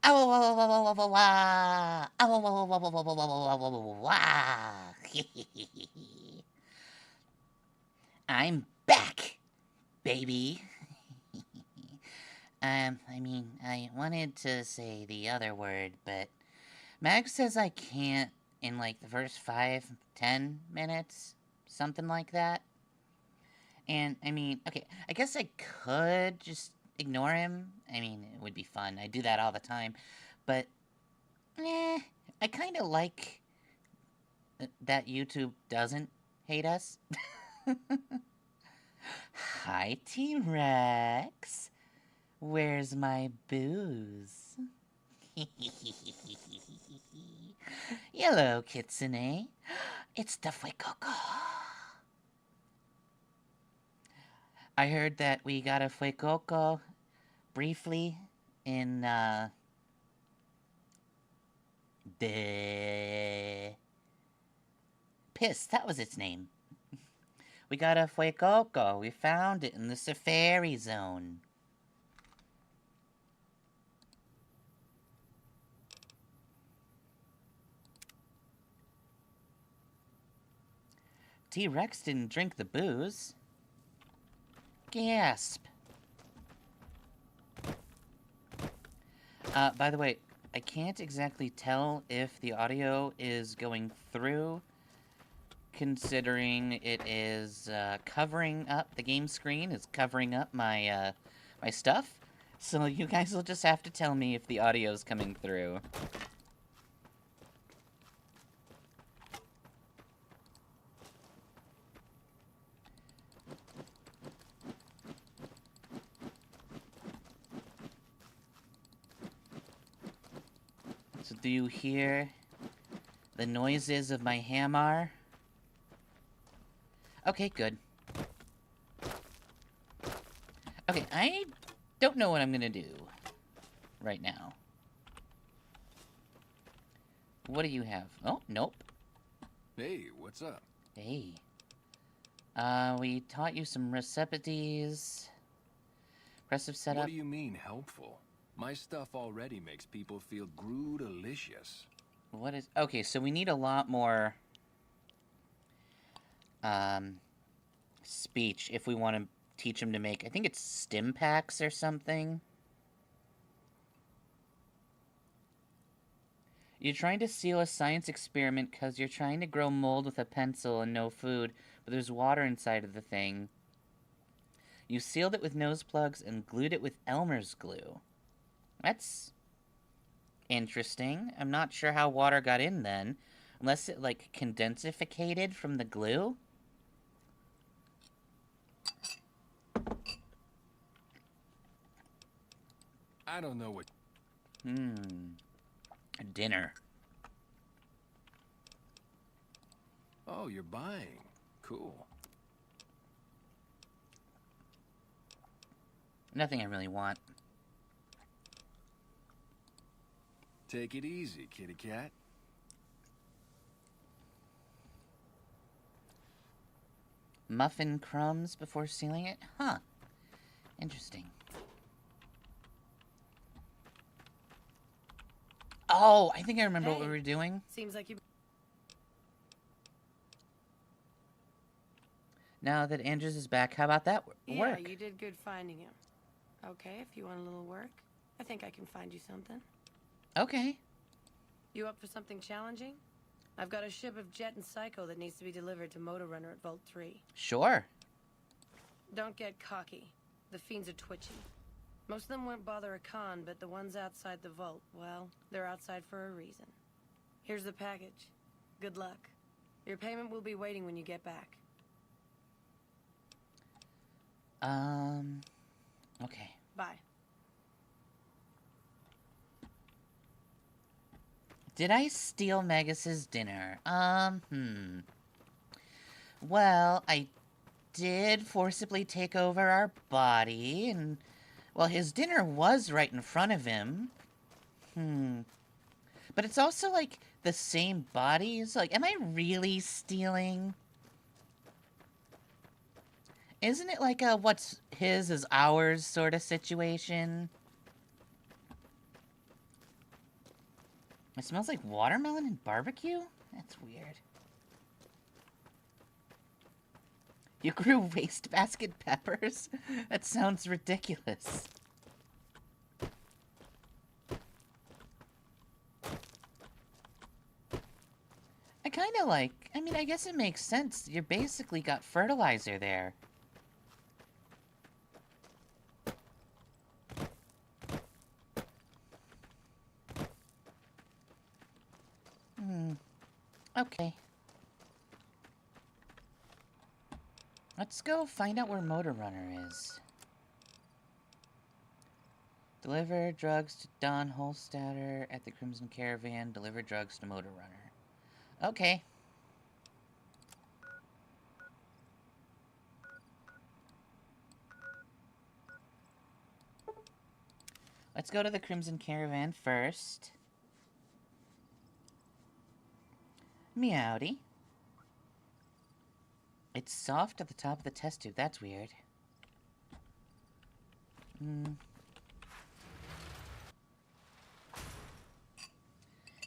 I'm back, baby. I mean, I wanted to say the other word, but Mag says I can't in like the first 5-10 minutes, something like that. And I mean, okay, I guess I could just ignore him. I mean, it would be fun. I do that all the time. But, I kind of like that YouTube doesn't hate us. Hi, T-Rex. Where's my booze? Hello, Kitsune. It's the Fuecoco. I heard that we got a Fuecoco briefly in, the Piss, that was its name. We got a Fuecoco. We found it in the Safari Zone. T-Rex didn't drink the booze. Gasp. By the way, I can't exactly tell if the audio is going through, considering it is covering up, the game screen is covering up my, my stuff. So you guys will just have to tell me if the audio is coming through. So do you hear the noises of my hammer? Okay, good. Okay, I don't know what I'm gonna do right now. What do you have? Oh, nope. Hey, what's up? Hey. We taught you some recipes. Impressive setup. What do you mean, helpful? My stuff already makes people feel groo-delicious. What is... Okay, so we need a lot more... speech if we want to teach them to make... I think it's stim packs or something. You're trying to seal a science experiment because you're trying to grow mold with a pencil and no food, but there's water inside of the thing. You sealed it with nose plugs and glued it with Elmer's glue. That's interesting. I'm not sure how water got in then. Unless it, like, condensificated from the glue? I don't know what... Dinner. Oh, you're buying. Cool. Nothing I really want. Take it easy, kitty cat. Muffin crumbs before sealing it? Huh. Interesting. Oh, I think I remember what we were doing. Seems like you... Now that Andrews is back, how about that work? Yeah, you did good finding him. Okay, if you want a little work, I think I can find you something. Okay. You up for something challenging? I've got a ship of Jet and Psycho that needs to be delivered to Motor Runner at Vault 3. Sure. Don't get cocky. The fiends are twitchy. Most of them won't bother a con, but the ones outside the vault, well, they're outside for a reason. Here's the package. Good luck. Your payment will be waiting when you get back. Okay. Bye. Did I steal Magus's dinner? Well, I did forcibly take over our body, and... Well, his dinner was right in front of him. But it's also, like, the same bodies. Like, am I really stealing? Isn't it like a what's his is ours sort of situation? It smells like watermelon and barbecue? That's weird. You grew wastebasket peppers? That sounds ridiculous. I kind of like... I mean, I guess it makes sense. You basically got fertilizer there. Okay. Let's go find out where Motor Runner is. Deliver drugs to Don Holstatter at the Crimson Caravan. Deliver drugs to Motor Runner. Okay. Let's go to the Crimson Caravan first. Meowdy. It's soft at the top of the test tube. That's weird.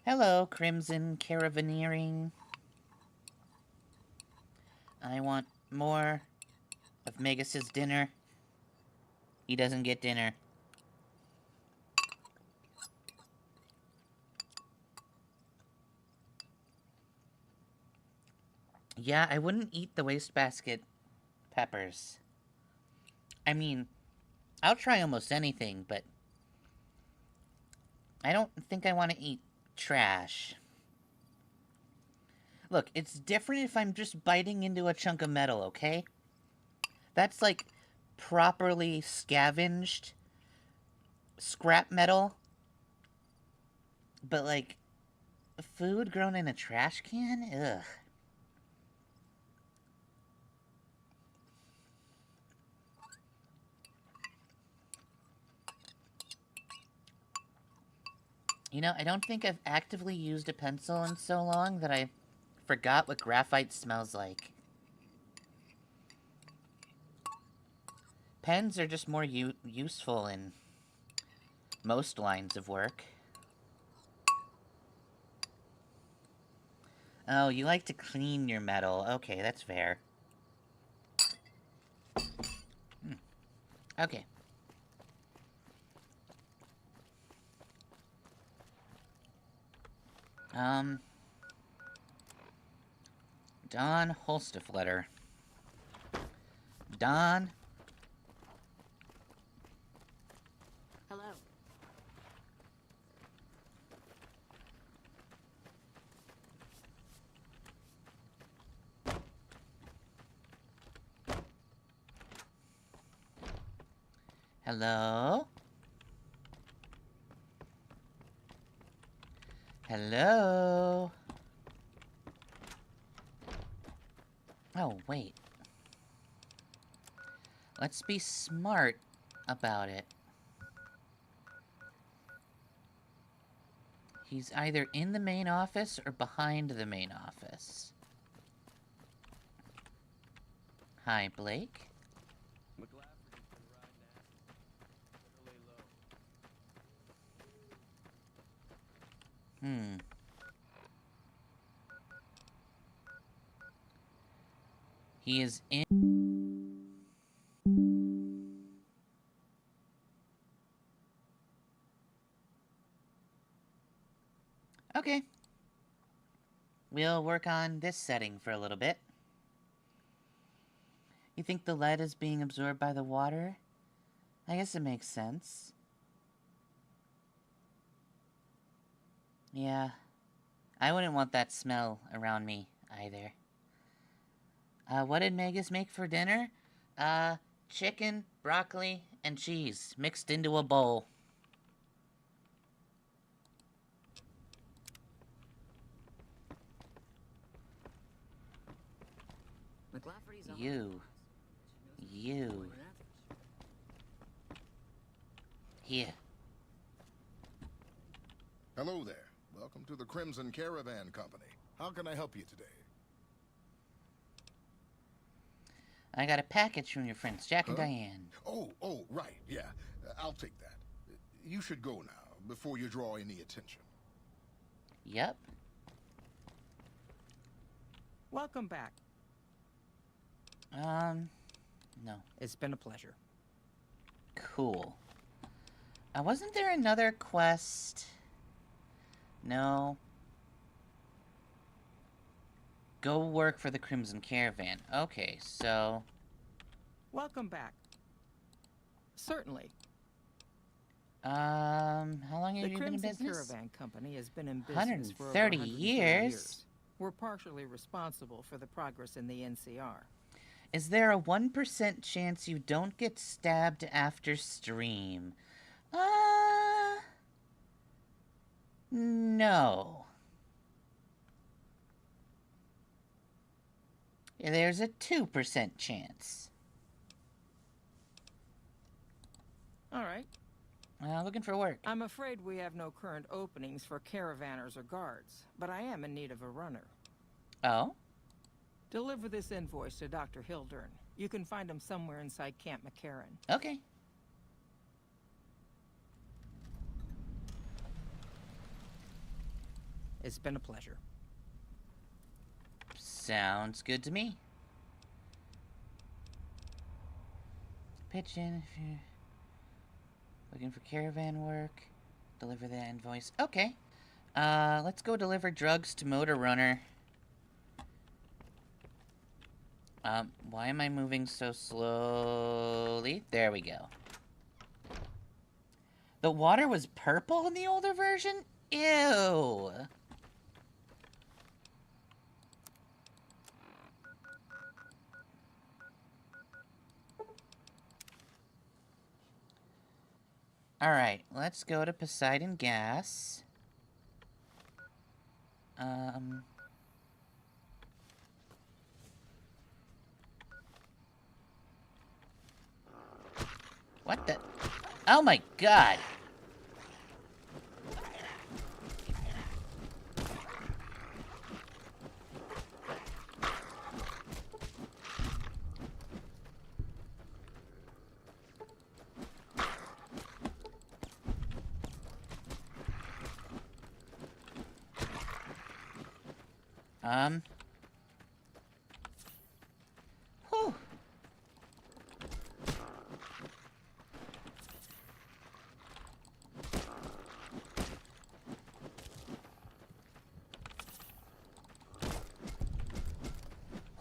Hello, Crimson Caravaneering. I want more of Magus's dinner. He doesn't get dinner. Yeah, I wouldn't eat the wastebasket peppers. I mean, I'll try almost anything, but I don't think I want to eat trash. Look, it's different if I'm just biting into a chunk of metal, okay? That's like properly scavenged scrap metal. But like, food grown in a trash can? Ugh. You know, I don't think I've actively used a pencil in so long that I forgot what graphite smells like. Pens are just more useful in most lines of work. Oh, you like to clean your metal. Okay, that's fair. Okay. Don Holstifletter. Don. Hello. Hello? Hello? Oh, wait. Let's be smart about it. He's either in the main office or behind the main office. Hi, Blake. He is in... Okay. We'll work on this setting for a little bit. You think the lead is being absorbed by the water? I guess it makes sense. Yeah. I wouldn't want that smell around me, either. What did Magus make for dinner? Chicken, broccoli, and cheese mixed into a bowl. You. Here. Hello there. Welcome to the Crimson Caravan Company. How can I help you today? I got a package from your friends, Jack and Diane. Oh, right, yeah. I'll take that. You should go now, before you draw any attention. Yep. Welcome back. No. It's been a pleasure. Cool. Wasn't there another quest? No. Go work for the Crimson Caravan. Okay, so... Welcome back. Certainly. How long have The you been in Crimson business? Caravan Company has been in business for over 130 130 years. We're partially responsible for the progress in the NCR. Is there a 1% chance you don't get stabbed after stream? No. Yeah, there's a 2% chance. All right. Looking for work. I'm afraid we have no current openings for caravanners or guards, but I am in need of a runner. Oh? Deliver this invoice to Dr. Hildern. You can find him somewhere inside Camp McCarran. Okay. It's been a pleasure. Sounds good to me. Pitch in if you're looking for caravan work. Deliver that invoice. Okay. Let's go deliver drugs to Motor Runner. Why am I moving so slowly? There we go. The water was purple in the older version? Ew. Alright, let's go to Poseidon Gas. What the? Oh my god! Whew.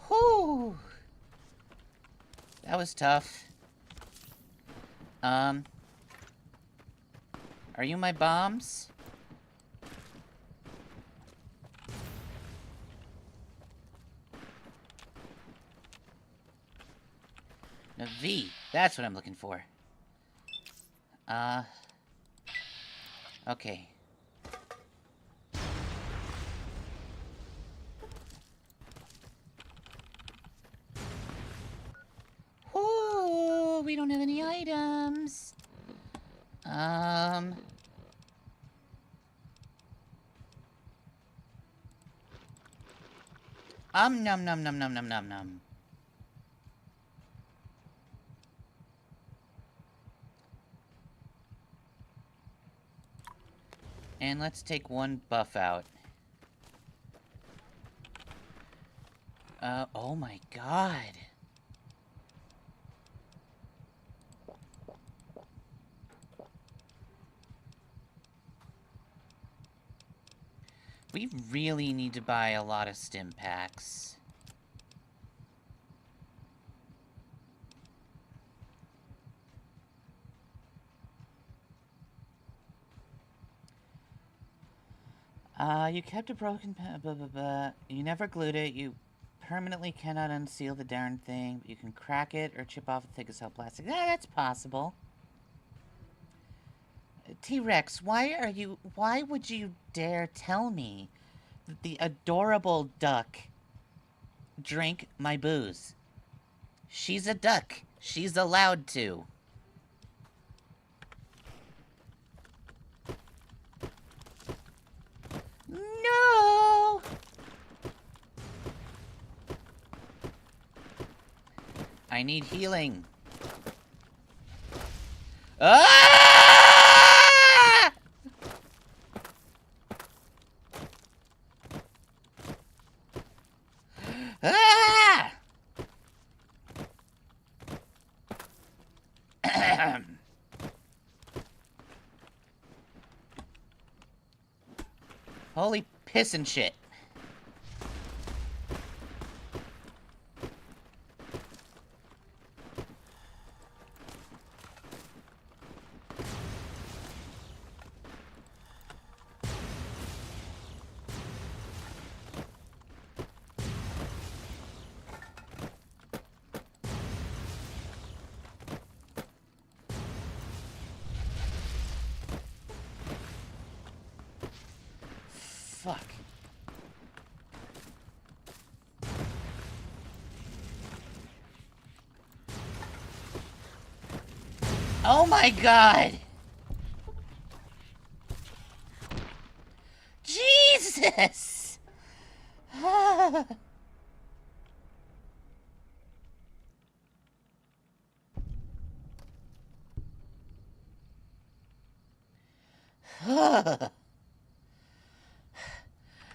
Whew. That was tough. Are you my bombs? A V. That's what I'm looking for. Okay. Ooh, we don't have any items. Num num num num num num num. And let's take one buff out. Oh my god. We really need to buy a lot of stim packs. You kept a broken pen, blah, blah, blah. You never glued it. You permanently cannot unseal the darn thing. But you can crack it or chip off the thick as hell plastic. Yeah, that's possible. T-Rex, why would you dare tell me that the adorable duck drank my booze? She's a duck. She's allowed to. No! I need healing. Ah! Holy piss and shit. Fuck. Oh my god! Jesus!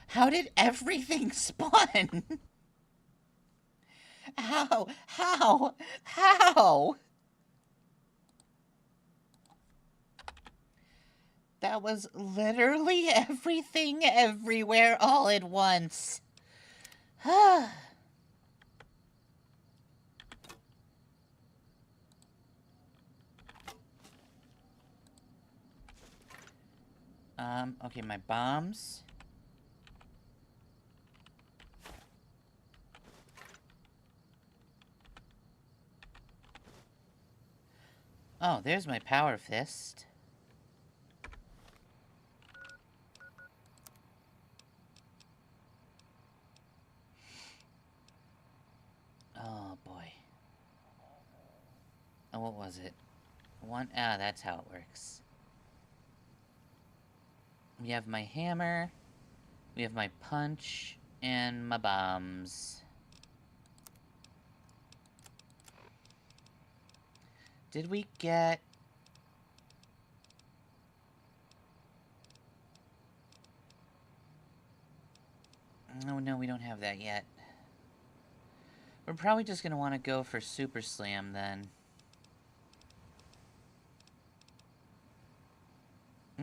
How did everything spawn? How? How? How? That was literally everything everywhere all at once. Okay, my bombs. Oh, there's my power fist. Oh, boy. Oh, what was it? That's how it works. We have my hammer, we have my punch, and my bombs. Did we get... Oh, no, we don't have that yet. We're probably just gonna want to go for Super Slam, then.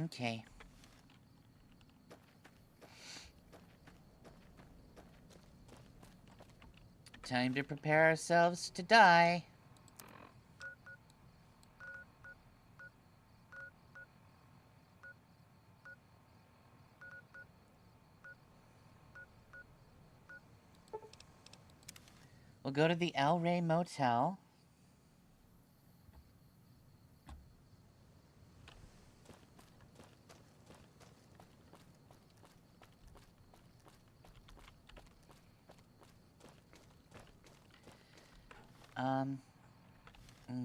Okay. Time to prepare ourselves to die. We'll go to the alreayd motel.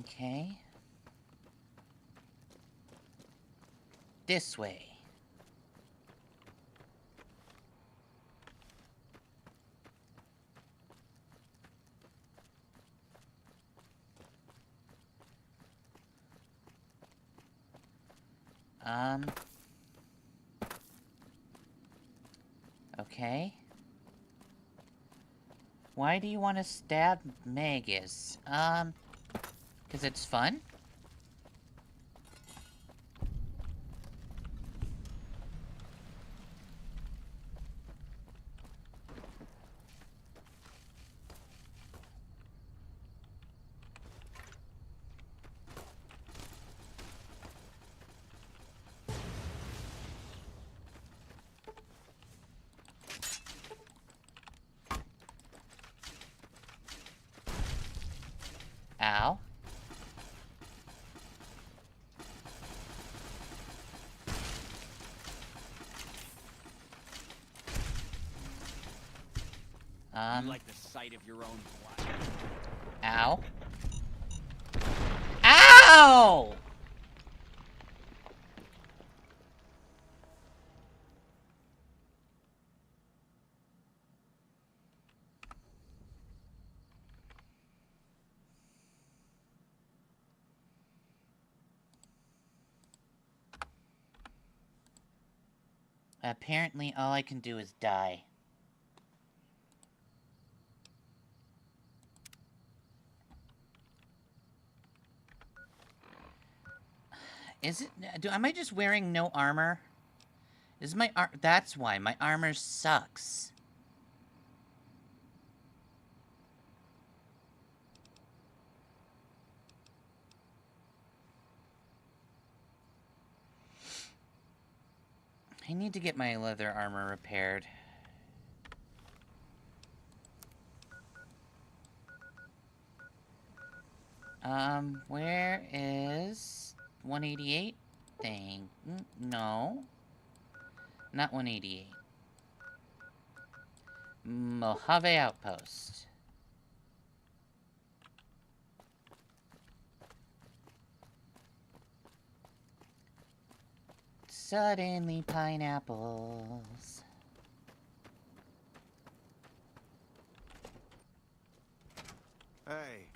Okay. This way. Okay. Why do you want to stab Magus? 'Cause it's fun? Ow. You like the sight of your own blood. Ow. Ow! Apparently, all I can do is die. Is it... am I just wearing no armor? Is my that's why my armor sucks. I need to get my leather armor repaired. Where is 188 thing? No. Not 188. Mohave Outpost. Suddenly pineapples. Hey,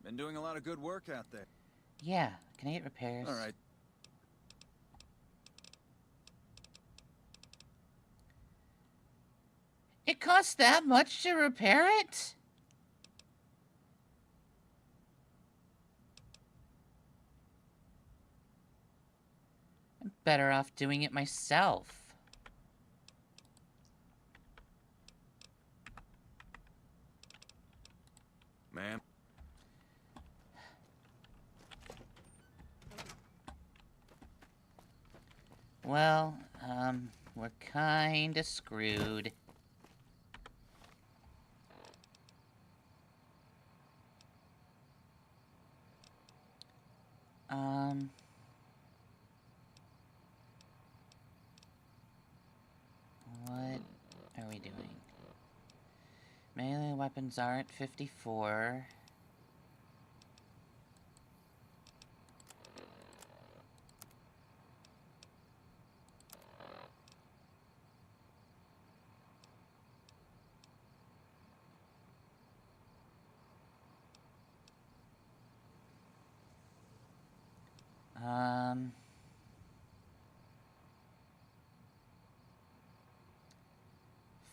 been doing a lot of good work out there. Yeah, can I get repairs? All right. It costs that much to repair it? I'm better off doing it myself. Ma'am. Well, we're kinda screwed. What are we doing? Melee weapons are at 54.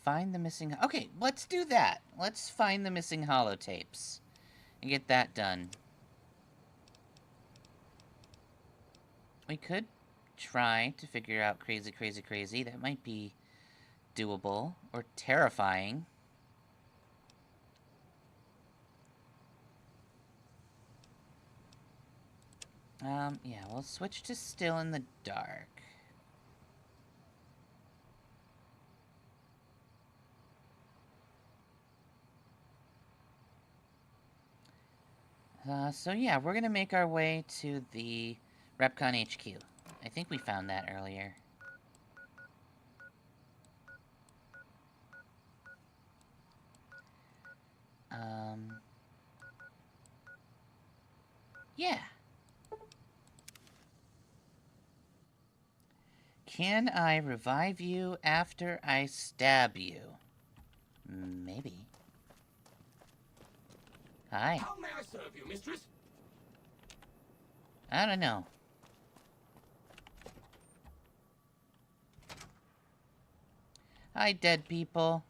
Find the missing... Okay, let's do that. Let's find the missing holotapes and get that done. We could try to figure out crazy, crazy, crazy. That might be doable or terrifying. Yeah, we'll switch to still in the dark. So yeah, we're gonna make our way to the Repcon HQ. I think we found that earlier. Yeah. Can I revive you after I stab you? Maybe. Hi. How may I serve you, mistress? I don't know. Hi, dead people.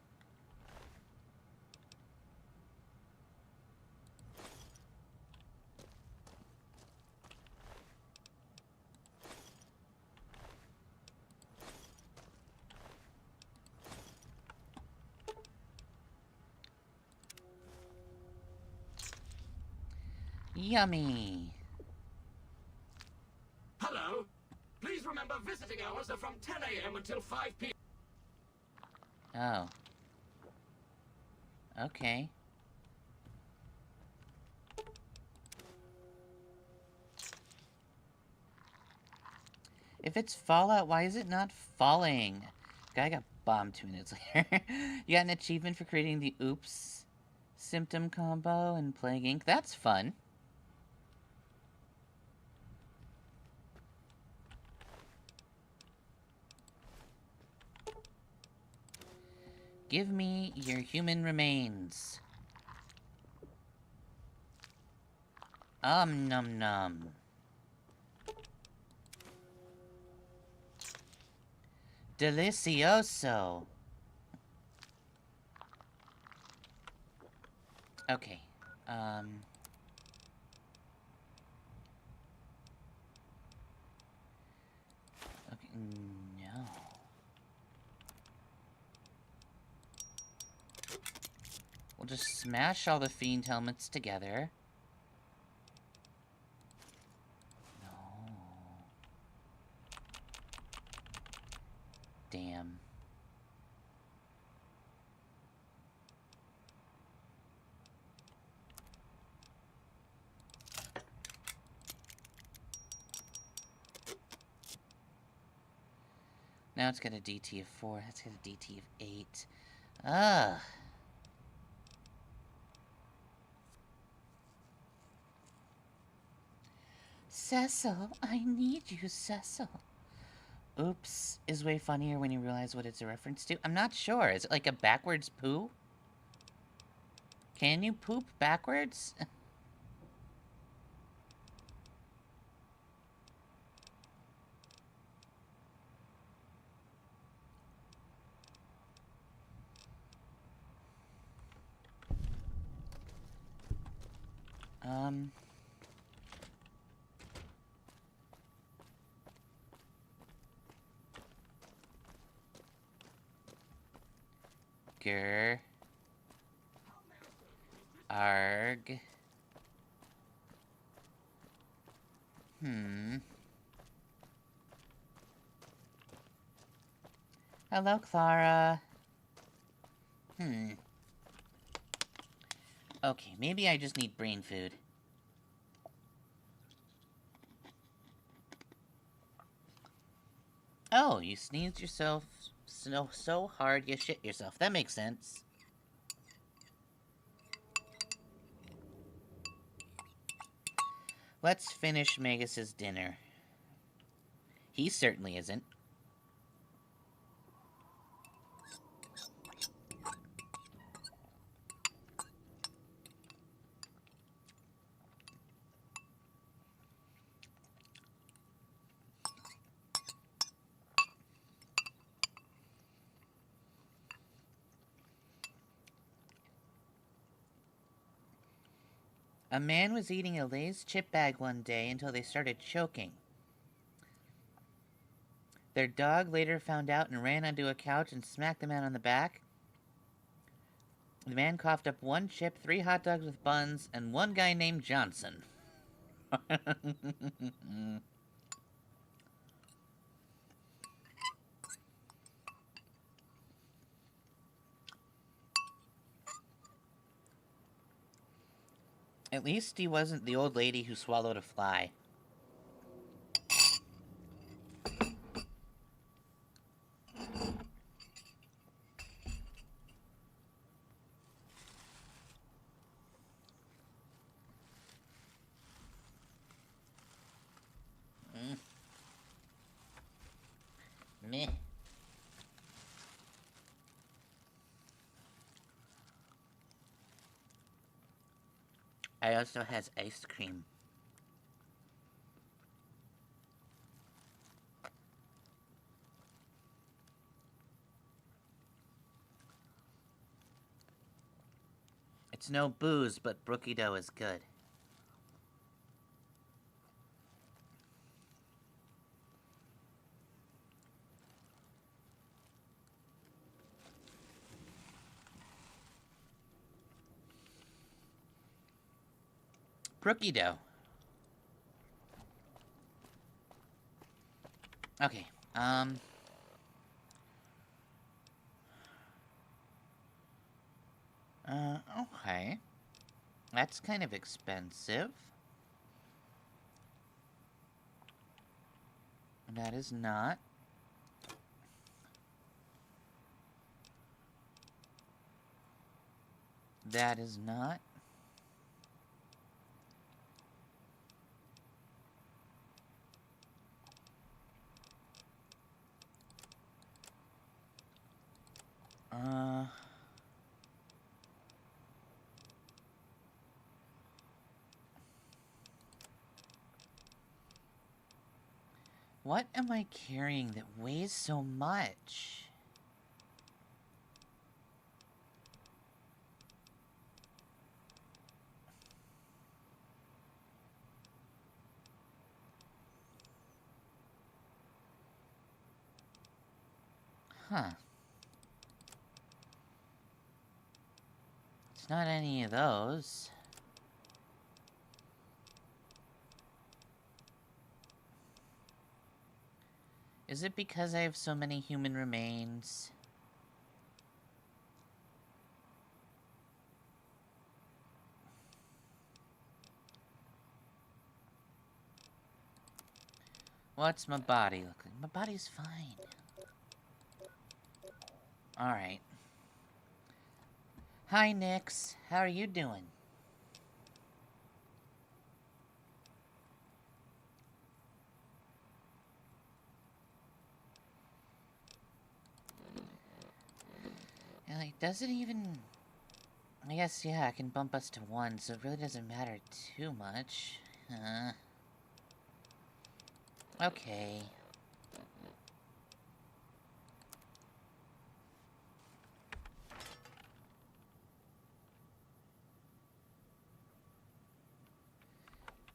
Yummy. Hello. Please remember visiting hours are from 10 a.m. until 5 p.m. Oh. Okay. If it's Fallout, why is it not falling? Guy got bombed 2 minutes later. You got an achievement for creating the oops symptom combo in Plague Inc. That's fun. Give me your human remains. Num num. Delicioso. Okay. Okay, no. We'll just smash all the fiend helmets together. No. Damn. Now it's got a DT of 4. That's got a DT of 8. Ugh. Cecil, I need you, Cecil. Oops is way funnier when you realize what it's a reference to. I'm not sure. Is it like a backwards poo? Can you poop backwards? Grr. Arg. Hello, Clara. Okay, maybe I just need brain food. Oh, you sneezed yourself so hard you shit yourself. That makes sense. Let's finish Magus's dinner. He certainly isn't. A man was eating a Lay's chip bag one day until they started choking. Their dog later found out and ran onto a couch and smacked the man on the back. The man coughed up 1 chip, 3 hot dogs with buns, and 1 guy named Johnson. At least he wasn't the old lady who swallowed a fly. Meh. I also has ice cream. It's no booze, but brookie dough is good. Brookie dough. Okay, okay. That's kind of expensive. That is not. That is not. What am I carrying that weighs so much? Huh. It's not any of those. Is it because I have so many human remains? What's my body look like? My body's fine. Alright. Hi, Nix. How are you doing? And like, does it even... I guess, yeah, I can bump us to 1, so it really doesn't matter too much. Okay.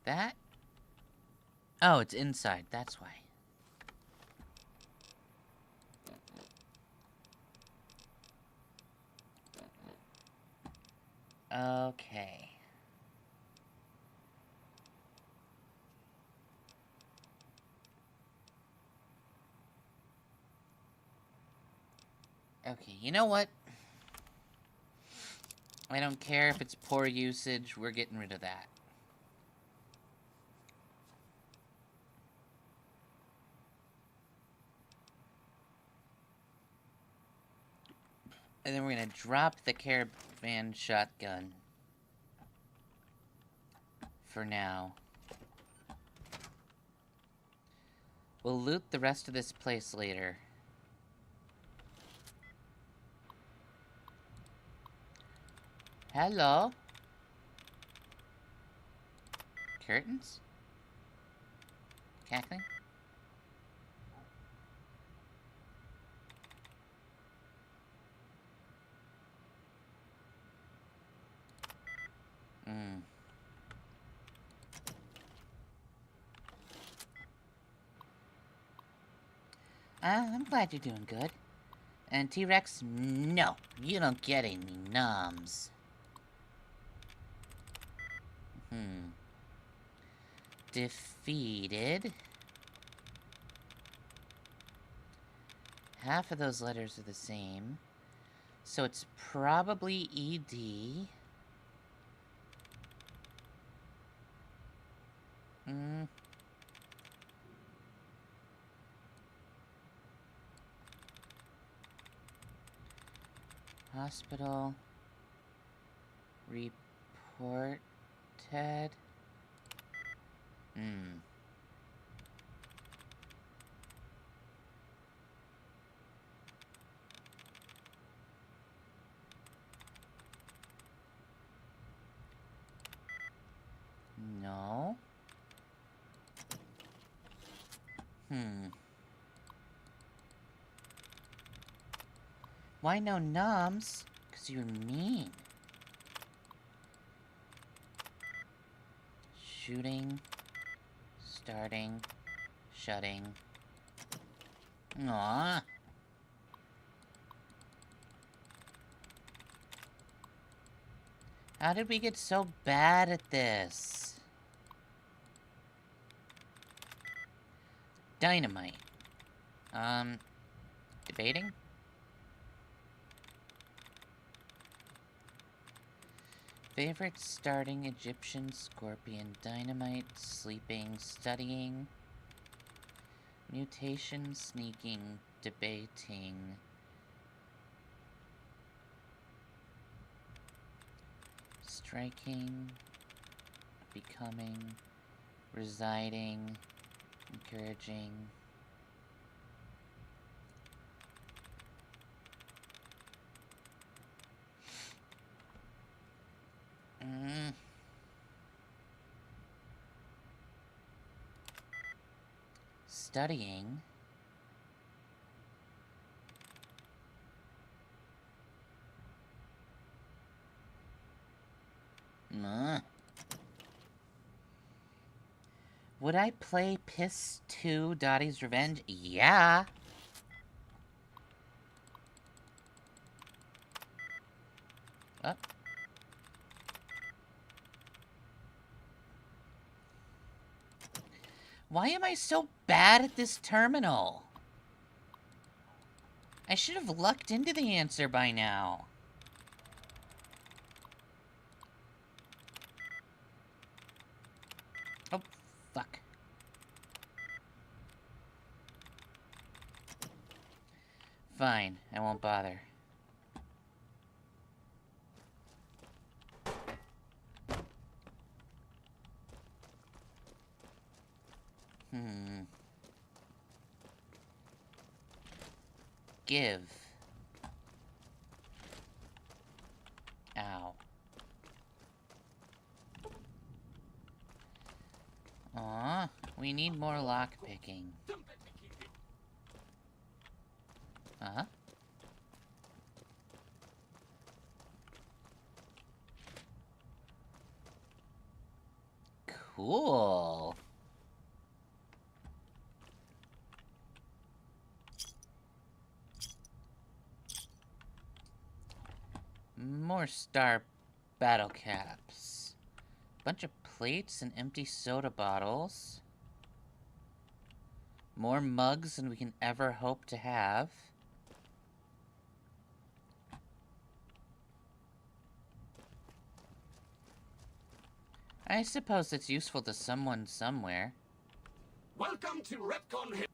That? Oh, it's inside, that's why. Okay. Okay, you know what? I don't care if it's poor usage, we're getting rid of that. And then we're gonna drop the Caravan shotgun. For now. We'll loot the rest of this place later. Hello? Curtains? Cackling? I'm glad you're doing good. And T-Rex, no, you don't get any noms. Defeated. Half of those letters are the same. So it's probably ED. Hospital. Reported. No. Why no noms? 'Cause you're mean. Shooting. Starting. Shutting. Aww. How did we get so bad at this? Dynamite. Debating? Favorite starting, Egyptian, scorpion, dynamite, sleeping, studying, mutation, sneaking, debating, striking, becoming, residing, encouraging. Studying. Would I play Piss 2 Dottie's Revenge? Yeah. Oh. Why am I so bad at this terminal? I should have lucked into the answer by now. Oh, fuck. Fine, I won't bother. Give. Ow. Aw, we need more lockpicking. Uh-huh. Cool. More star battle caps. Bunch of plates and empty soda bottles. More mugs than we can ever hope to have. I suppose it's useful to someone somewhere. Welcome to Repcon Hill.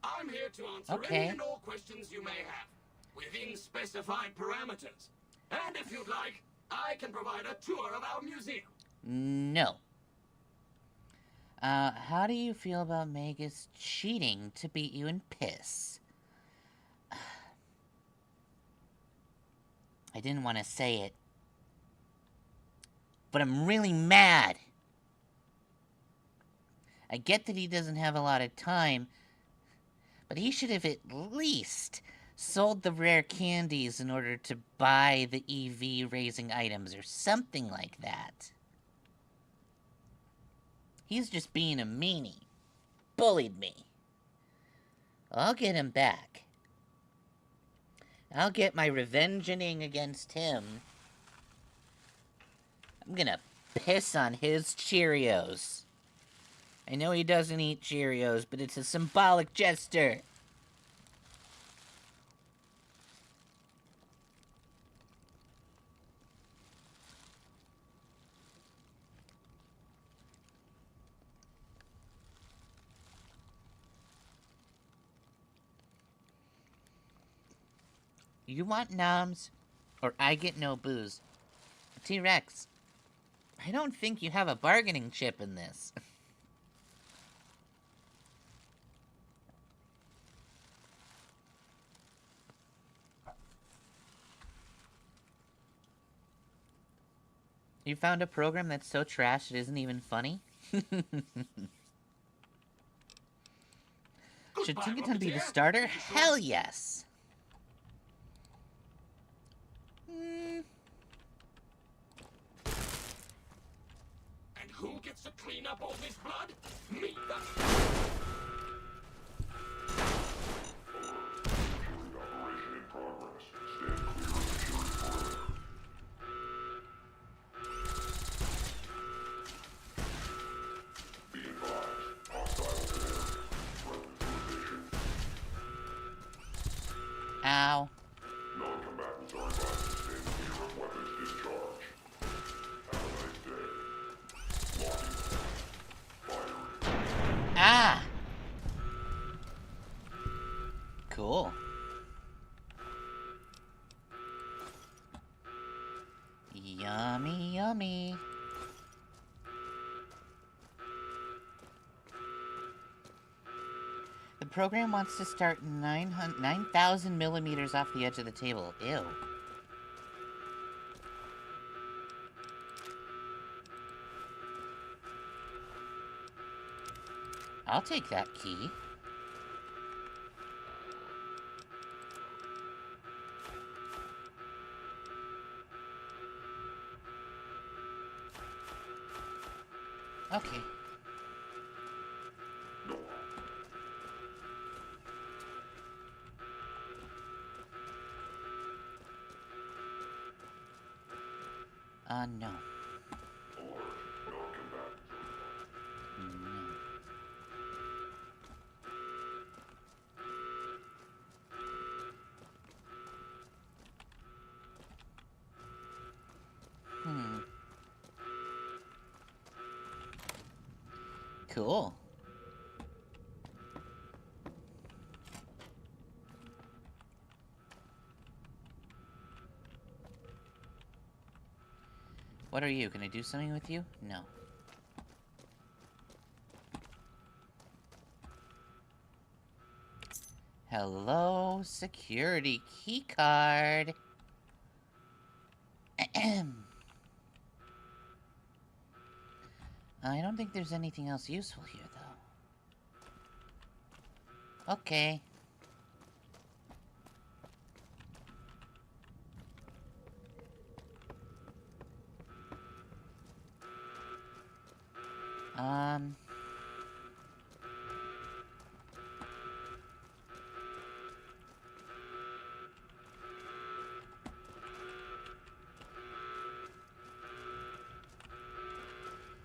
I'm here to answer Okay. any and all questions you may have, within specified parameters. And if you'd like, I can provide a tour of our museum. No. How do you feel about Magus cheating to beat you in piss? I didn't want to say it, but I'm really mad. I get that he doesn't have a lot of time, but he should have at least sold the rare candies in order to buy the EV raising items or something like that. He's just being a meanie. Bullied me. I'll get him back. I'll get my revengeing against him. I'm gonna piss on his Cheerios. I know he doesn't eat Cheerios, but it's a symbolic gesture. You want noms, or I get no booze. T-Rex, I don't think you have a bargaining chip in this. You found a program that's so trash it isn't even funny? Should Goodbye, Tinkerton be the Rocketeer. starter? Hell yes! And who gets to clean up all this blood? Me, that's... Ow. Non-combatants are advised to stay clear of weapons discharge. Have a nice day. Locking. Firing. Ah! Cool. Yummy, yummy. The program wants to start 9,000 millimeters off the edge of the table. Ew. I'll take that key. Okay. No. No. Cool. What are you? Can I do something with you? No. Hello, security keycard. I don't think there's anything else useful here, though. Okay.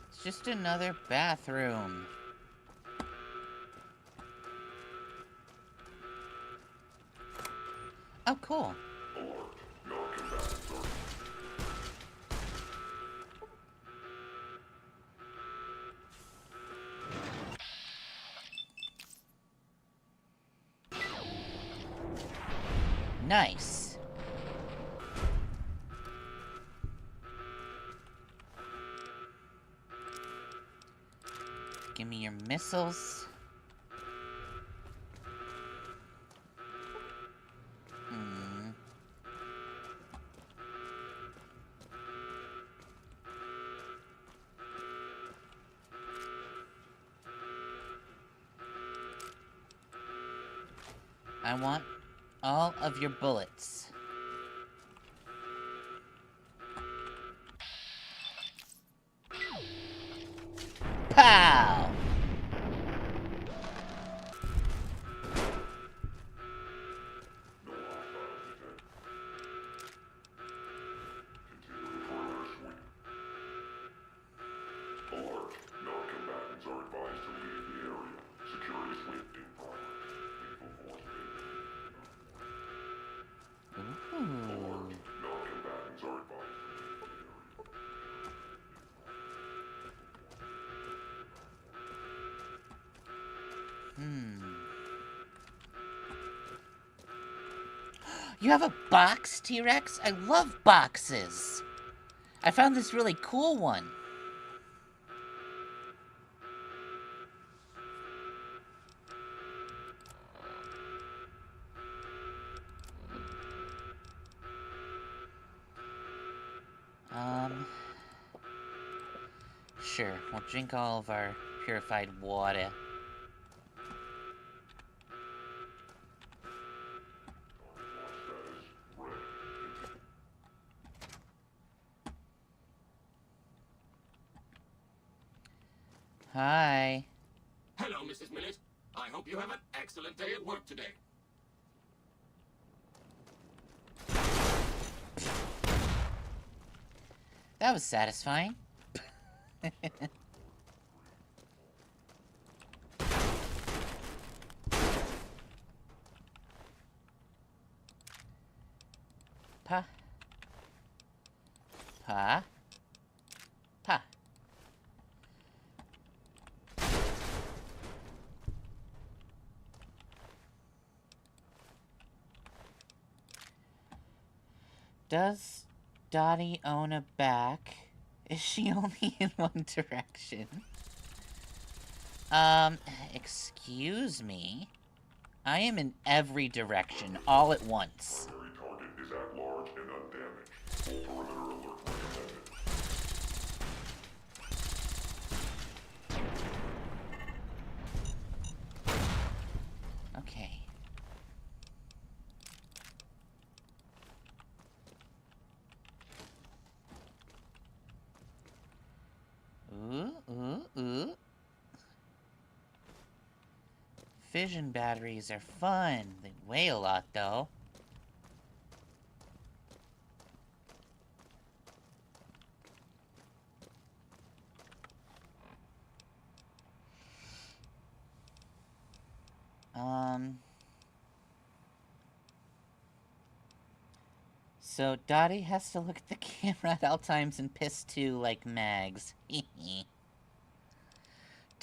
It's just another bathroom. Oh, cool. Nice. Give me your missiles. I want all of your bullets. Pow! Non-combatants are advised to leave the area. Security sweep in progress. Lethal force Ooh. Non-combatants are advised to leave the area. You have a box, T-Rex? I love boxes. I found this really cool one. Sure, we'll drink all of our purified water. Hi. Hello, Mrs. Millet. I hope you have an excellent day at work today. That was satisfying. Pa. Pa. Pa. Does Dottie own a back? Is she only in one direction? Excuse me? I am in every direction, all at once. Primary target is at large and undamaged. Full perimeter alert recommended. Okay. Ooh. Fission batteries are fun. They weigh a lot, though. So Dottie has to look at the camera at all times and piss too, like Mags.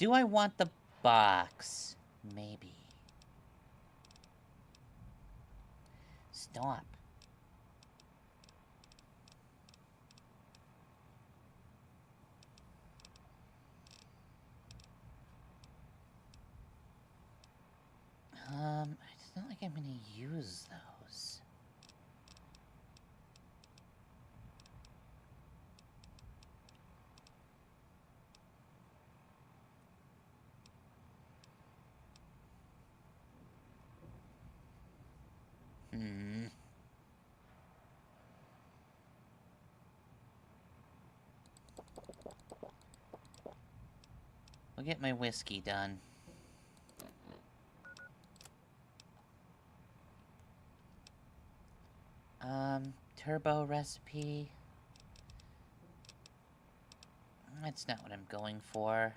Do I want the box? Maybe. Stop. It's not like I'm gonna use those. I'll get my whiskey done. Turbo recipe. That's not what I'm going for.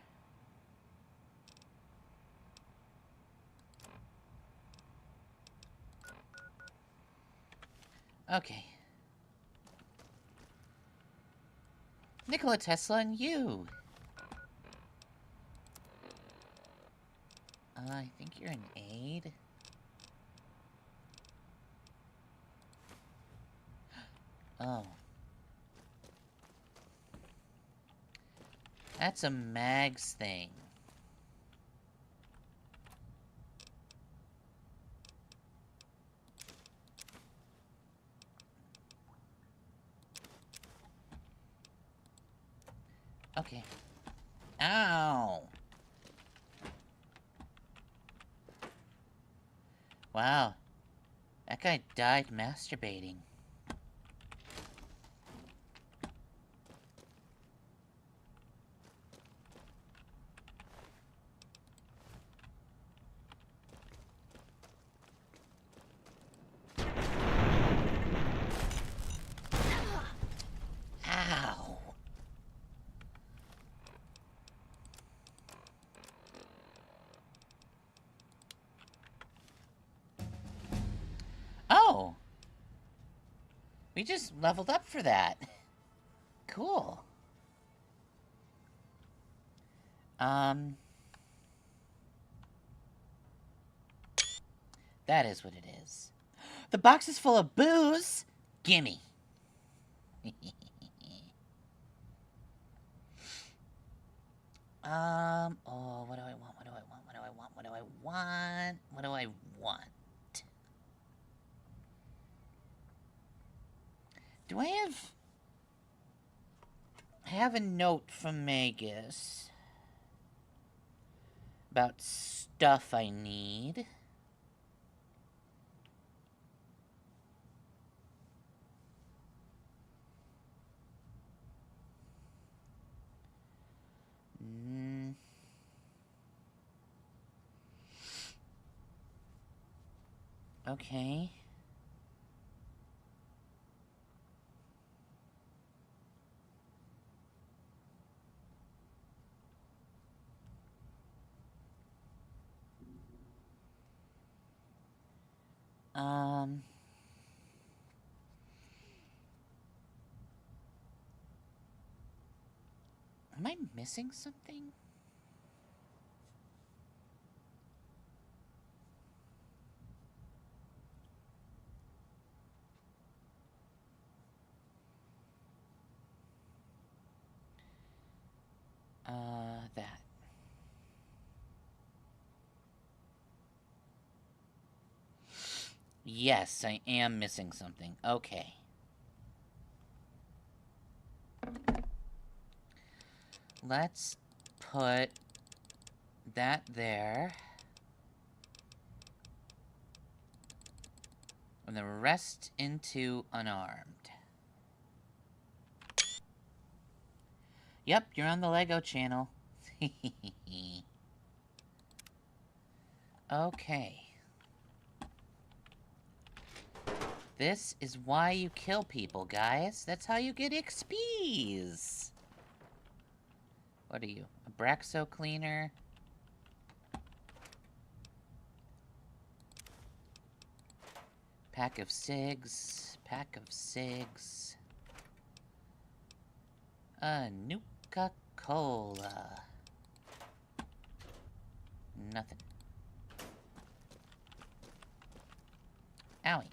Okay. Nikola Tesla and you. I think you're an aide. Oh. That's a Mags thing. Okay. Ow! Wow. That guy died masturbating. Ow! Oh! We just leveled up for that. Cool. That is what it is. The box is full of booze! Gimme. Oh, what do I want? What do I want? What do I want? What do I want? What do I want? Do I have a note from Magus about stuff I need? Okay. Am I missing something? That. Yes, I am missing something. Okay. Let's put that there. And the rest into unarmed. Yep, you're on the Lego channel. Okay. This is why you kill people, guys. That's how you get XPs. What are you? A Braxo cleaner? Pack of cigs. Pack of cigs. A Nuka-Cola. nothing. Owie.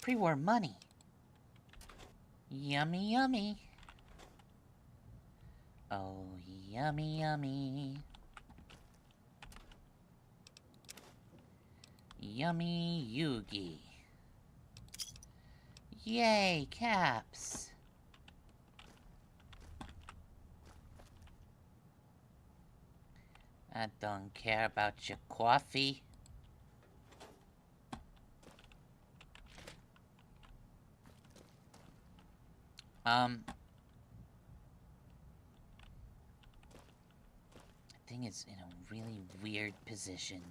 Pre-war money. Yummy, yummy. Oh, yummy, yummy. Yummy Yugi. Yay, caps. I don't care about your coffee. Thing is in a really weird position.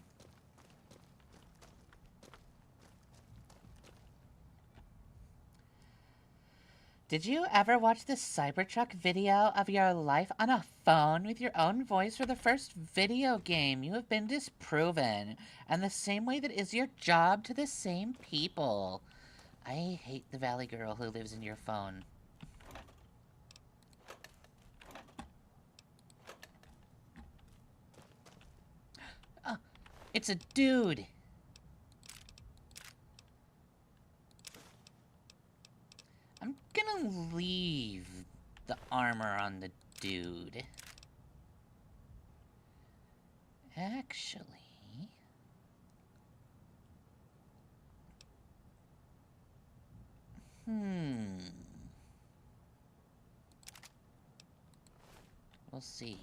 Did you ever watch the Cybertruck video of your life on a phone with your own voice for the first video game? You have been disproven, and the same way that is your job to the same people. I hate the valley girl who lives in your phone. Oh, it's a dude. I'm gonna leave the armor on the dude. Actually... We'll see.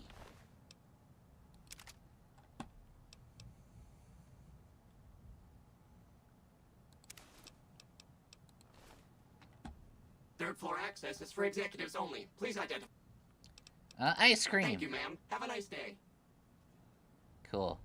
Third floor access is for executives only. Please identify. Ice cream. Thank you, ma'am. Have a nice day. Cool.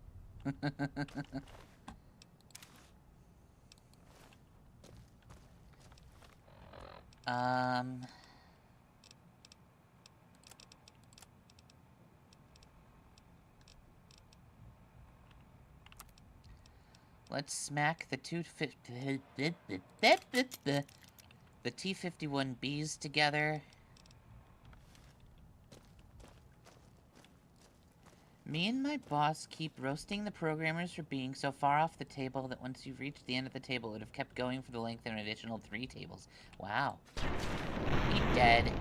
Let's smack the the T-51Bs together. Me and my boss keep roasting the programmers for being so far off the table that once you've reached the end of the table, it would have kept going for the length of an additional 3 tables. Wow. He dead.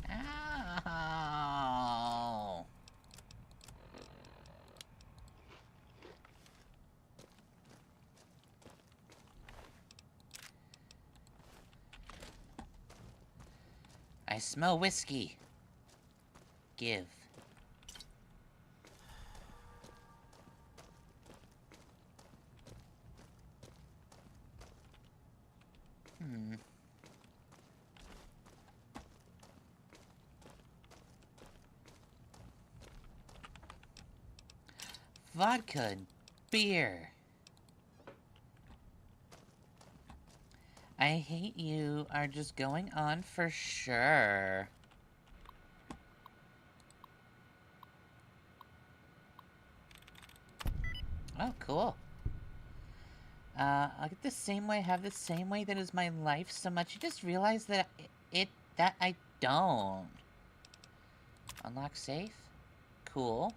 Ow. I smell whiskey. Give. Vodka and beer. I hate you are just going on for sure. Oh, cool. I'll get the same way, have the same way that is my life so much. You just realize that that I don't. Unlock safe? Cool.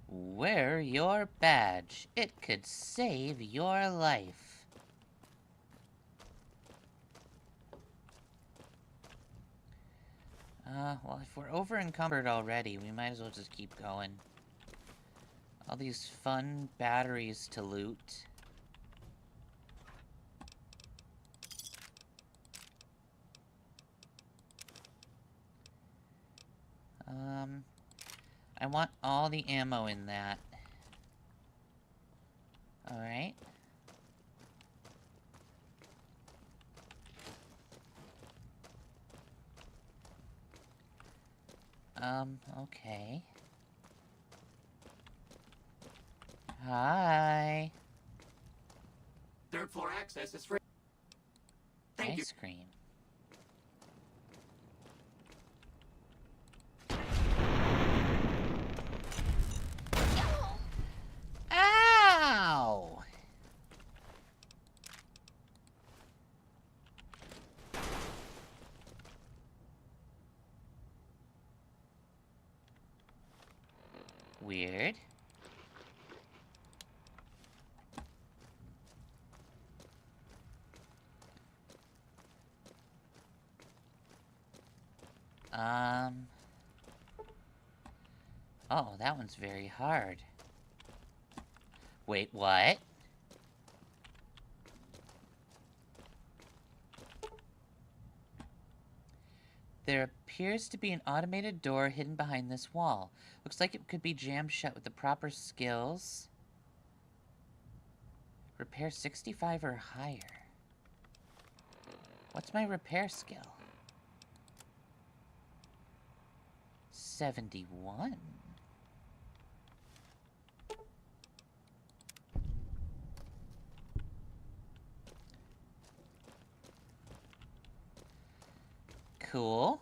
Wear your badge. It could save your life. Well, if we're over encumbered already, we might as well just keep going. All these fun batteries to loot. I want all the ammo in that. Alright. Okay. Hi. Third floor access is free. Thank you. Ice cream. Ow! weird. Oh, that one's very hard. Wait, what? There appears to be an automated door hidden behind this wall. Looks like it could be jammed shut with the proper skills. Repair 65 or higher. What's my repair skill? 71. Cool.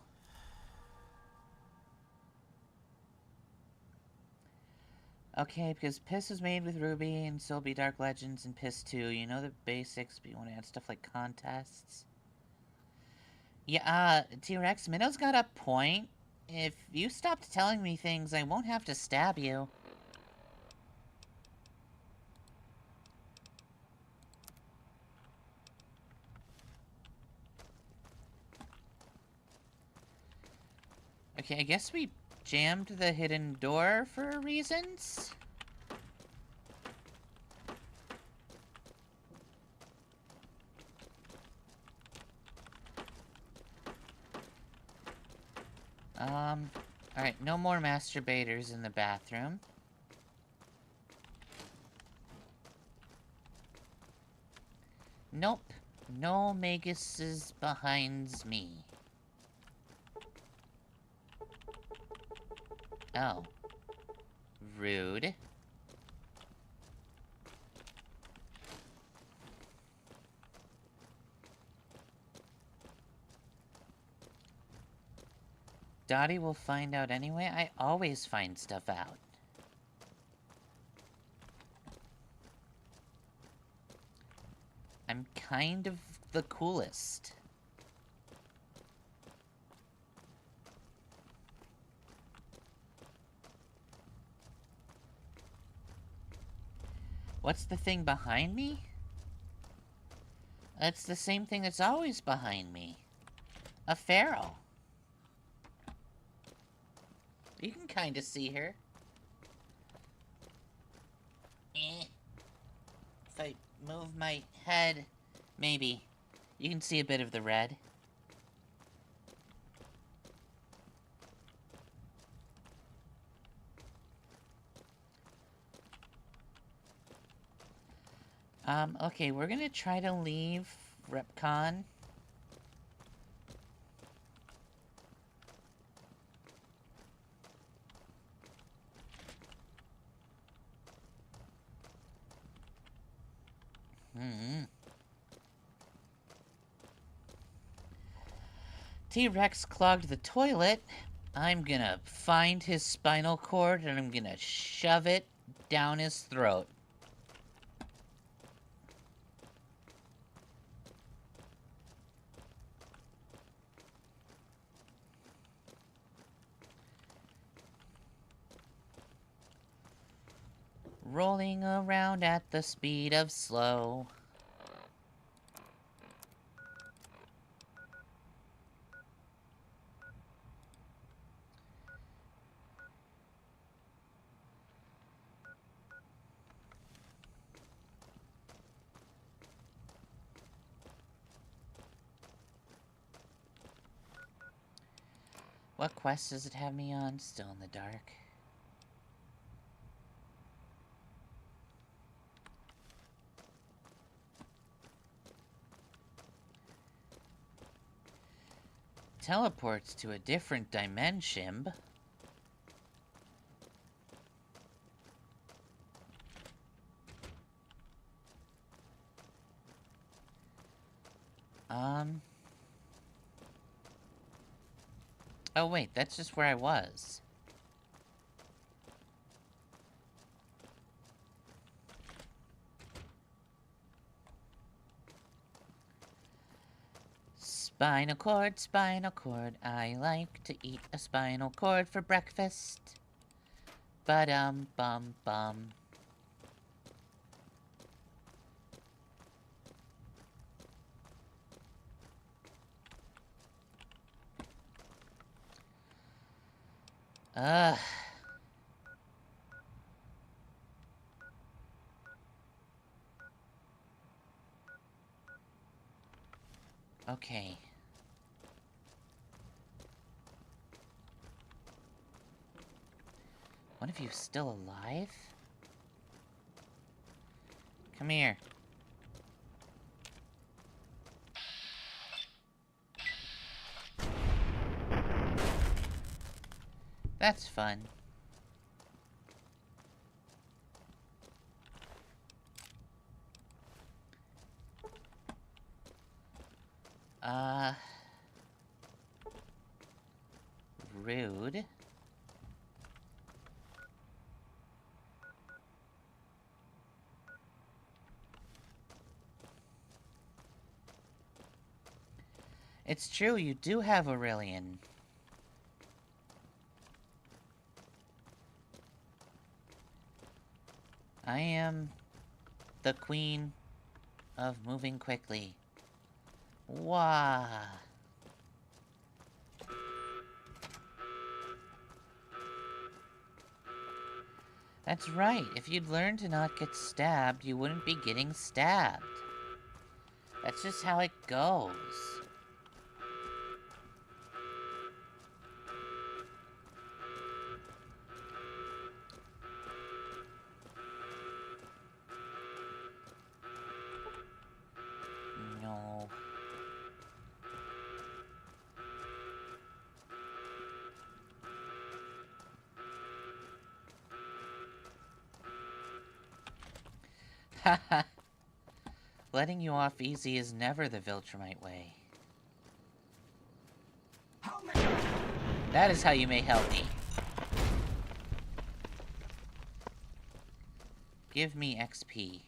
Okay, because Piss is made with Ruby and so will be Dark Legends and Piss 2. You know the basics, but you want to add stuff like contests. Yeah, T-Rex, Minnow's got a point. If you stopped telling me things, I won't have to stab you. Okay, I guess we jammed the hidden door for reasons? Alright, no more masturbators in the bathroom. Nope, no Maguses behinds me. Oh. Rude. Dottie will find out anyway. I always find stuff out. I'm kind of the coolest. What's the thing behind me? It's the same thing that's always behind me. A pharaoh. You can kind of see her. If I move my head, maybe. You can see a bit of the red. Okay, we're gonna try to leave Repcon. T-Rex clogged the toilet. I'm gonna find his spinal cord and I'm gonna shove it down his throat. Rolling around at the speed of slow. What quest does it have me on? Still in the dark. Teleports to a different dimension. Oh wait, that's just where I was. Spinal cord, I like to eat a spinal cord for breakfast. Ba-dum-bum-bum. Ugh. Okay. One of you still alive? Come here. That's fun. Rude. It's true, you do have Aurelian. I am the queen of moving quickly. Wah. That's right. If you'd learned to not get stabbed, you wouldn't be getting stabbed. That's just how it goes. No. Haha. Letting you off easy is never the Viltrumite way. That is how you may help me. Give me XP.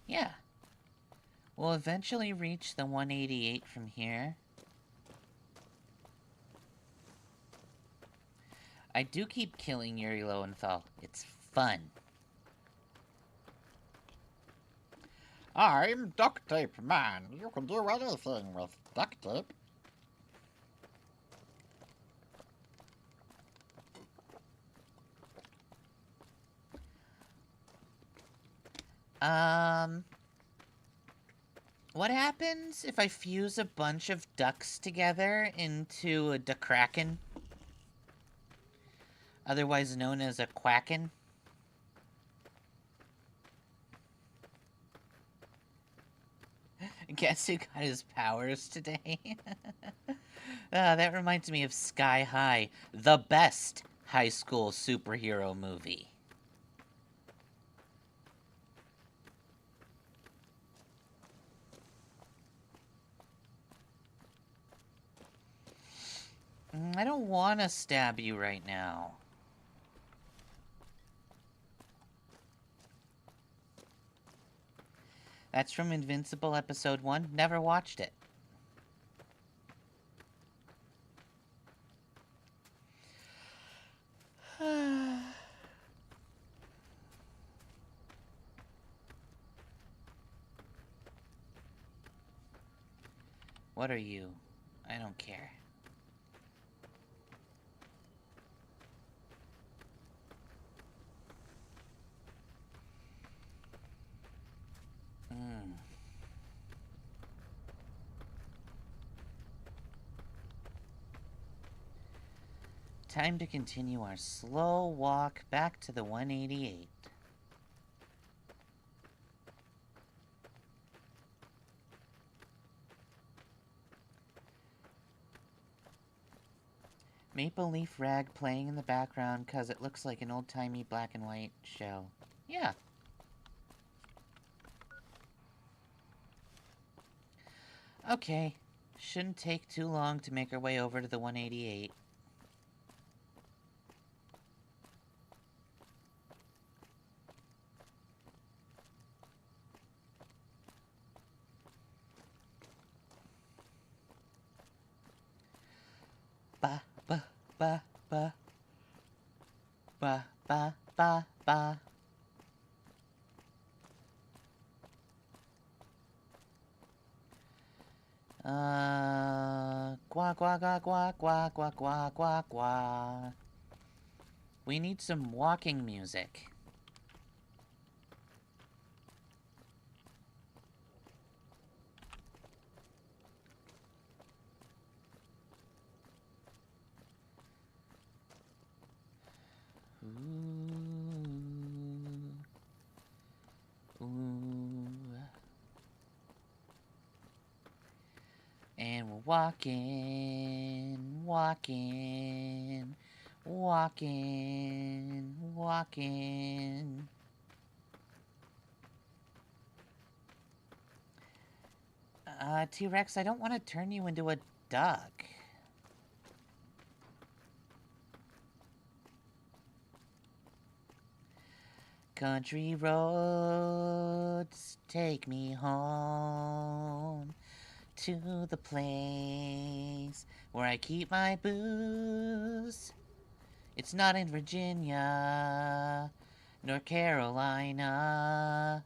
Yeah. We'll eventually reach the 188 from here. I do keep killing Yuri Lowenthal. It's fun. I'm Duct Tape Man. You can do anything with duct tape. What happens if I fuse a bunch of ducks together into a duckraken? Otherwise known as a quacken? Guess who got his powers today? That reminds me of Sky High, the best high school superhero movie. I don't want to stab you right now. That's from Invincible Episode 1. Never watched it. What are you? I don't care. Time to continue our slow walk back to the 188. Maple leaf rag playing in the background because it looks like an old-timey black and white show. Yeah. Okay. Shouldn't take too long to make our way over to the 188. Ba ba ba ba ba ba ba ba. Gua gua gua gua gua gua gua gua gua. We need some walking music. Ooh. Ooh. And we're walking, walking, walking, walking. T-Rex, I don't want to turn you into a duck. Country roads take me home to the place where I keep my booze. It's not in Virginia nor Carolina.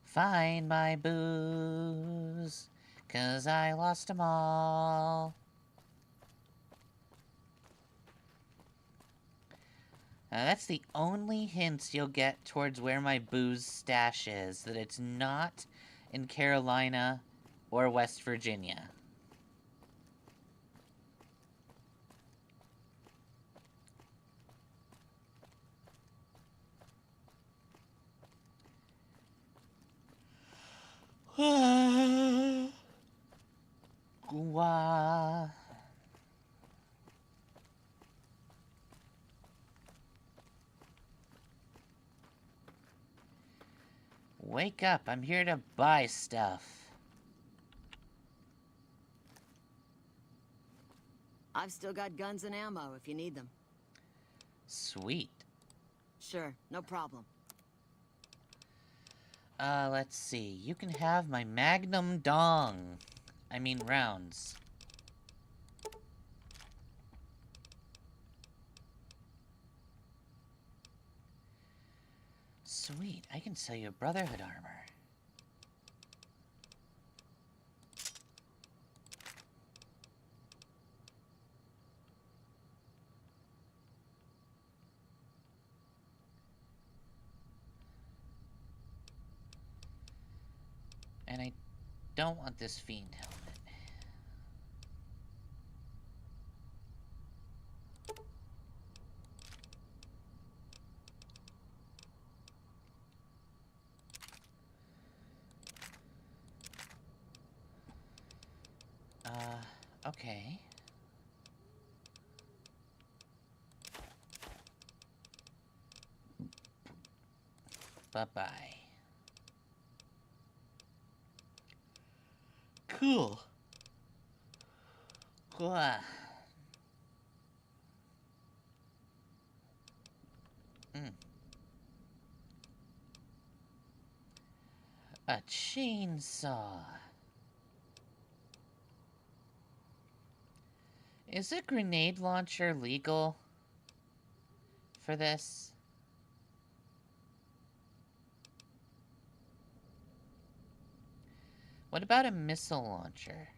Find my booze, 'cause I lost 'em all. That's the only hints you'll get towards where my booze stash is, that it's not in Carolina or West Virginia. Gua. Wake up, I'm here to buy stuff. I've still got guns and ammo if you need them. Sweet. Sure, no problem. Let's see. You can have my Magnum Dong. I mean rounds. Sweet, I can sell you Brotherhood armor. And I don't want this fiend helmet. Okay. Bye-bye. Cool. Cool. A chainsaw. Is a grenade launcher legal for this? What about a missile launcher?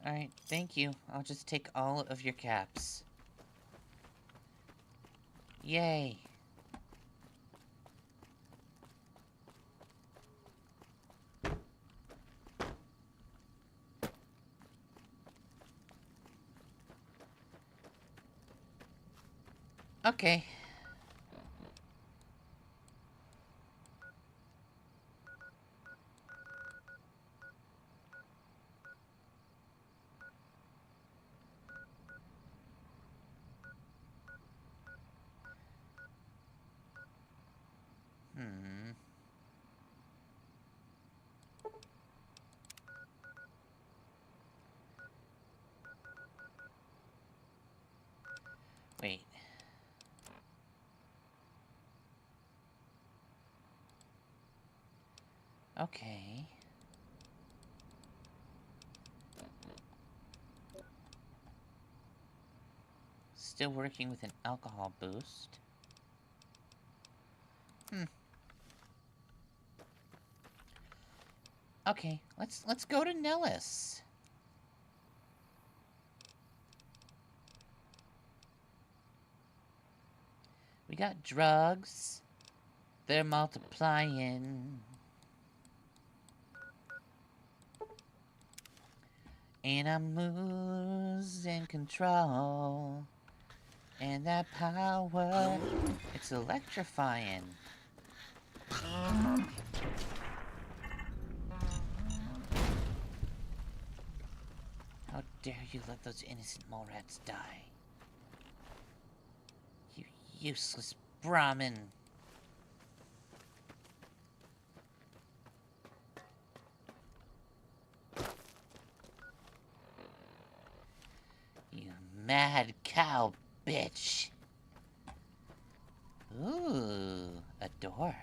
Alright, thank you. I'll just take all of your caps. Yay. Okay. Wait. Okay. Still working with an alcohol boost. Okay, let's go to Nellis. We got drugs. They're multiplying. And I'm losing control. And that power, it's electrifying. How dare you let those innocent mole rats die? You useless Brahmin. You mad cow bitch. Ooh, a door.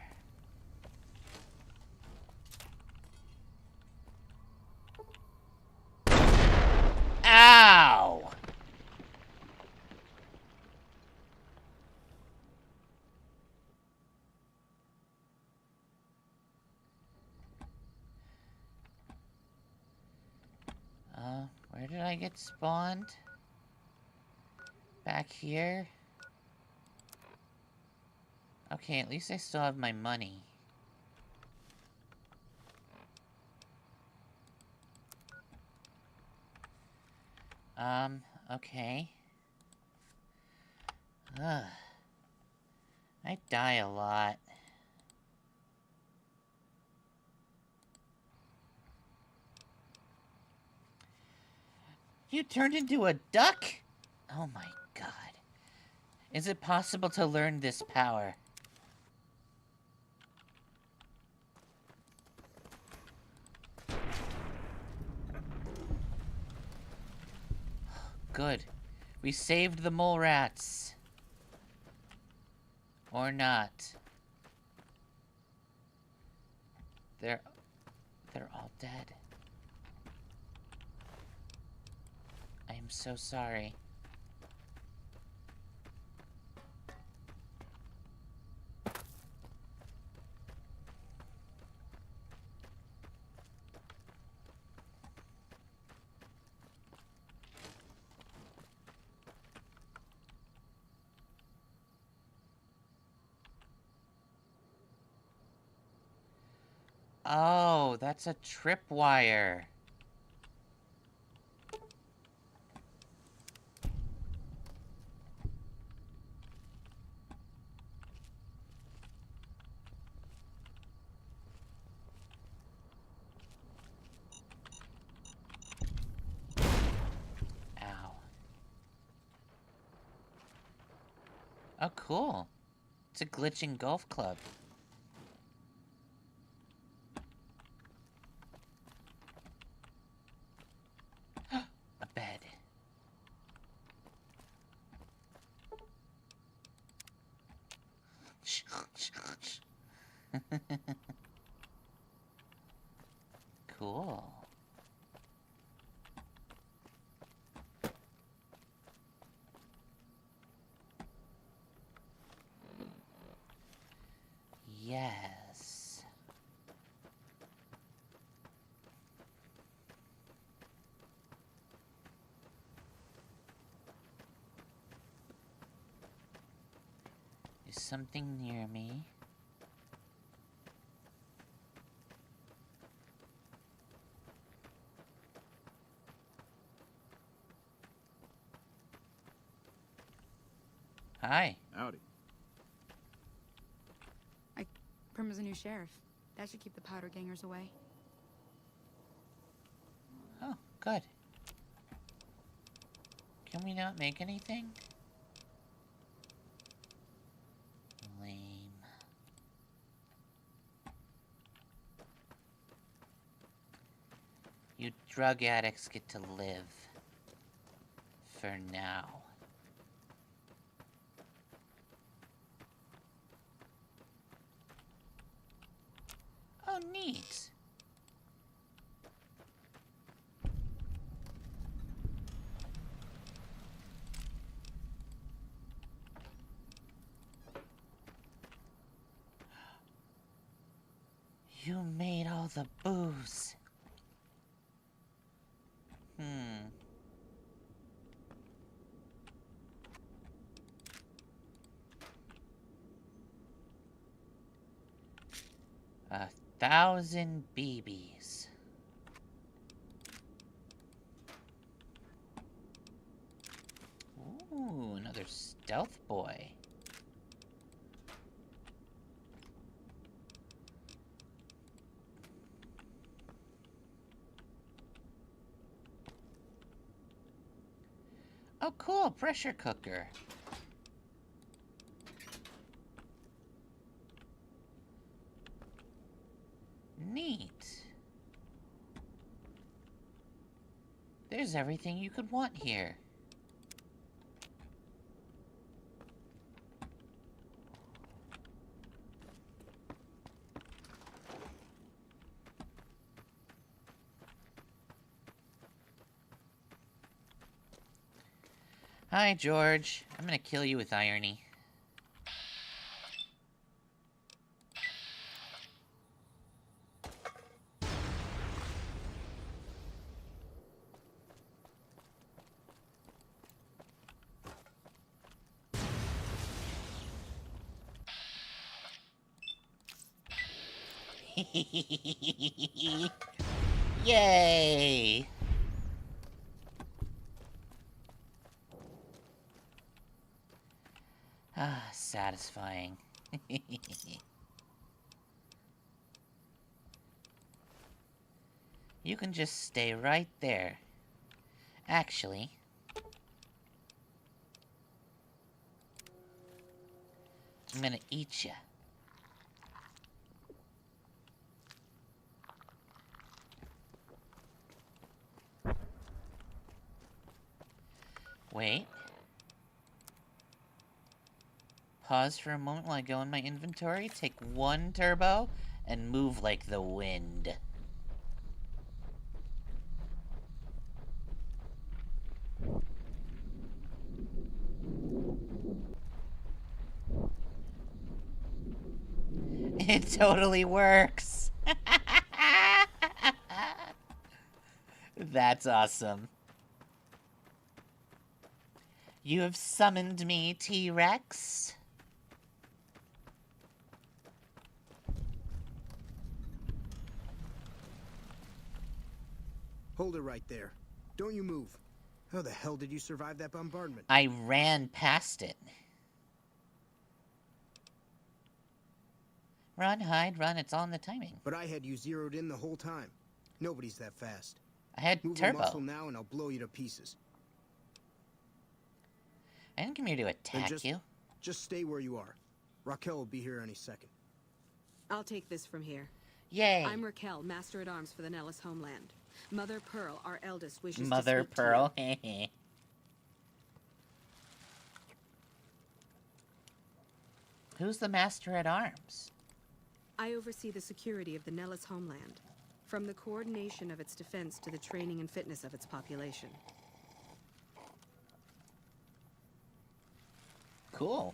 Ow! Where did I get spawned? Back here? Okay, at least I still have my money. Okay. Ugh. I die a lot. You turned into a duck? Oh my god. Is it possible to learn this power? Good. We saved the mole rats. Or not. They're all dead. I am so sorry. Oh, that's a tripwire. Ow. Oh, cool. It's a glitching golf club. A bed. Cool. Yes. Is something near me? Hi. Howdy. Prima's a new sheriff. That should keep the powder gangers away. Oh, good. Can we not make anything? Lame. You drug addicts get to live. For now. Oh, neat. You made all the booze. Hmm. A 1,000 BBs. Ooh, another stealth boy. Oh, cool, pressure cooker. Neat. There's everything you could want here. Hi, George. I'm gonna kill you with irony. Yay! Ah, satisfying. You can just stay right there. Actually, I'm gonna eat ya. Wait. Pause for a moment while I go in my inventory, take 1 turbo, and move like the wind. It totally works! That's awesome. You have summoned me, T-Rex. Hold it right there. Don't you move. How the hell did you survive that bombardment? I ran past it. Run, hide, run. It's all in the timing. But I had you zeroed in the whole time. Nobody's that fast. I had Move turbo. a muscle now and I'll blow you to pieces. I didn't come here to attack you. Just stay where you are. Raquel will be here any second. I'll take this from here. Yay. I'm Raquel, Master at Arms for the Nellis homeland. Mother Pearl, our eldest, wishes Mother to speak Pearl. to you. Who's the Master at Arms? I oversee the security of the Nellis homeland, from the coordination of its defense to the training and fitness of its population. Cool.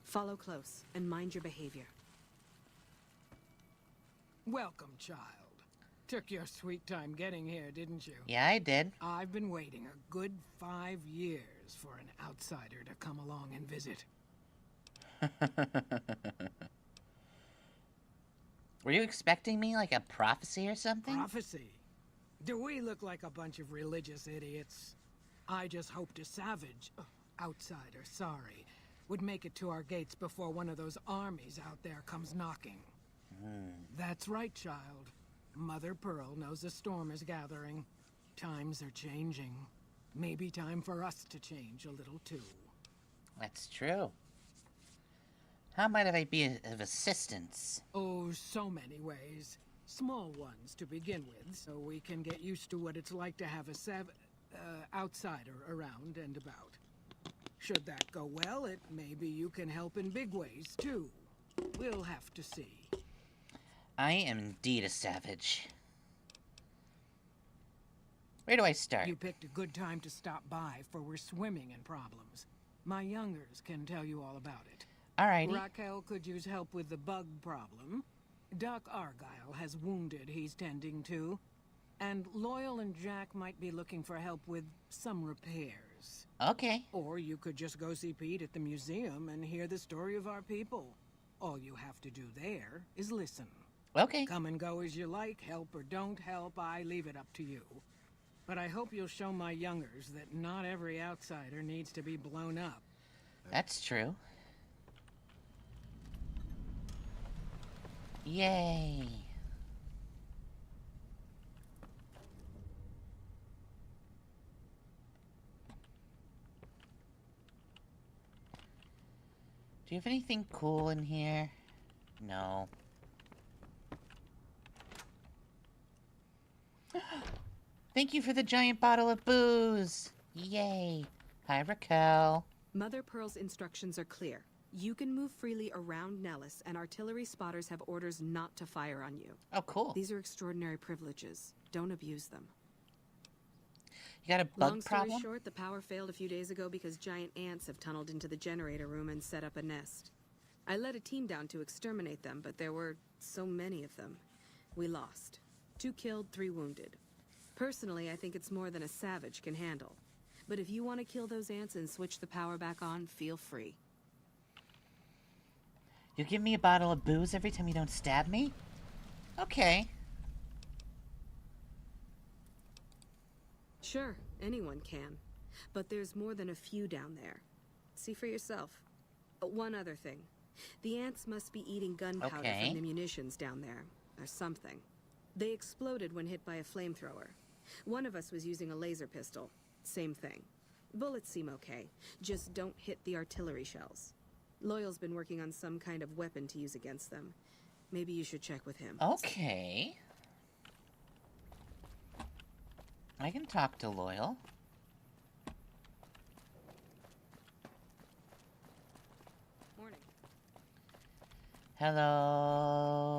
Follow close and mind your behavior. Welcome, child. Took your sweet time getting here, didn't you? Yeah, I did. I've been waiting a good 5 years for an outsider to come along and visit. Were you expecting me like a prophecy or something? Prophecy? Do we look like a bunch of religious idiots? I just hoped a savage, outsider, sorry, would make it to our gates before one of those armies out there comes knocking. That's right, child. Mother Pearl knows a storm is gathering. Times are changing. Maybe time for us to change a little too. That's true. How might I be of assistance? Oh, so many ways. Small ones to begin with, so we can get used to what it's like to have a outsider around and about. Should that go well, maybe you can help in big ways too. We'll have to see. I am indeed a savage. Where do I start? You picked a good time to stop by, for we're swimming in problems. My youngers can tell you all about it. Alrighty. Raquel could use help with the bug problem. Doc Argyle has wounded he's tending to. And Loyal and Jack might be looking for help with some repairs. Okay. Or you could just go see Pete at the museum and hear the story of our people. All you have to do there is listen. Okay. Come and go as you like, help or don't help, I leave it up to you. But I hope you'll show my youngers that not every outsider needs to be blown up. That's true. Yay. Do you have anything cool in here? No. Thank you for the giant bottle of booze! Yay! Hi, Raquel. Mother Pearl's instructions are clear. You can move freely around Nellis, and artillery spotters have orders not to fire on you. Oh, cool. These are extraordinary privileges. Don't abuse them. You got a bug Long story problem? short, the power failed a few days ago because giant ants have tunneled into the generator room and set up a nest. I led a team down to exterminate them, but there were so many of them. We lost. 2 killed, 3 wounded. Personally, I think it's more than a savage can handle. But if you want to kill those ants and switch the power back on, feel free. You give me a bottle of booze every time you don't stab me? Okay. Sure, anyone can. But there's more than a few down there. See for yourself. One other thing. The ants must be eating gunpowder Okay. from the munitions down there, or something. They exploded when hit by a flamethrower. One of us was using a laser pistol. Same thing. Bullets seem okay. Just don't hit the artillery shells. Loyal's been working on some kind of weapon to use against them. Maybe you should check with him. Okay. I can talk to Loyal. Morning. Hello.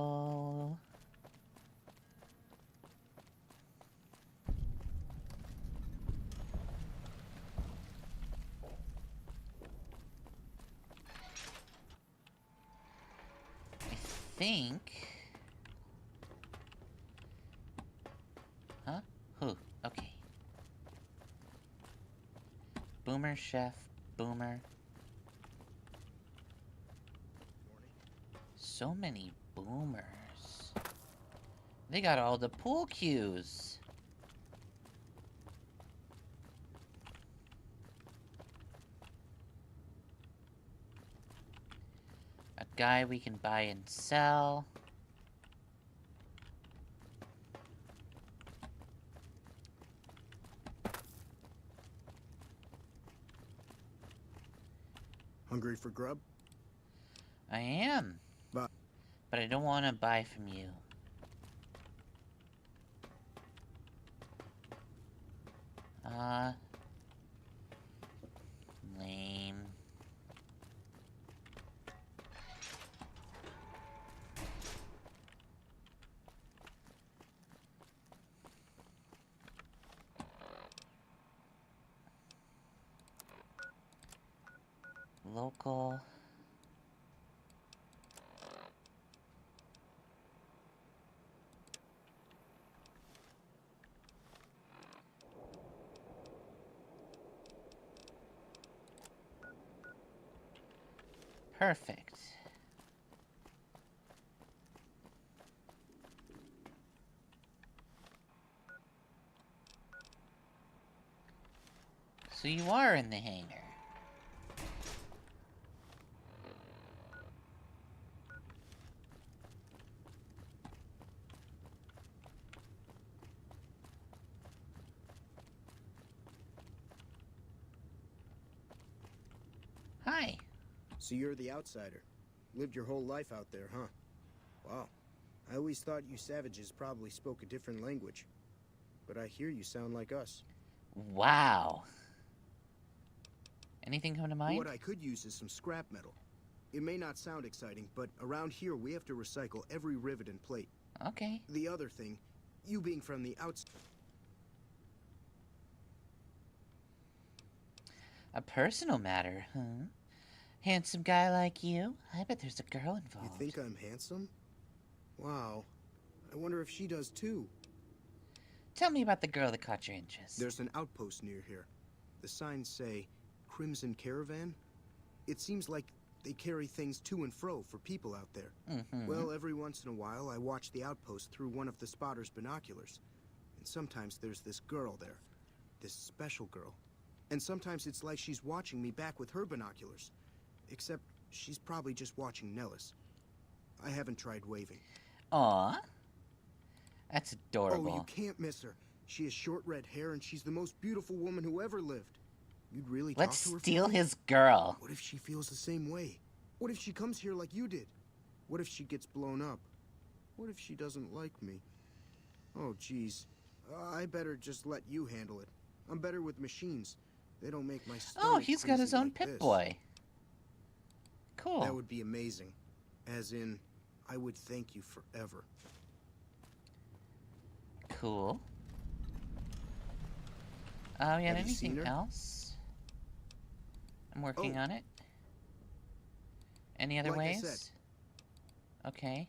I think. Huh? Who? Okay. Boomer, chef, boomer. So many boomers. They got all the pool cues. A guy we can buy and sell. Hungry for grub? I am. But I don't want to buy from you. Lame. Local. Perfect. So you are in the hangar. Hi. So you're the outsider. Lived your whole life out there, huh? Wow. I always thought you savages probably spoke a different language. But I hear you sound like us. Wow. Anything come to mind? What I could use is some scrap metal. It may not sound exciting, but around here we have to recycle every rivet and plate. Okay. The other thing, you being from the outside... A personal matter, huh? Handsome guy like you? I bet there's a girl involved. You think I'm handsome? Wow. I wonder if she does too. Tell me about the girl that caught your interest. There's an outpost near here. The signs say, Crimson Caravan. It seems like they carry things to and fro for people out there. Well, every once in a while, I watch the outpost through one of the spotter's binoculars. And sometimes there's this girl there. This special girl. And sometimes it's like she's watching me back with her binoculars. Except she's probably just watching Nellis. I haven't tried waving. Aw. That's adorable. Oh, you can't miss her. She has short red hair and she's the most beautiful woman who ever lived. You'd really Let's talk to her? steal his girl. What if she feels the same way? What if she comes here like you did? What if she gets blown up? What if she doesn't like me? Oh, geez. I better just let you handle it. I'm better with machines. They don't make my stomach Oh, he's got his crazy own like Pip this. Boy. Cool. That would be amazing. As in, I would thank you forever. Cool. We got Have you seen anything her? else? I'm working Oh. on it. Any other Like I ways? said. Okay.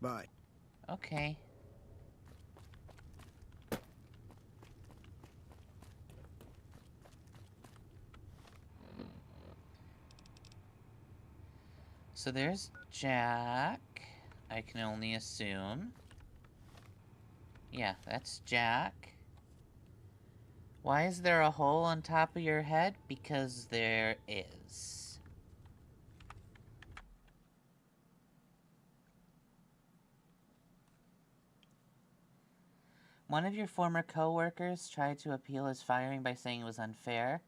Bye. Okay. So there's Jack. I can only assume. Yeah, that's Jack. Why is there a hole on top of your head? Because there is. One of your former co-workers tried to appeal his firing by saying it was unfair.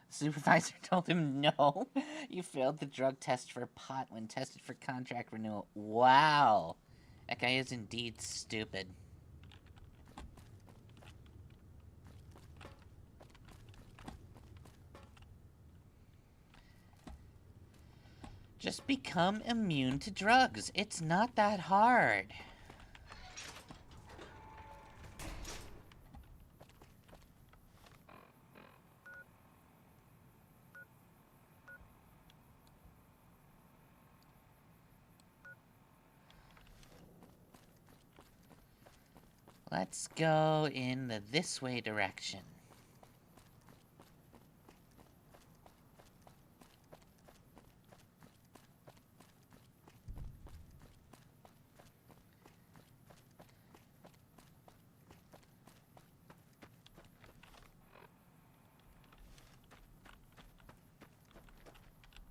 Supervisor told him no. You failed the drug test for pot when tested for contract renewal. Wow. That guy is indeed stupid. Just become immune to drugs. It's not that hard. Let's go in the this way direction.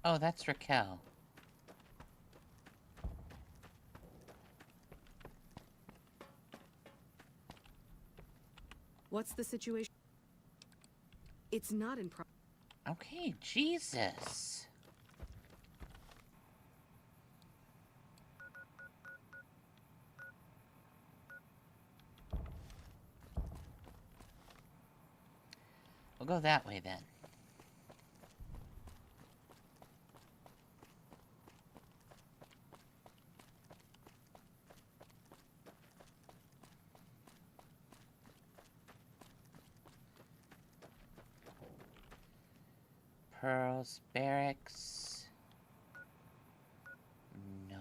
Oh, that's Raquel. What's the situation? It's not in Okay, Jesus. We'll go that way then. Pearl's Barracks. No.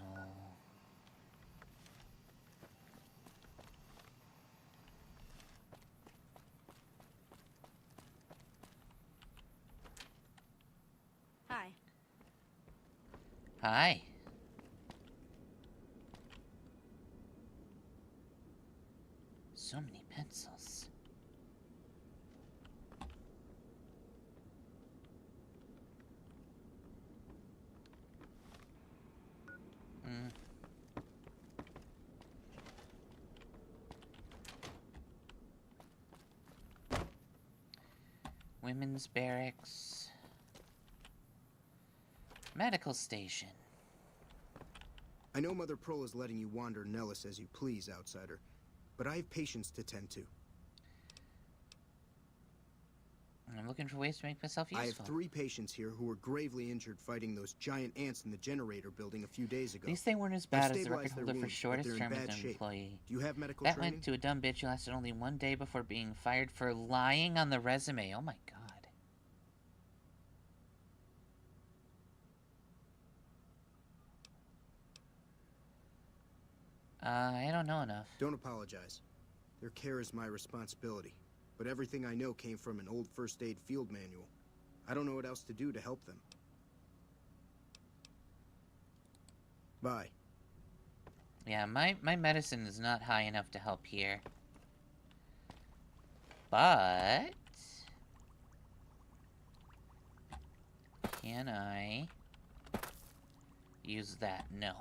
Hi. Hi. So many pencils. Women's barracks. Medical station. I know Mother Prole is letting you wander Nellis as you please, outsider, but I have patients to tend to. I'm looking for ways to make myself useful. I have 3 patients here who were gravely injured fighting those giant ants in the generator building a few days ago. At least they weren't as bad as the record stabilized their holder for wounds, but shortest they're in term as bad an shape. employee. Do you have medical That training? went to a dumb bitch who lasted only 1 day before being fired for lying on the resume. Oh my god. I don't know enough. Don't apologize. Their care is my responsibility. But everything I know came from an old first aid field manual. I don't know what else to do to help them. Bye. Yeah, my medicine is not high enough to help here. But... can I use that? No.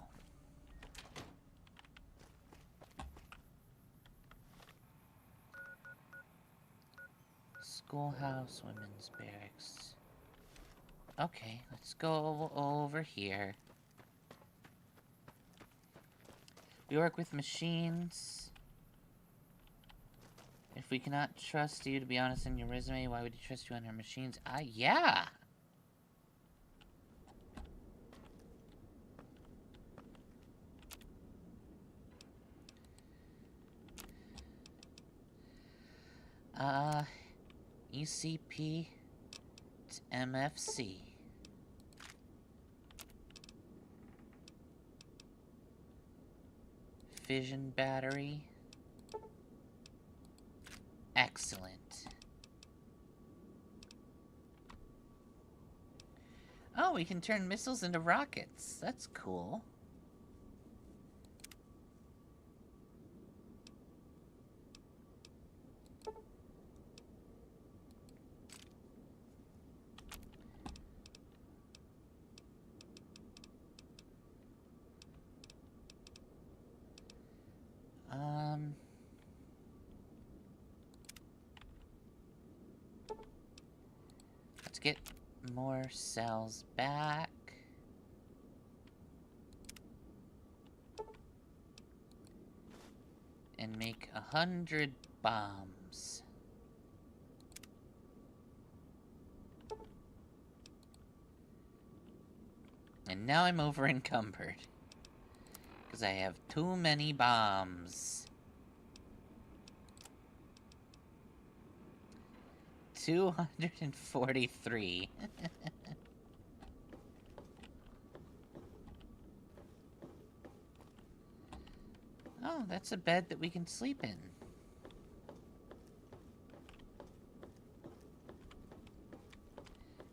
Schoolhouse, women's barracks. Okay, let's go over here. We work with machines. If we cannot trust you to be honest in your resume, why would you trust you on our machines? Yeah! ECP to MFC. Fission battery. Excellent. Oh, we can turn missiles into rockets. That's cool. Let's get more cells back. And make 100 bombs. And now I'm over encumbered. Because I have too many bombs. 243. Oh, that's a bed that we can sleep in.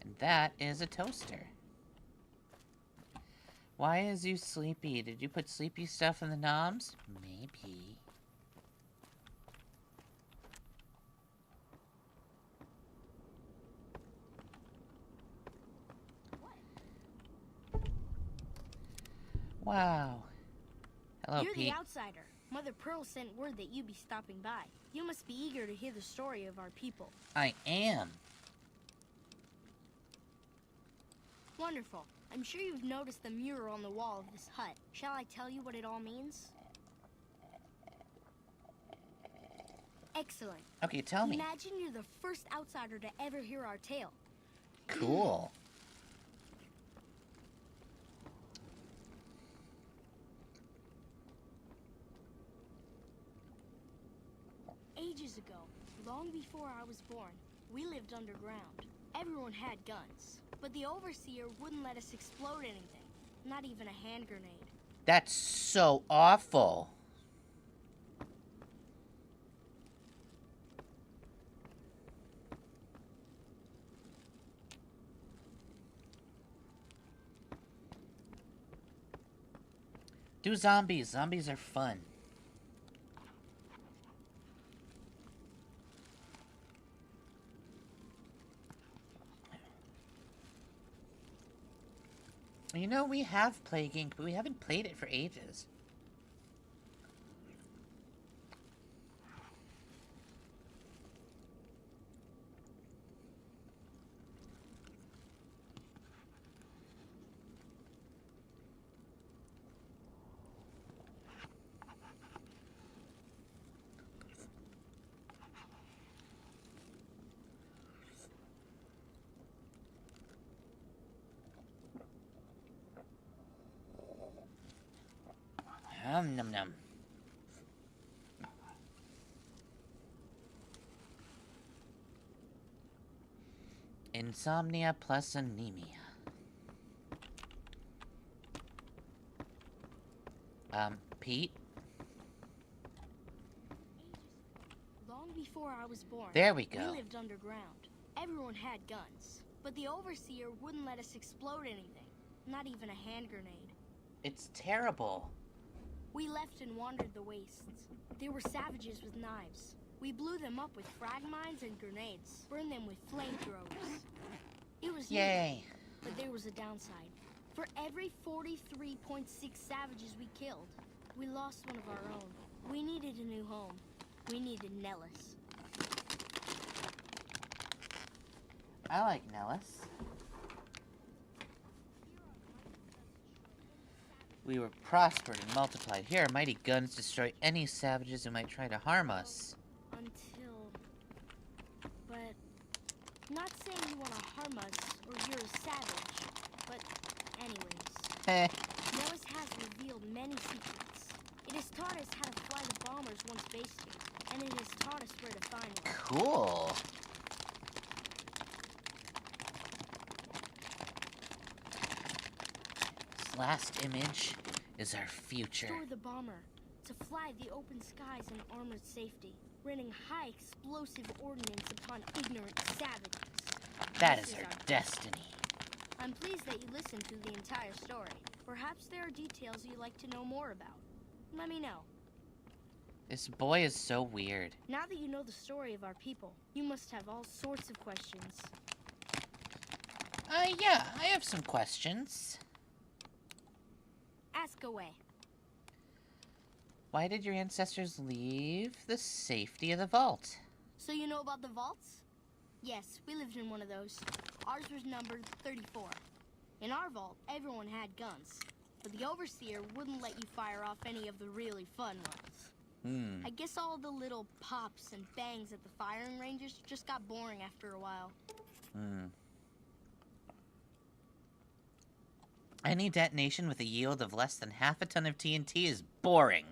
And that is a toaster. Why is you sleepy? Did you put sleepy stuff in the noms? Maybe. Wow. Hello, You're Pete. the outsider. Mother Pearl sent word that you'd be stopping by. You must be eager to hear the story of our people. I am. Wonderful. I'm sure you've noticed the mural on the wall of this hut. Shall I tell you what it all means? Excellent. Okay, tell me. Imagine you're the first outsider to ever hear our tale. Cool. Ages ago, long before I was born, we lived underground. Everyone had guns, but the overseer wouldn't let us explode anything, not even a hand grenade. That's so awful. Do zombies. Zombies are fun. You know, we have Plague Inc., but we haven't played it for ages. Num num. Insomnia plus anemia. Pete? Long before I was born, there we go. We lived underground. Everyone had guns, but the Overseer wouldn't let us explode anything, not even a hand grenade. It's terrible. We left and wandered the wastes. There were savages with knives. We blew them up with frag mines and grenades, burned them with flamethrowers. It was yay, neat, but there was a downside. For every 43.6 savages we killed, we lost one of our own. We needed a new home. We needed Nellis. I like Nellis. We were prospered and multiplied. Here, our mighty guns destroy any savages who might try to harm us. But not saying you want to harm us or you're a savage, but anyways. Nellis has revealed many secrets. It has taught us how to fly the bombers once based here, and it has taught us where to find them. Cool. This last image is our future. Store the bomber to fly the open skies in armored safety, raining high explosive ordnance upon ignorant savages. That is our destiny. I'm pleased that you listened to the entire story. Perhaps there are details you'd like to know more about. Let me know. This boy is so weird. Now that you know the story of our people, you must have all sorts of questions. Yeah, I have some questions. Ask away. Why did your ancestors leave the safety of the vault? So you know about the vaults? Yes, we lived in one of those. Ours was numbered 34. In our vault, everyone had guns, but the Overseer wouldn't let you fire off any of the really fun ones. I guess all the little pops and bangs at the firing ranges just got boring after a while. Any detonation with a yield of less than half a ton of TNT is boring.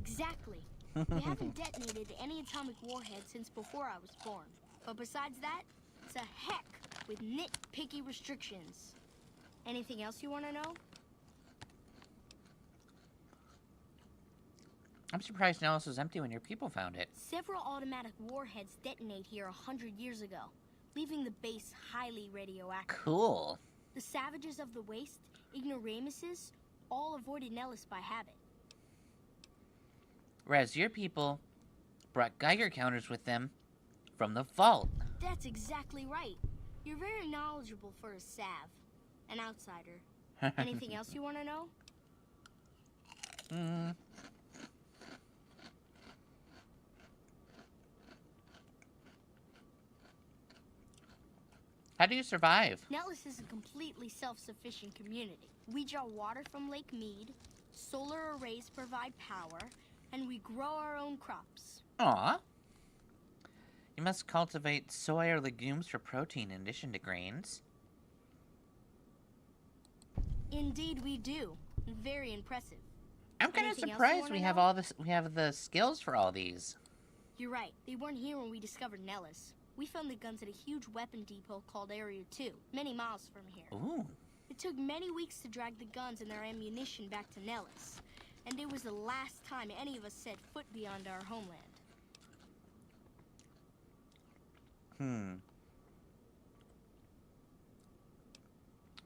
Exactly. We haven't detonated any atomic warheads since before I was born. But besides that, it's a heck with nitpicky restrictions. Anything else you want to know? I'm surprised Nellis was empty when your people found it. Several automatic warheads detonate here 100 years ago, leaving the base highly radioactive. Cool. The savages of the waste, ignoramuses, all avoided Nellis by habit. Whereas your people brought Geiger counters with them from the vault. That's exactly right. You're very knowledgeable for a Sav. An outsider. Anything else you want to know? How do you survive? Nellis is a completely self-sufficient community. We draw water from Lake Mead, solar arrays provide power, and we grow our own crops. Aw. You must cultivate soy or legumes for protein in addition to grains. Indeed we do. Very impressive. I'm kind of surprised we have all this. We have the skills for all these. You're right. They weren't here when we discovered Nellis. We found the guns at a huge weapon depot called Area 2, many miles from here. Ooh. It took many weeks to drag the guns and their ammunition back to Nellis, and it was the last time any of us set foot beyond our homeland.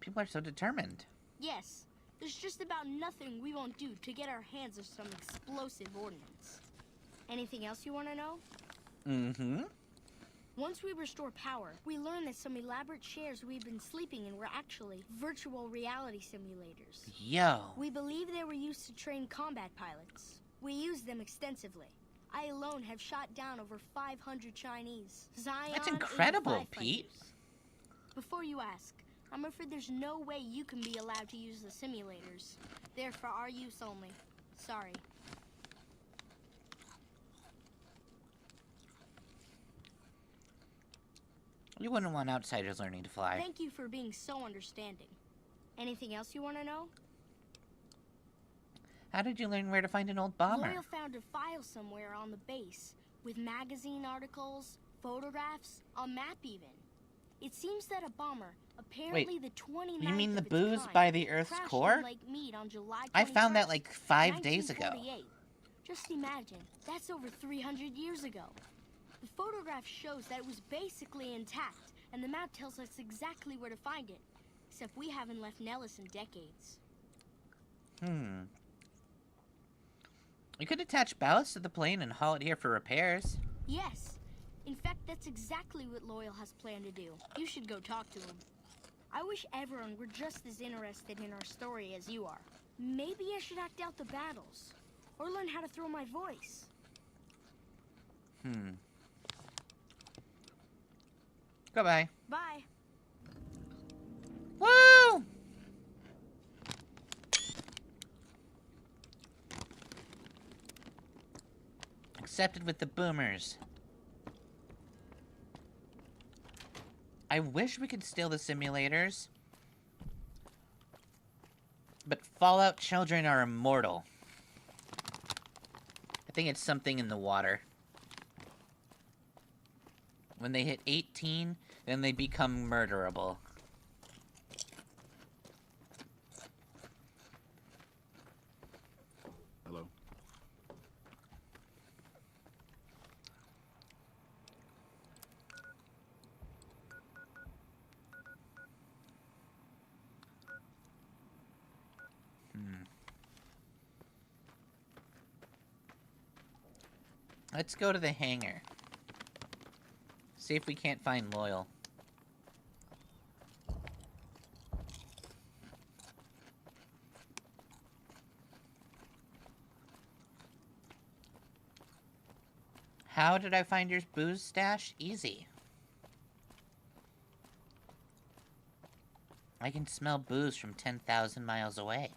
People are so determined. Yes, there's just about nothing we won't do to get our hands on some explosive ordnance. Anything else you want to know? Once we restore power, we learn that some elaborate chairs we've been sleeping in were actually virtual reality simulators. Yo. We believe they were used to train combat pilots. We use them extensively. I alone have shot down over 500 Chinese. Zion. That's incredible, Pete. Before you ask, I'm afraid there's no way you can be allowed to use the simulators. They're for our use only. Sorry. You wouldn't want outsiders learning to fly. Thank you for being so understanding. Anything else you want to know? How did you learn where to find an old bomber? Loyal found a file somewhere on the base, with magazine articles, photographs, a map even. It seems that a bomber, apparently the 29th You mean the of its booze kind, by the Earth's crashed core? in Lake Mead on July 21st, I found that like 5 days ago. 1948. Just imagine, that's over 300 years ago. The photograph shows that it was basically intact, and the map tells us exactly where to find it. Except we haven't left Nellis in decades. You could attach ballast to the plane and haul it here for repairs. Yes. In fact, that's exactly what Loyal has planned to do. You should go talk to him. I wish everyone were just as interested in our story as you are. Maybe I should act out the battles. Or learn how to throw my voice. Goodbye. Bye. Woo! Accepted with the boomers. I wish we could steal the simulators. But Fallout children are immortal. I think it's something in the water. When they hit 18, then they become murderable. Hello. Let's go to the hangar. See if we can't find Loyal. How did I find your booze stash? Easy. I can smell booze from 10,000 miles away.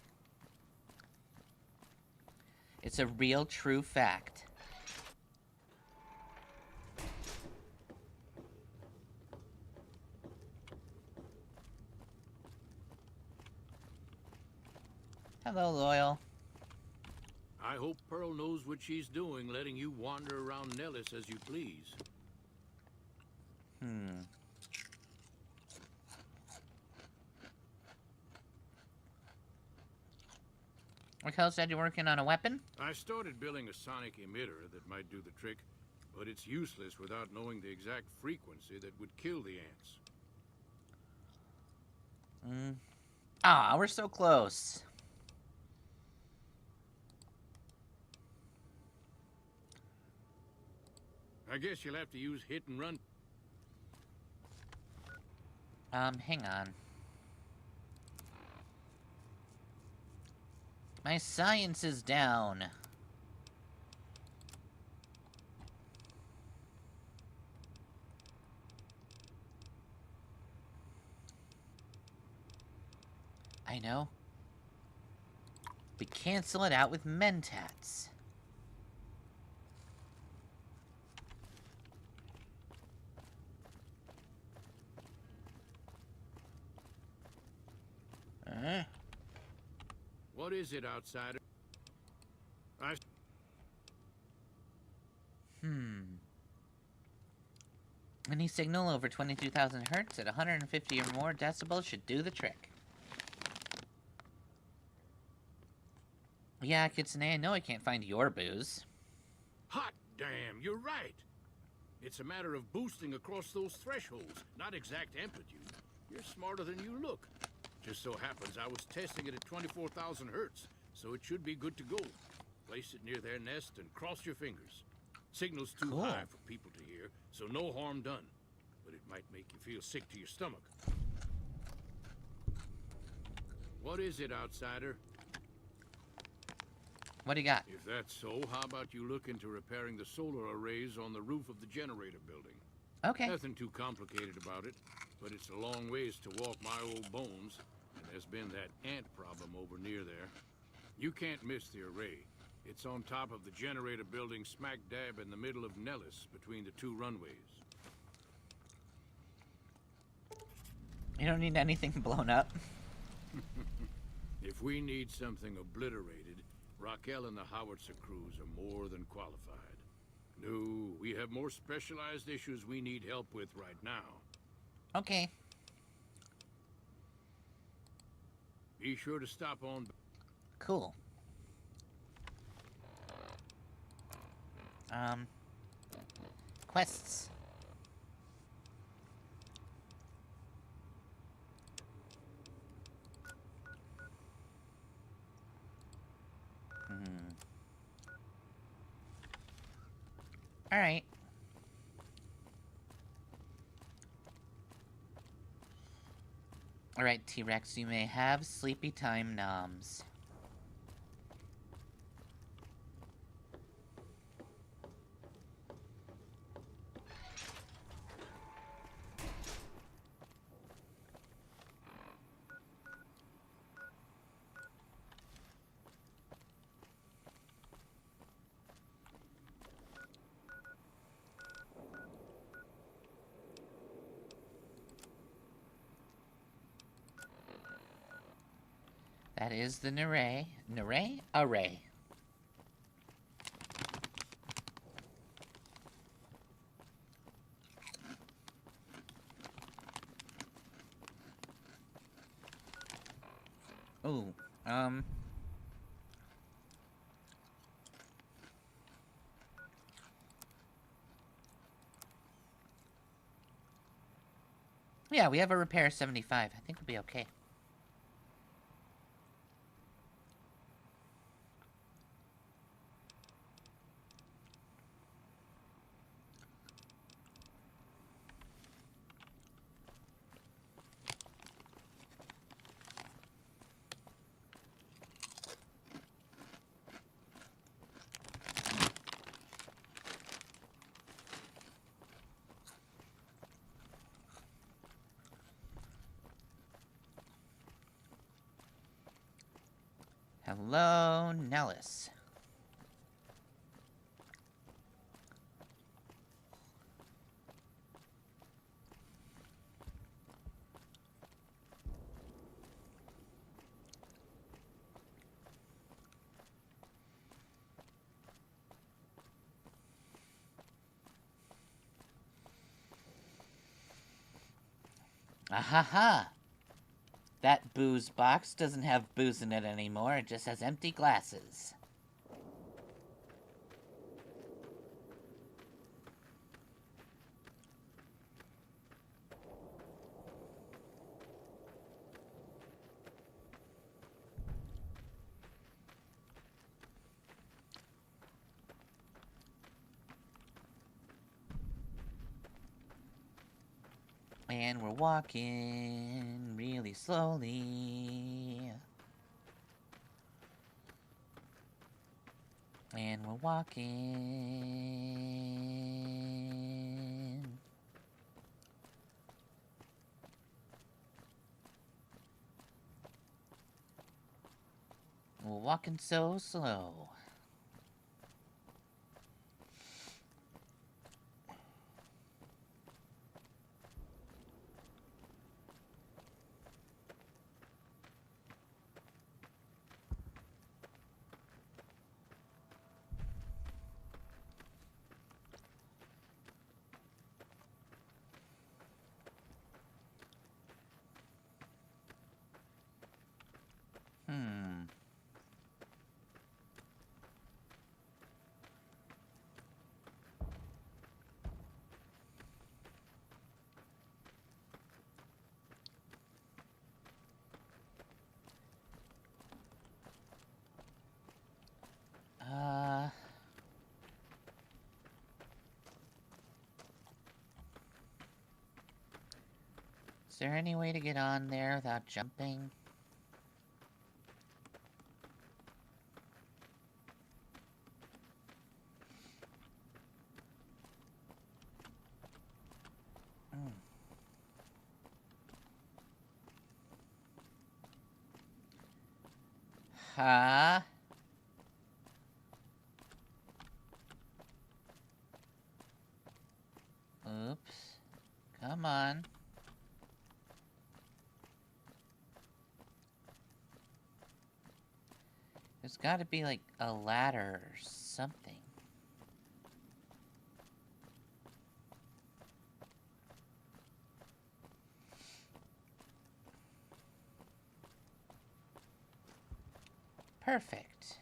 It's a real, true fact. Hello, Loyal. I hope Pearl knows what she's doing, letting you wander around Nellis as you please. Raquel said you're working on a weapon? I started building a sonic emitter that might do the trick, but it's useless without knowing the exact frequency that would kill the ants. Ah, we're so close. I guess you'll have to use hit and run. Hang on. My science is down. I know. We cancel it out with mentats. What is it, outsider? Any signal over 22,000 hertz at 150 or more decibels should do the trick. Yeah, Kitsune, I know I can't find your booze. Hot damn, you're right. It's a matter of boosting across those thresholds, not exact amplitude. You're smarter than you look. Just so happens I was testing it at 24,000 hertz, so it should be good to go. Place it near their nest and cross your fingers. Signal's too high for people to hear, so no harm done. But it might make you feel sick to your stomach. What is it, outsider? What do you got? If that's so, how about you look into repairing the solar arrays on the roof of the generator building? Okay. Nothing too complicated about it, but it's a long ways to walk my old bones, and there's been that ant problem over near there. You can't miss the array. It's on top of the generator building smack dab in the middle of Nellis, between the two runways. You don't need anything blown up. If we need something obliterated, Raquel and the howitzer crews are more than qualified. No, we have more specialized issues we need help with right now. Okay. Be sure to stop on. Cool. Quests. Alright. Alright, T-Rex, you may have sleepy time noms. That is the array. Array. Ooh, yeah, we have a repair 75. I think we'll be okay. Hello, Nellis. Ahaha! That booze box doesn't have booze in it anymore, it just has empty glasses. And we're walking really slowly. And we're walking. We're walking so slow. Is there any way to get on there without jumping? Huh? Oops. Come on. There's There's gotta be, like, a ladder or something. Perfect.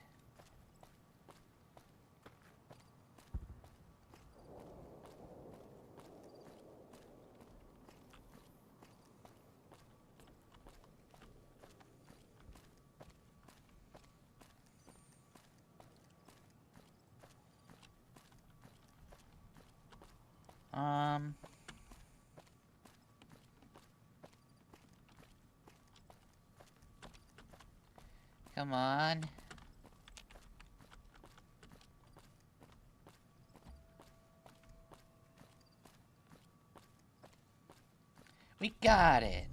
Come on. We got it.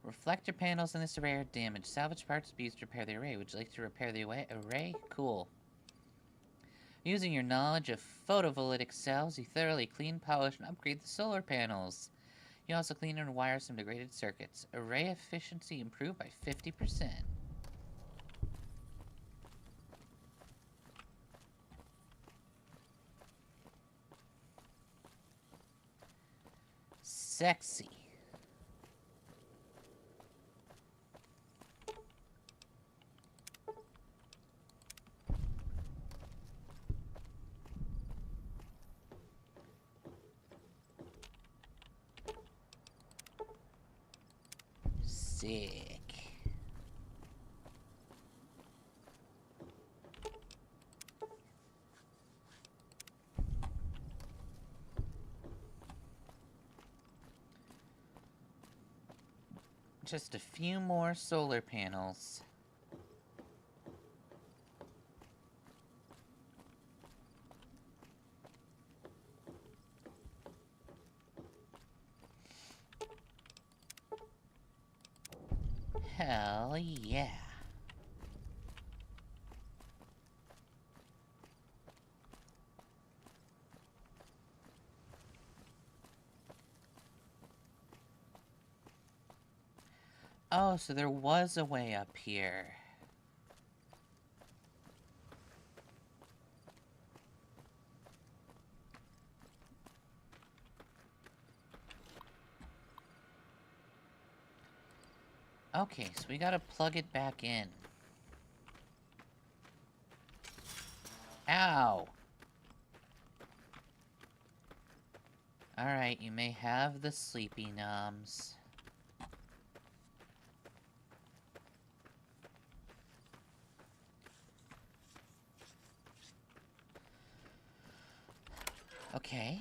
Reflector panels in this array are damaged. Salvage parts to be used to repair the array. Would you like to repair the array? Cool. Using your knowledge of photovoltaic cells, you thoroughly clean, polish, and upgrade the solar panels. You also clean and wire some degraded circuits. Array efficiency improved by 50%. Sexy. Sick. Just a few more solar panels. Hell yeah. Oh, so there was a way up here. Okay, so we gotta plug it back in. Ow! Alright, you may have the sleepy noms. Okay.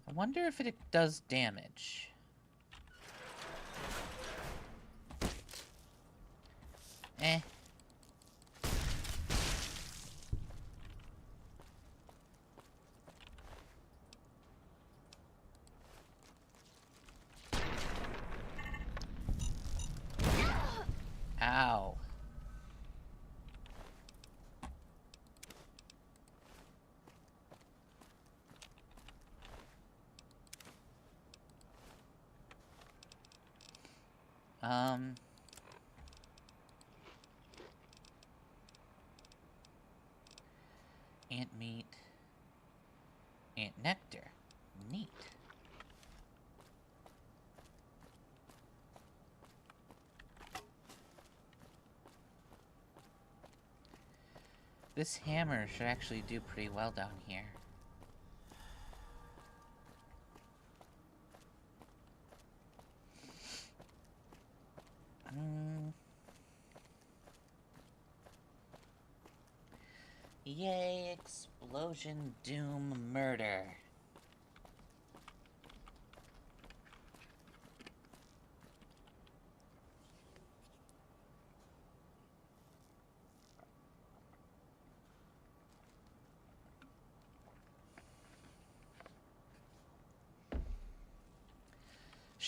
I wonder if it does damage. Eh. Ow. Ant meat. Ant nectar. Neat. This hammer should actually do pretty well down here. Yay, explosion, doom, murder.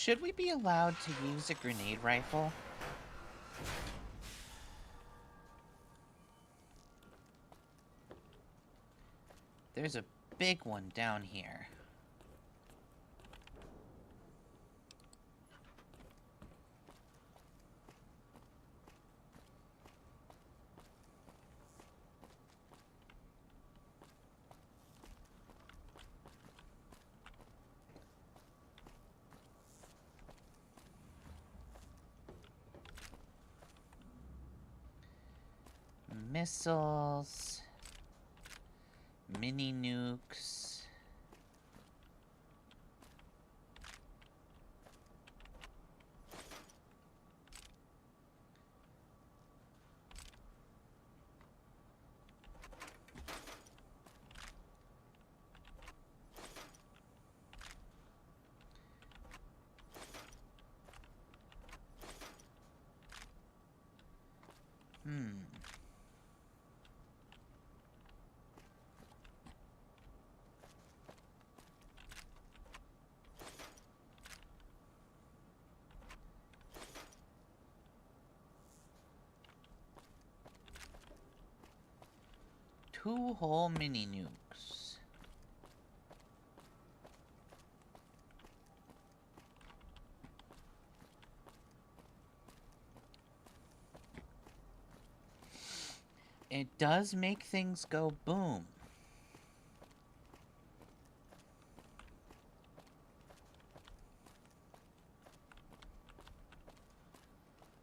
Should we be allowed to use a grenade rifle? There's a big one down here. Missiles, mini nukes. Two whole mini nukes. It does make things go boom.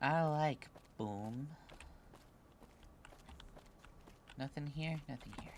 I like boom. Nothing here, nothing here.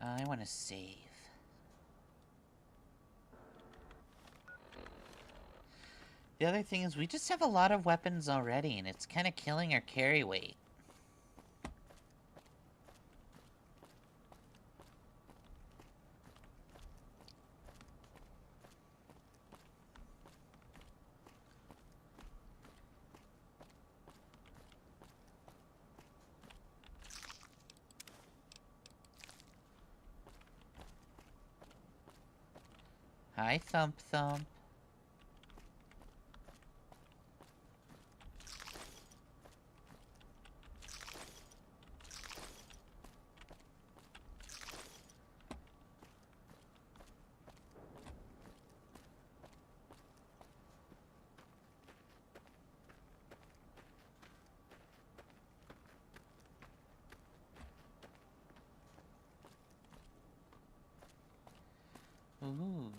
I want to save. The other thing is we just have a lot of weapons already, and it's kind of killing our carry weight. Hi, Thump Thump. Ooh.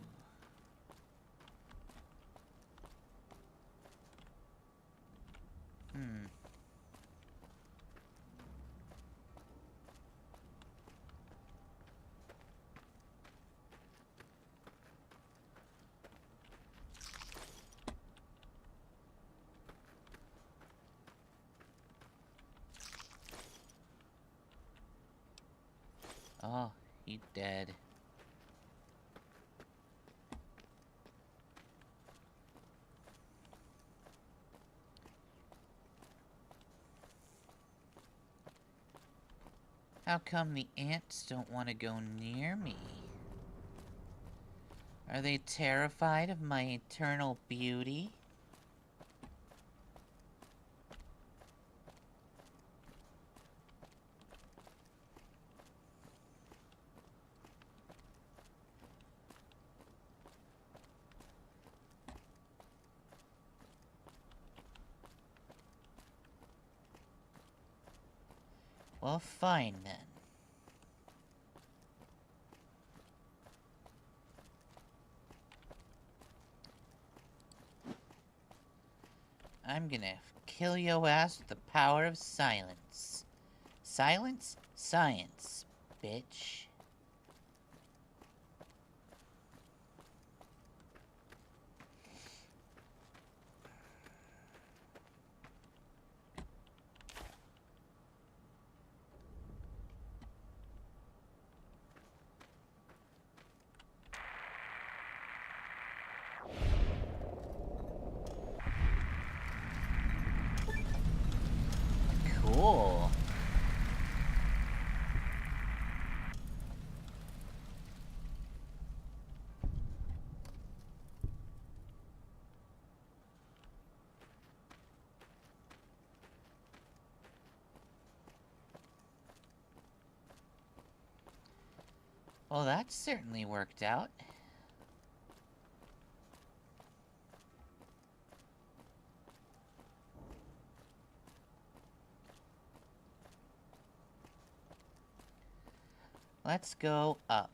Oh, he's dead. How come the ants don't want to go near me? Are they terrified of my eternal beauty? Well, fine then. I'm gonna kill yo ass with the power of silence. Silence? Science, bitch. Well, that certainly worked out. Let's go up.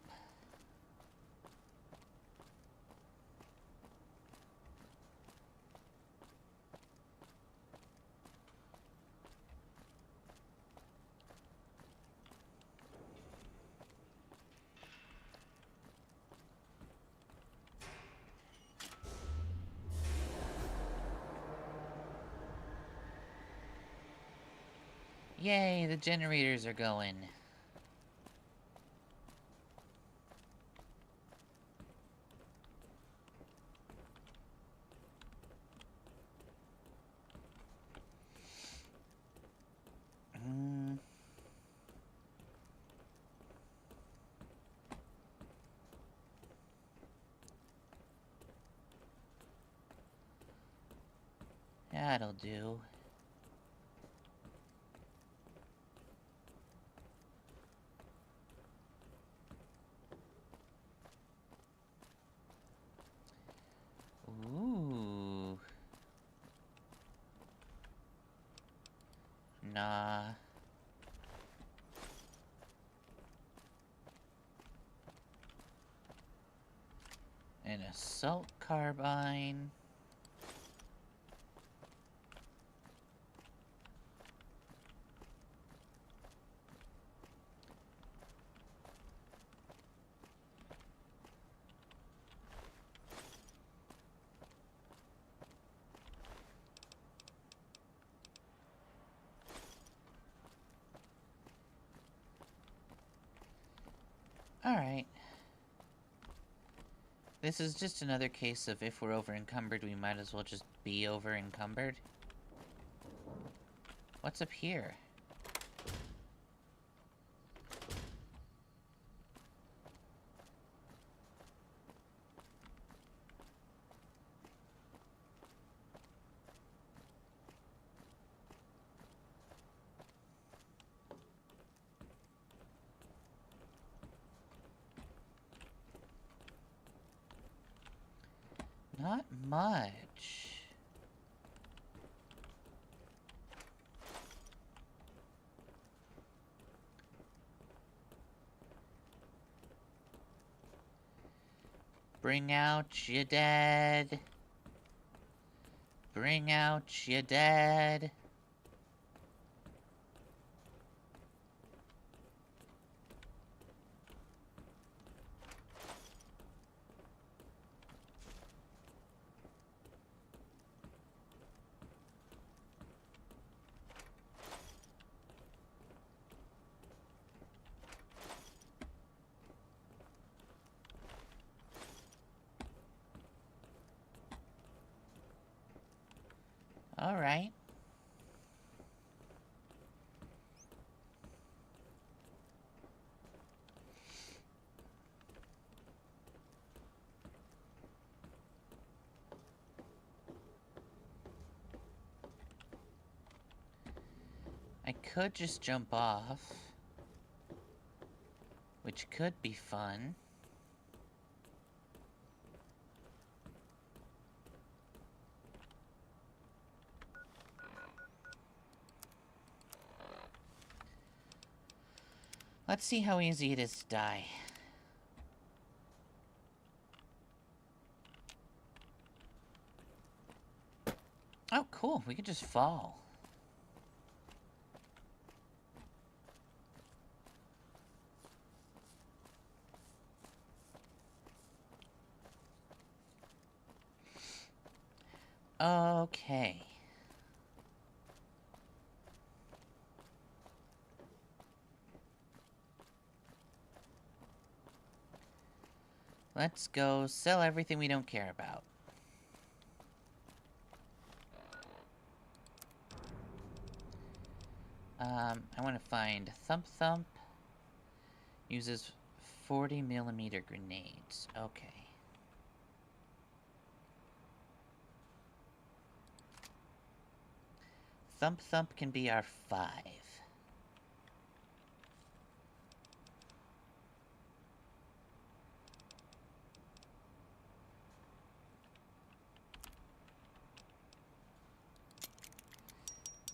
Yay, the generators are going. That'll do. Ooh. Nah. An assault carbine. Alright. This is just another case of if we're over-encumbered, we might as well just be over-encumbered. What's up here? Not much. Bring out your dead. Bring out your dead. All right. I could just jump off, which could be fun. Let's see how easy it is to die. Oh, cool. We could just fall. Okay. Let's go sell everything we don't care about. I want to find Thump Thump. Uses 40mm grenades. Okay. Thump Thump can be our 5. 5.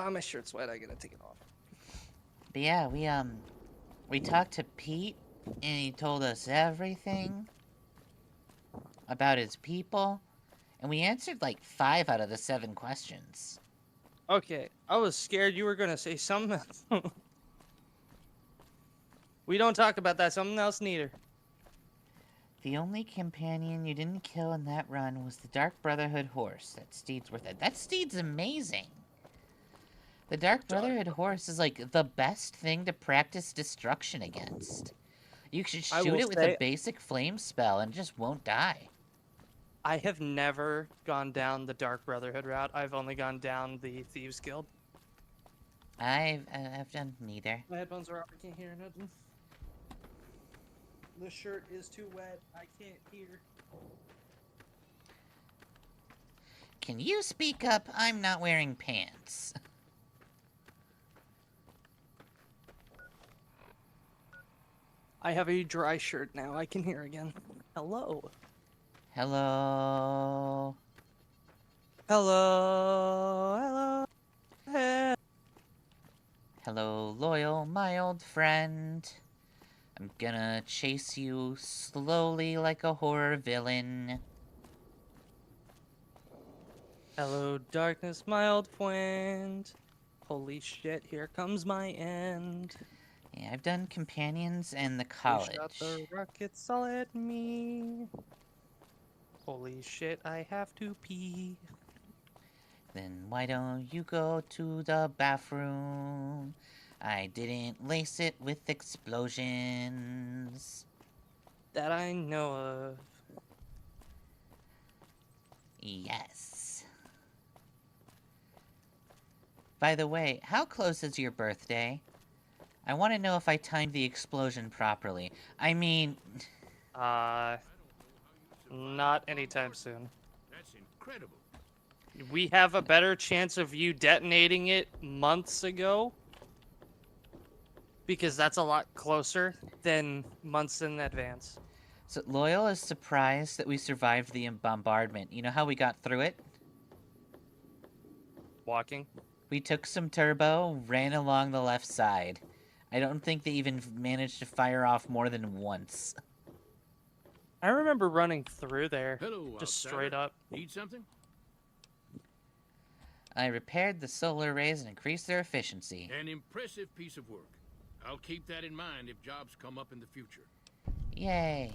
Oh, my shirt's wet. I gotta take it off. But yeah, we talked to Pete, and he told us everything about his people, and we answered like 5 out of the 7 questions. Okay, I was scared you were gonna say something else. We don't talk about that. Something else neither. The only companion you didn't kill in that run was the Dark Brotherhood horse. That steed's worth it. That steed's amazing. The Dark Brotherhood horse is like the best thing to practice destruction against. You should shoot it with a basic flame spell and it just won't die. I have never gone down the Dark Brotherhood route. I've only gone down the Thieves Guild. I've done neither. My headphones are off. I can't hear nothing. The shirt is too wet. I can't hear. Can you speak up? I'm not wearing pants. I have a dry shirt now. I can hear again. Hello. Hello. Hello. Hello. Hey. Hello, loyal, my old friend. I'm gonna chase you slowly like a horror villain. Hello, darkness, my old friend. Holy shit, here comes my end. Yeah, I've done companions and the college. They shot the rockets all at me. Holy shit, I have to pee. Then why don't you go to the bathroom? I didn't lace it with explosions. That I know of. Yes. By the way, how close is your birthday? I want to know if I timed the explosion properly. I mean... Not anytime soon. That's incredible. We have a better chance of you detonating it months ago. Because that's a lot closer than months in advance. So Loyal is surprised that we survived the bombardment. You know how we got through it? Walking. We took some turbo, ran along the left side. I don't think they even managed to fire off more than once. I remember running through there. Hello, just outsider. straight up. Need something? I repaired the solar arrays and increased their efficiency. An impressive piece of work. I'll keep that in mind if jobs come up in the future. Yay.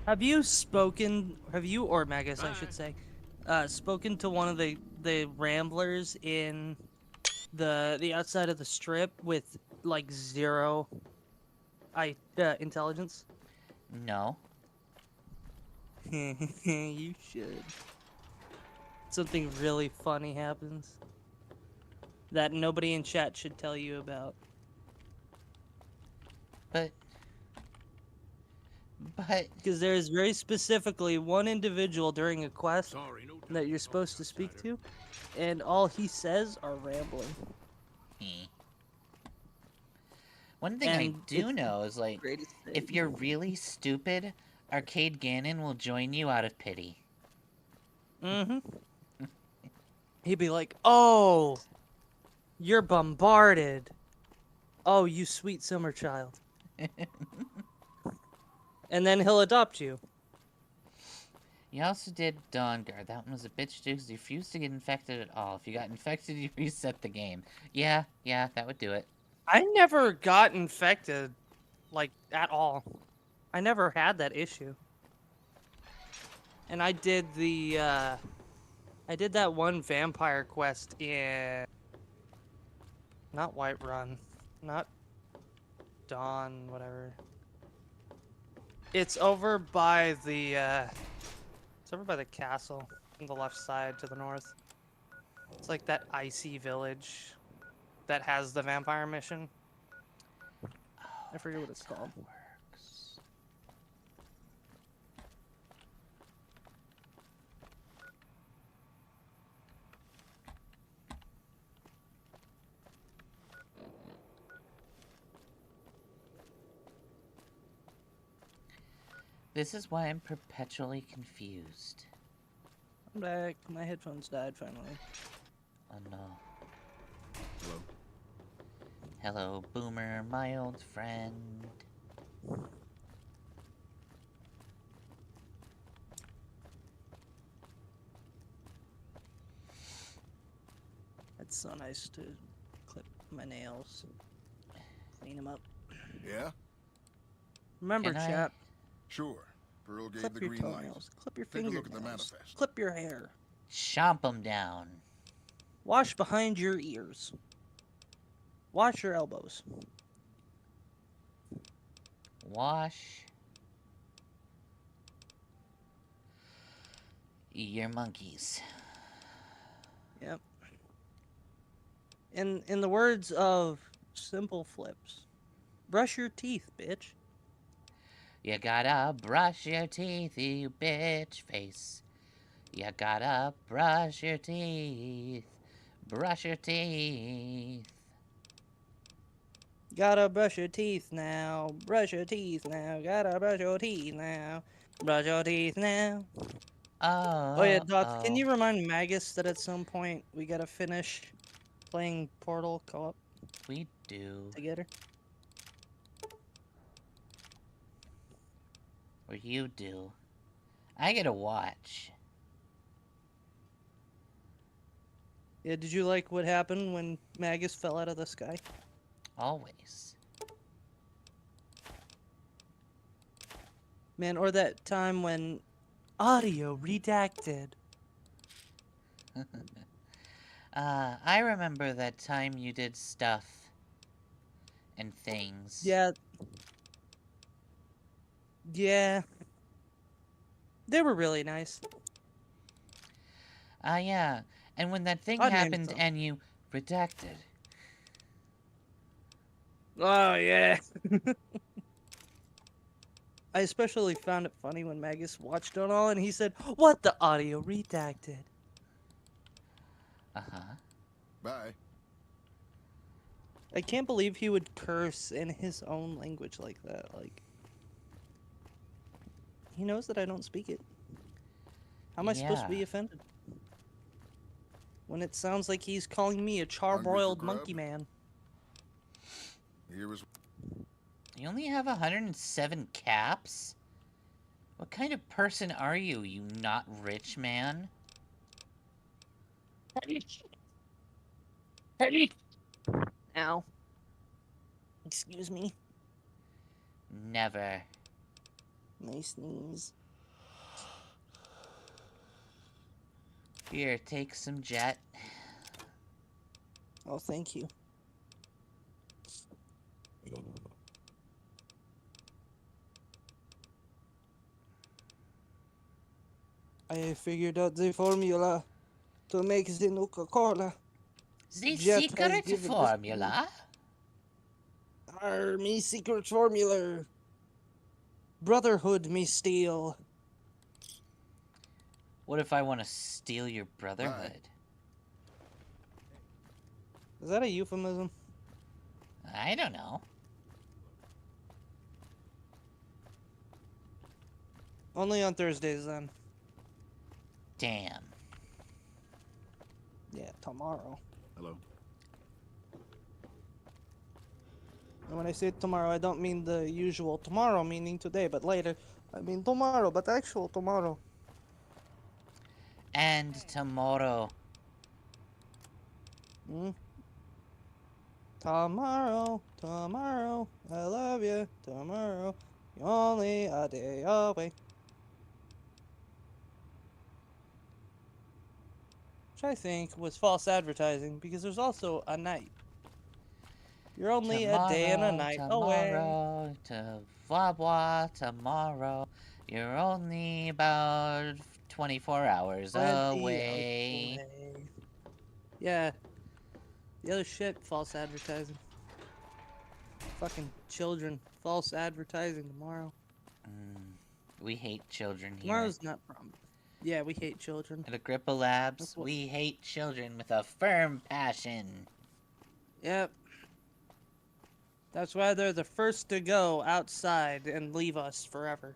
Have you or Magus, I should say, spoken to one of the ramblers in the outside of the strip with like 0 intelligence? No. You should. Something really funny happens that nobody in chat should tell you about. But because there is very specifically one individual during a quest that you're supposed to speak to, and all he says are rambling. One thing I do know is, like, if you're really stupid, Arcade Ganon will join you out of pity. Mm-hmm. He'd be like, "Oh, you're bombarded. Oh, you sweet summer child." And then he'll adopt you. You also did Dawn Guard. That one was a bitch too, because you refused to get infected at all. If you got infected, you reset the game. Yeah, that would do it. I never got infected, like, at all. I never had that issue. And I did that one vampire quest in... Not Whiterun. Not Dawn, whatever. It's over by the, it's over by the castle on the left side to the north. It's like that icy village that has the vampire mission. I forget what it's called. This is why I'm perpetually confused. I'm back. My headphones died finally. Oh no. Hello? Hello, Boomer, my old friend. It's so nice to clip my nails, clean them up. Yeah? Remember, Can I- chat. Sure. Pearl gave Clip the your green light. toenails. Clip your Take a look fingernails. at the manifest. Clip your hair. Chomp them down. Wash behind your ears. Wash your elbows. Wash your monkeys. Yep. In the words of Simple Flips, brush your teeth, bitch. You gotta brush your teeth, you bitch face. You gotta brush your teeth. Brush your teeth. Gotta brush your teeth now. Brush your teeth now. Gotta brush your teeth now. Brush your teeth now. Oh, yeah, Dots, can you remind Magus that at some point we gotta finish playing Portal co-op We do. together? Or you do. I gotta watch. Yeah, did you like what happened when Magus fell out of the sky? Always. Man, or that time when audio redacted. I remember that time you did stuff and things. Yeah. Yeah. They were really nice. Yeah. And when that thing Odd names, happened though. and you redacted. Oh, yeah. I especially found it funny when Magus watched it all and he said, "What the audio redacted?" Uh-huh. Bye. I can't believe he would curse in his own language like that. Like, he knows that I don't speak it. How am I supposed to be Yeah. offended? When it sounds like he's calling me a charbroiled monkey man. Here is... You only have 107 caps? What kind of person are you, you not rich man? Ow. Excuse me. Never. My sneeze. Here, take some jet. Oh, thank you. I figured out the formula to make the Nuka-Cola. The Jet has secret given us- formula? Me secret formula. Brotherhood me steal. What if I want to steal your brotherhood? Is that a euphemism? I don't know. Only on Thursdays then. Damn. Yeah, tomorrow. Hello? And when I say tomorrow, I don't mean the usual tomorrow, meaning today, but later. I mean tomorrow, but actual tomorrow. And tomorrow. Tomorrow, tomorrow, I love you. Tomorrow, you're only a day away. Which I think was false advertising because there's also a night. You're only a day and a night away. Tomorrow, to blah blah, tomorrow. You're only about 24 hours 20 away. Yeah. The other shit, false advertising. Fucking children, false advertising tomorrow. We hate children here. Tomorrow's not prom. Yeah, we hate children. At Agrippa Labs, we hate children with a firm passion. Yep. That's why they're the first to go outside and leave us forever.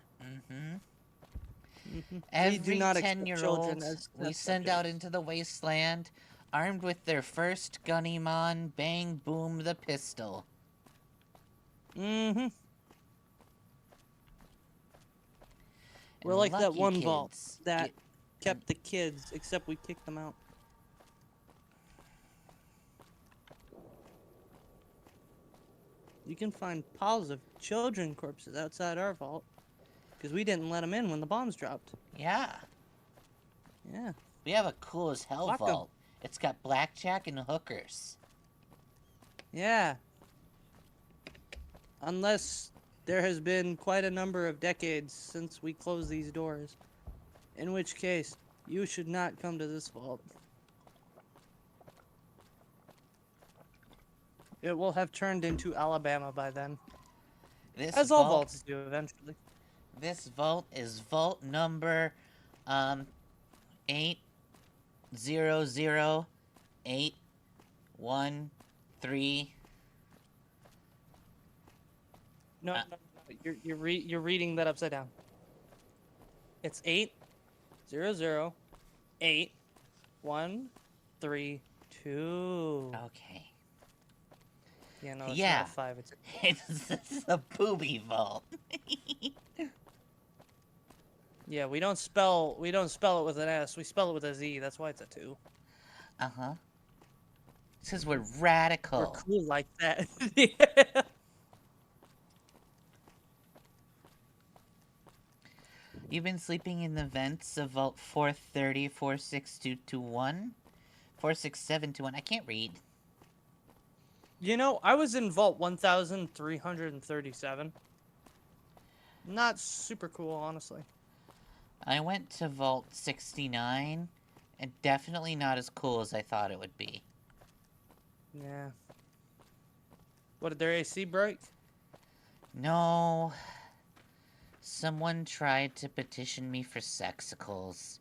Every We do not accept 10-year-old children as we send out into the wasteland armed with their first Gunnymon, bang boom the pistol. Mm-hmm. We're And like that lucky one vault kids that kept the kids, except we kicked them out. You can find piles of children corpses outside our vault, because we didn't let them in when the bombs dropped. Yeah. Yeah. We have a cool as hell Fuck 'em. vault. It's got blackjack and hookers. Yeah. Unless there has been quite a number of decades since we closed these doors. In which case, you should not come to this vault. It will have turned into Alabama by then. This As all vault- vaults do eventually. This vault is vault number 800813. No, no, no. You're reading that upside down. It's 800813. Okay. Yeah, no, it's Yeah. not a 5. It's a... It's a booby vault. Yeah, we don't spell it with an S. We spell it with a Z. That's why it's a 2. Uh-huh. It says we're radical. We're cool like that. Yeah. You've been sleeping in the vents of Vault 430, 46221, 46721. I can't read. You know, I was in Vault 1337. Not super cool, honestly. I went to Vault 69, and definitely not as cool as I thought it would be. Yeah. What, did their AC break? No. Someone tried to petition me for sexicles.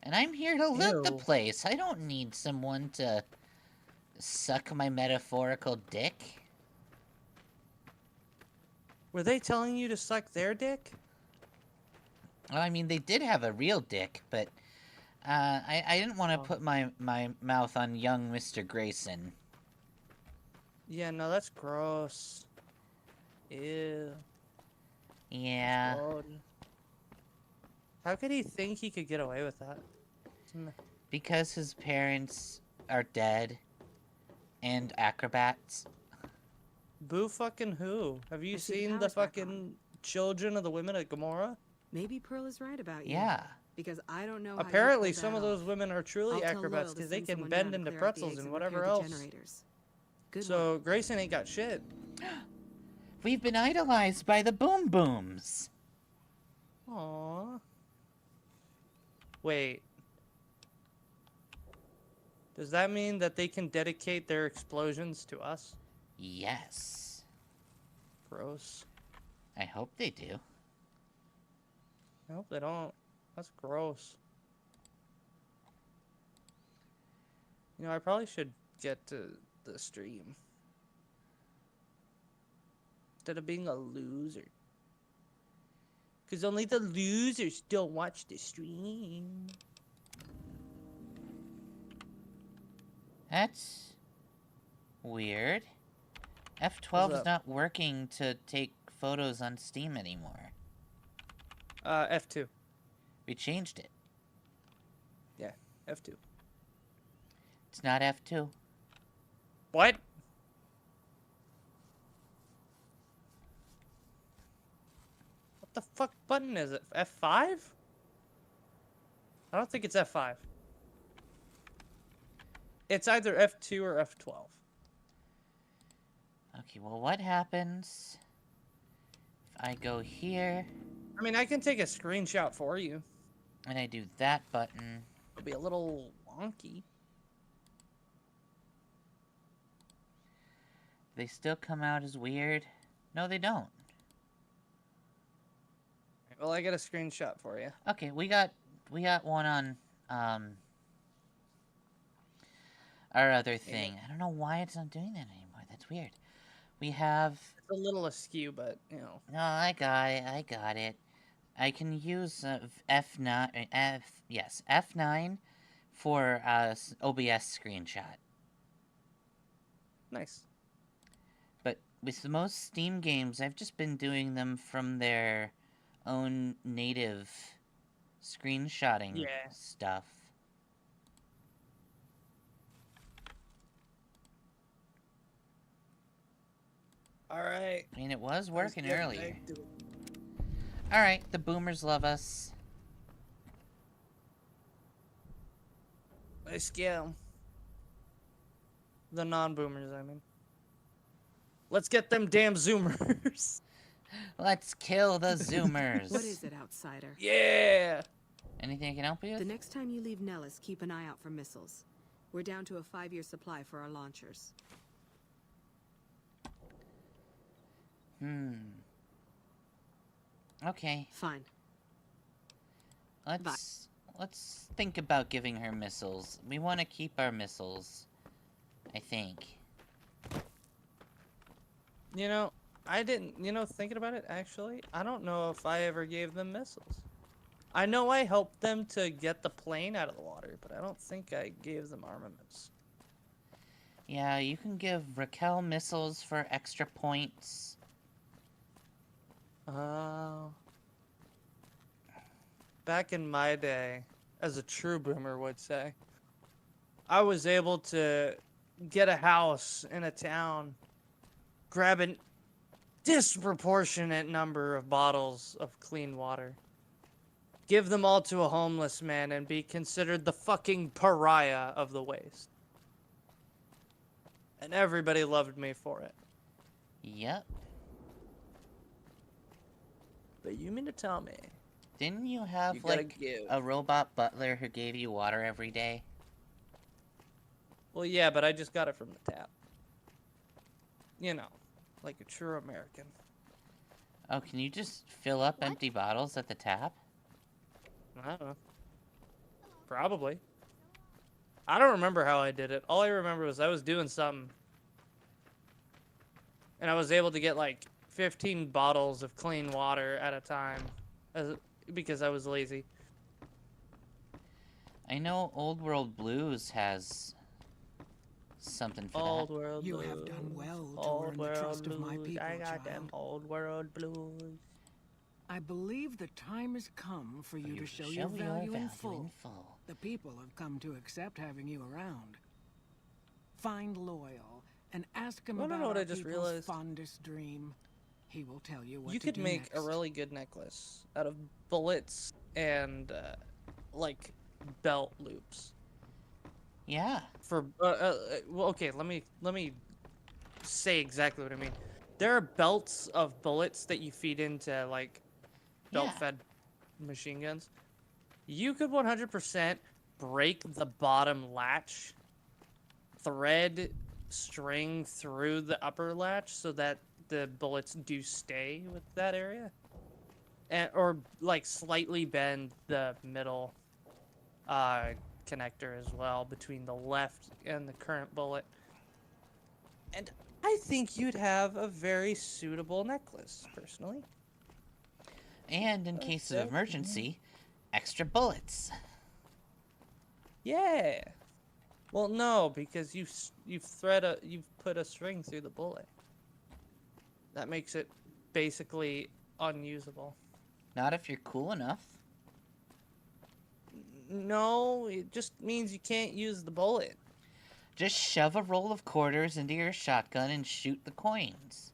And I'm here to loot the Ew. place. I don't need someone to suck my metaphorical dick. Were they telling you to suck their dick? Well, I mean, they did have a real dick, but I didn't want to put my mouth on young Mr. Grayson. Yeah, no, that's gross. Ew. Yeah. How could he think he could get away with that? Because his parents are dead and acrobats. Boo fucking who? Have you I see the seen the power's back fucking children of the women at Gomorrah? Maybe Pearl is right about you. Yeah. Because I don't know. Apparently, how you pulled some that of those off. women are I'll truly tell acrobats Loyal to because they send can someone bend down to into clear out the pretzels eggs and and whatever repair the else. generators. Good So Grayson ain't got shit. We've been idolized by the Boom Booms. Aww. Wait. Does that mean that they can dedicate their explosions to us? Yes. Gross. I hope they do. I hope they don't. That's gross. You know, I probably should get to the stream. Instead of being a loser. Because only the losers don't watch the stream. That's weird. What's F12 is up? not working to take photos on Steam anymore. F2. We changed it. Yeah, F2. It's not F2. What? What the fuck button is it? F5? I don't think it's F5. It's either F2 or F12. Okay, well, what happens if I go here I mean, I can take a screenshot for you. and I do that button? It'll be a little wonky. They still come out as weird? No, they don't. Well, I got a screenshot for you. Okay, we got one on our other thing. I don't know why it's not doing that anymore. That's weird. We have... It's a little askew, but, you know. No, I got it. I can use F9 F9 for OBS screenshot. Nice. But with the most Steam games, I've just been doing them from their own native screenshotting stuff. Alright. I mean, it was working earlier. Alright, the boomers love us. Let's get 'em. The non-boomers, I mean. Let's get them damn zoomers. Let's kill the zoomers. What is it, outsider? Yeah! Anything I can help you with? The next time you leave Nellis, keep an eye out for missiles. We're down to a 5-year supply for our launchers. Okay. Fine. Let's think about giving her missiles. We want to keep our missiles, I think. You know, I didn't, thinking about it, actually, I don't know if I ever gave them missiles. I know I helped them to get the plane out of the water, but I don't think I gave them armaments. Yeah, you can give Raquel missiles for extra points. Back in my day, as a true boomer would say, I was able to get a house in a town, grab a disproportionate number of bottles of clean water, give them all to a homeless man, and be considered the fucking pariah of the waste. And everybody loved me for it. Yep. But you mean to tell me? Didn't you have, a robot butler who gave you water every day? Well, yeah, but I just got it from the tap. You know, like a true American. Oh, can you just fill up empty bottles at the tap? I don't know. Probably. I don't remember how I did it. All I remember was I was doing something. And I was able to get like 15 bottles of clean water at a time. Because I was lazy. I know Old World Blues has something for Old that. World You Blues. have done well to Old earn the World trust of my Blues. people, I got child. them Old World Blues. I believe the time has come for you to show your value in full. The people have come to accept having you around. Find Loyal and ask him Wanna about know what our I just people's realized? fondest dream. He will tell you what You to could do make next. a really good necklace out of bullets and like belt loops. Yeah. For well, okay, let me say exactly what I mean. There are belts of bullets that you feed into like belt-fed machine guns. You could 100% break the bottom latch, thread string through the upper latch so that the bullets do stay with that area, and or like slightly bend the middle connector as well between the left and the current bullet, and I think you'd have a very suitable necklace, personally. And in case of emergency, extra bullets. Yeah. Well, no, because you've put a string through the bullet. That makes it basically unusable. Not if you're cool enough. No, it just means you can't use the bullet. Just shove a roll of quarters into your shotgun and shoot the coins.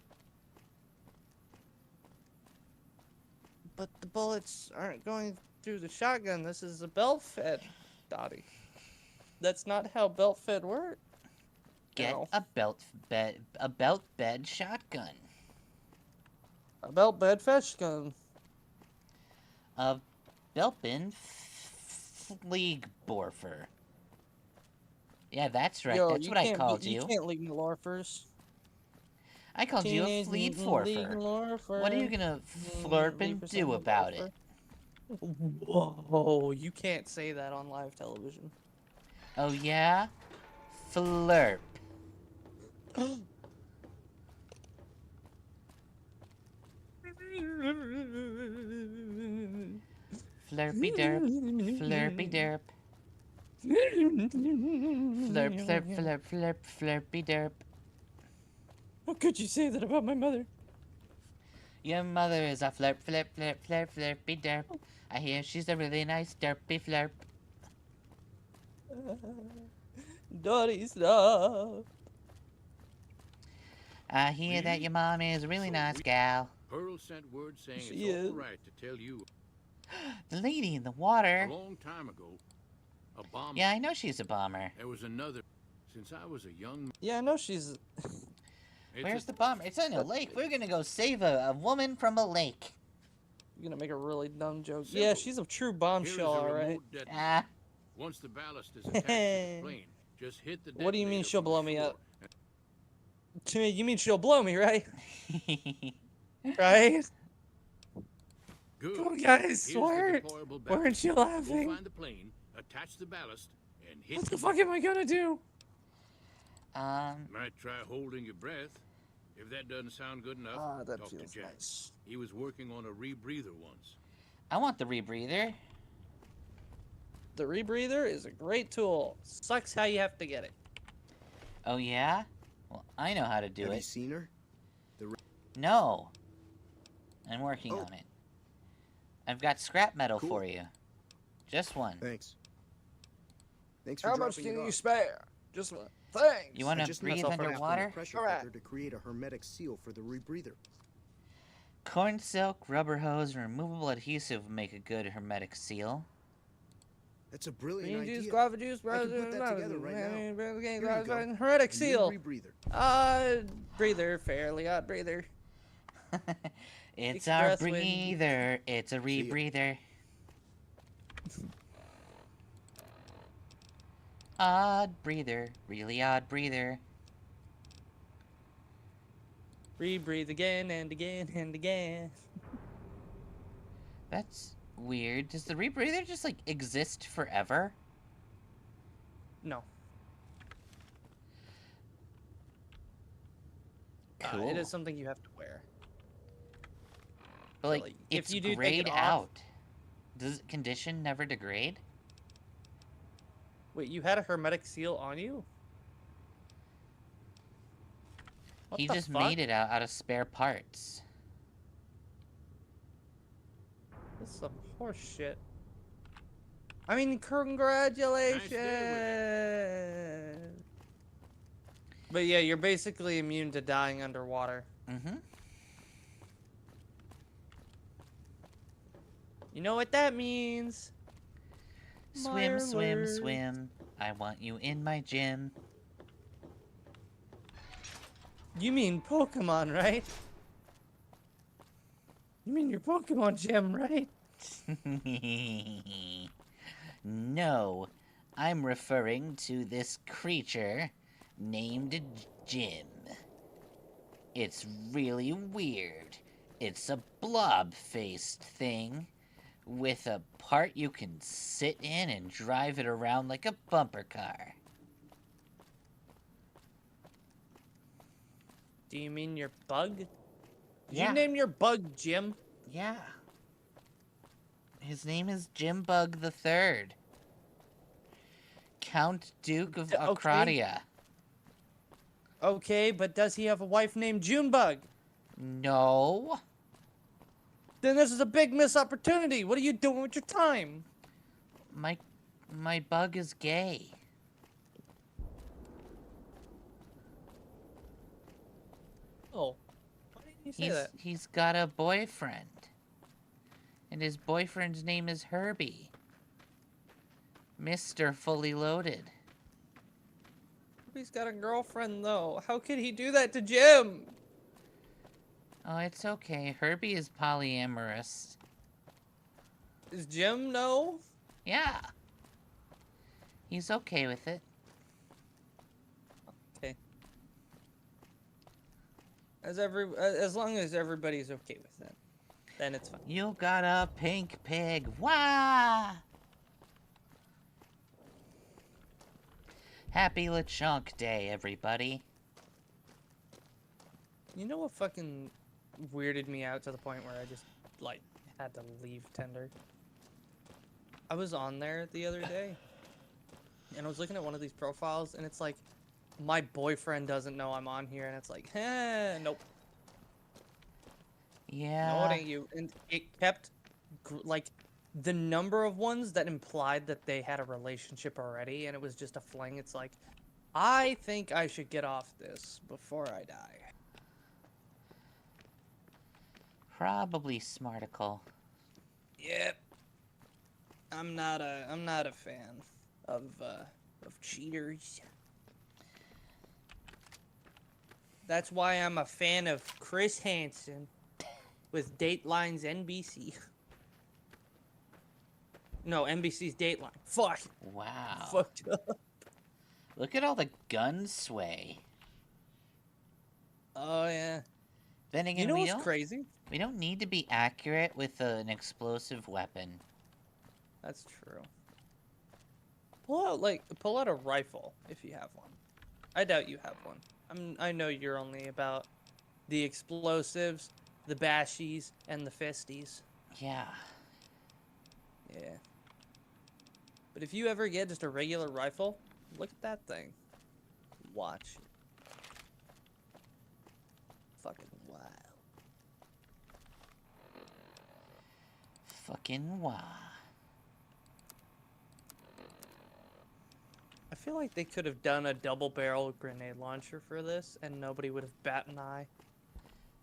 But the bullets aren't going through the shotgun. This is a belt-fed, Dottie. That's not how belt-fed work. Get a belt bed shotgun. A belt bed fetch gun. A belt bin fleeg borfer. Yeah, that's right. Yo, That's what I called you. You can't leave me lorfers. I called you a Teenage fleed Mutant League forfer. Lorfer. What are you gonna flurp and do about it? Whoa, you can't say that on live television. Oh yeah? Flurp. Flurpy derp. Flurpy derp. Flirp, flirp, flirp, flirp, flirpy derp. How could you say that about my mother? Your mother is a flirp, flirp, flirp, flirp, flirpy derp. I hear she's a really nice derpy flirp. Dottie, stop. I hear that your mom is a really nice gal. Pearl sent word saying She it's is. all right to tell you. The lady in the water. A long time ago, a bomber. Yeah, I know she's a bomber. There was another. Since I was a young. Yeah, I know she's. Where's the bomber? It's in a lake. We're gonna go save a woman from a lake. You're gonna make a really dumb joke. Yeah, she's a true bombshell, alright. Ah. Once the ballast is attached to the plane, just hit the. What do you mean detonator she'll from the blow me shore. up? To me, you mean she'll blow me, right? Right? Good. Come on, guys, Here's the weren't deployable you ballast. Go laughing? find the plane, attach the ballast, and hit. What the fuck am I gonna do? Might try holding your breath. If that doesn't sound good enough, that talk to feels Jack. nice. He was working on a rebreather once. I want the rebreather. The rebreather is a great tool. Sucks how you have to get it. Oh yeah? Well, I know how to do Have it. you seen her? No. I'm working Oh. on it. I've got scrap metal Cool. for you. Just one. Thanks. Thanks for How much dropping can it you off. spare? Just one. Thanks. You want I to just breathe need to craft underwater? enough pressure Alright. filter to create a hermetic seal for the rebreather. Corn silk, rubber hose, and removable adhesive would make a good hermetic seal. That's a brilliant Green idea. juice, guava juice, I can put that together right now. Here you go. Hermetic A new seal. rebreather. Breather, fairly odd breather. It's our Express wind. breather. It's a rebreather. Odd breather. Really odd breather. Rebreathe again and again and again. That's weird. Does the rebreather just, like, exist forever? No. Cool. It is something you have to wear. But, like, like, if it's you do take grayed it off- out. Does it condition never degrade? Wait, you had a hermetic seal on you? What He the just fuck? made it out of spare parts. This is some horse shit. I mean, congratulations! But yeah, you're basically immune to dying underwater. Mm-hmm. You know what that means? Swim, My swim, word. swim. I want you in my gym. You mean Pokemon, right? You mean your Pokemon gym, right? No, I'm referring to this creature named Jim. It's really weird. It's a blob-faced thing with a part you can sit in and drive it around like a bumper car. Do you mean your bug? Did Yeah. you name your bug Jim? Yeah. His name is Jim Bug the Third. Count Duke of Okay. Acradia. Okay, but does he have a wife named Junebug? No. Then this is a big missed opportunity. What are you doing with your time? My bug is gay. Oh. Why didn't you say that? He's got a boyfriend. And his boyfriend's name is Herbie. Mr. Fully Loaded. He's got a girlfriend, though. How could he do that to Jim? Oh, it's okay. Herbie is polyamorous. Does Jim know? Yeah. He's okay with it. Okay. As long as everybody's okay with that, then it's fine. You got a pink pig. Wah! Happy Lechonk Day, everybody. You know what fucking weirded me out to the point where I just, like, had to leave Tinder? I was on there the other day, and I was looking at one of these profiles, and it's like, my boyfriend doesn't know I'm on here, and it's like, nope. Yeah. No, it ain't you. And it kept, like, the number of ones that implied that they had a relationship already, and it was just a fling. It's like, I think I should get off this before I die. Probably smarticle. Yep. I'm not a fan of cheaters. That's why I'm a fan of Chris Hansen with Dateline's NBC. No, NBC's Dateline. Fuck. Wow. Fucked up. Look at all the gun sway. Oh yeah. Then again, You know we what's don't crazy? We don't need to be accurate with an explosive weapon. That's true. Pull out a rifle if you have one. I doubt you have one. I know you're only about the explosives, the bashies, and the fisties. Yeah. Yeah. But if you ever get just a regular rifle, look at that thing. Watch. Fucking wow. Fucking wow. I feel like they could have done a double-barrel grenade launcher for this, and nobody would have bat an eye.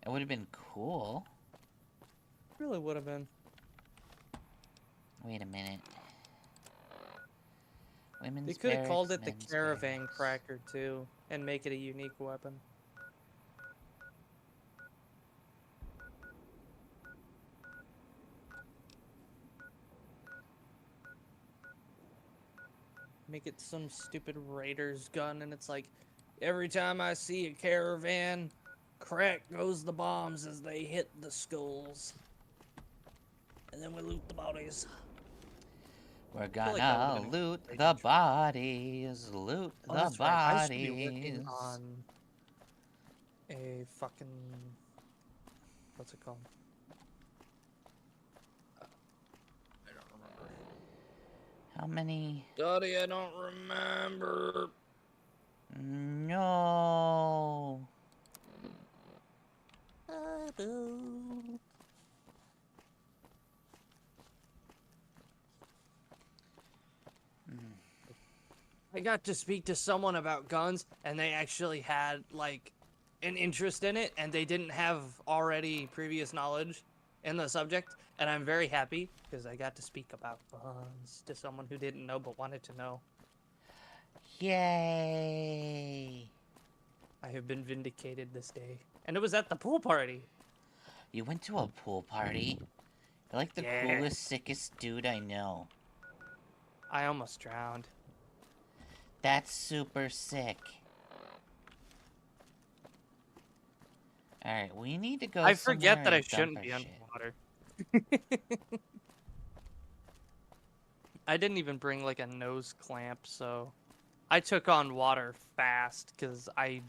It would have been cool. It really would have been. Wait a minute. Women's They could have called it the men's Caravan Cracker, too, and make it a unique weapon. Make it some stupid raider's gun, and it's like, every time I see a caravan, crack goes the bombs as they hit the skulls. And then we loot the bodies. We're gonna loot the bodies, loot the That's bodies. right. I should be working on a fucking... What's it called? I don't remember. How many? Dottie, I don't remember. No. I got to speak to someone about guns, and they actually had, like, an interest in it, and they didn't have already previous knowledge in the subject, and I'm very happy, because I got to speak about guns to someone who didn't know but wanted to know. Yay! I have been vindicated this day. And it was at the pool party. You went to a pool party? You're like the coolest, sickest dude I know. I almost drowned. That's super sick. Alright, we need to go I forget that I and dump shouldn't our be shit. underwater. I didn't even bring, like, a nose clamp, so... I took on water fast, because I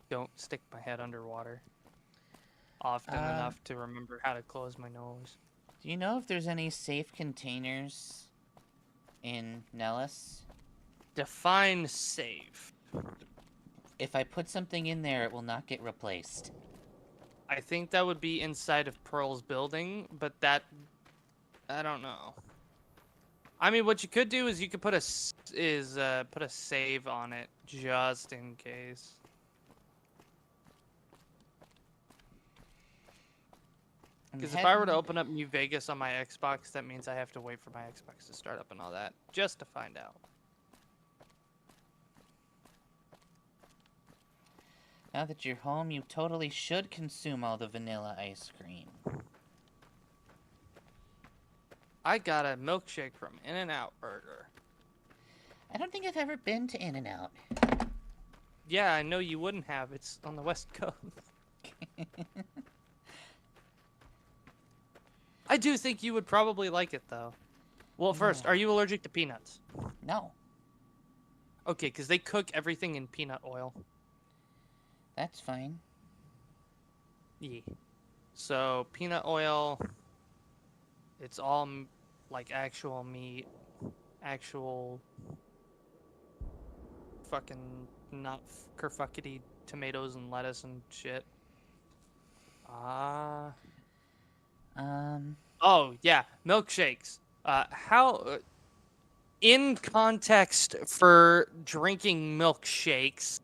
don't stick my head underwater often enough to remember how to close my nose. Do you know if there's any safe containers in Nellis? Define safe. If I put something in there, it will not get replaced. I think that would be inside of Pearl's building, but that... I don't know. I mean, what you could do is you could put a save on it, just in case. Because if I were to open up New Vegas on my Xbox, that means I have to wait for my Xbox to start up and all that, just to find out. Now that you're home, you totally should consume all the vanilla ice cream. I got a milkshake from In-N-Out Burger. I don't think I've ever been to In-N-Out. Yeah, I know you wouldn't have. It's on the West Coast. I do think you would probably like it, though. Well, first, are you allergic to peanuts? No. Okay, because they cook everything in peanut oil. That's fine. Yeah. So, peanut oil, it's all, like, actual meat, actual fucking not kerfuckety tomatoes and lettuce and shit. Oh yeah, milkshakes. How in context for drinking milkshakes,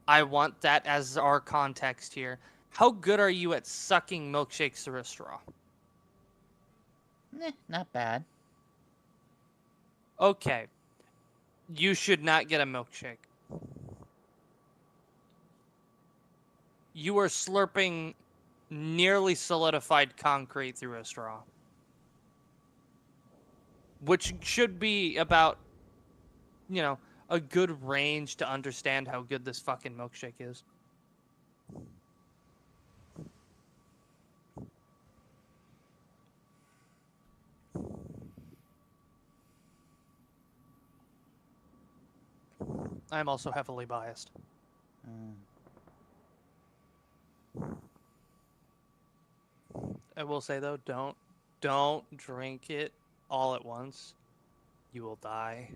I want that as our context here. How good are you at sucking milkshakes through a straw? Not bad. Okay. You should not get a milkshake. You are slurping nearly solidified concrete through a straw. Which should be about, you know, a good range to understand how good this fucking milkshake is. I'm also heavily biased. I will say though, don't drink it all at once. You will die.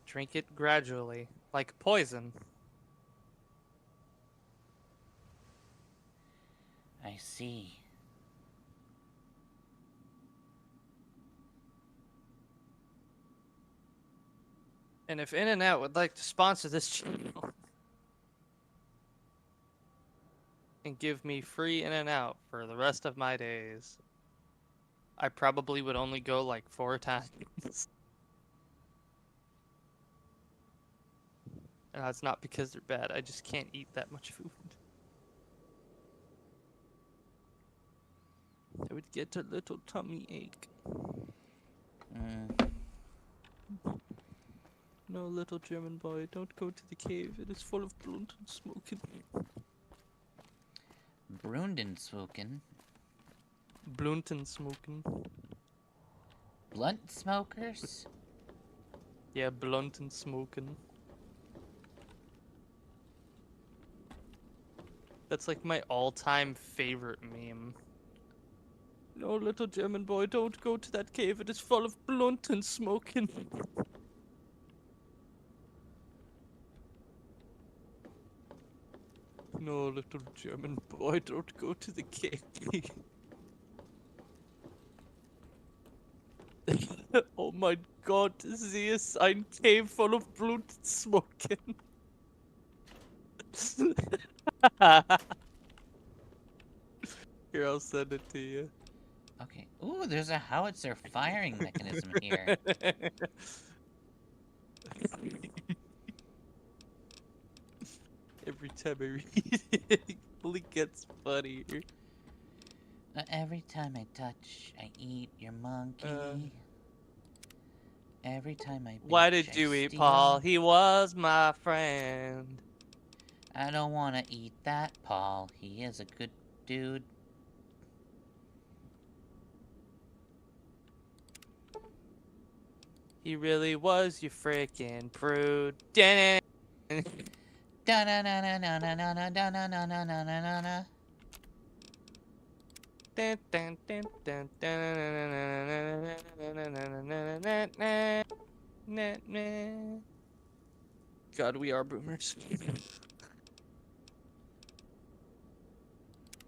Drink it gradually, like poison. I see. And if In-N-Out would like to sponsor this channel and give me free In-N-Out for the rest of my days, I probably would only go like 4 times. And that's not because they're bad, I just can't eat that much food. I would get a little tummy ache. No, little German boy, don't go to the cave. It is full of blunt and smoking. Brund and smoking. Blunt and smoking. Blunt smokers? Yeah, blunt and smoking. That's like my all-time favorite meme. No, little German boy, don't go to that cave. It is full of blunt and smoking. No, little German boy, don't go to the cave. Oh my god, see a sign cave full of blunt and smoking. Here, I'll send it to you. Okay. Ooh, there's a howitzer firing mechanism here. Every time I read it, it only gets funnier. Every time I touch, I eat your monkey. Every time I bitch, Why did you eat Paul? He was my friend. I don't want to eat that Paul. He is a good dude. He really was your frickin' prude. Da na na na na na na na na na na na na na na. God, we are boomers.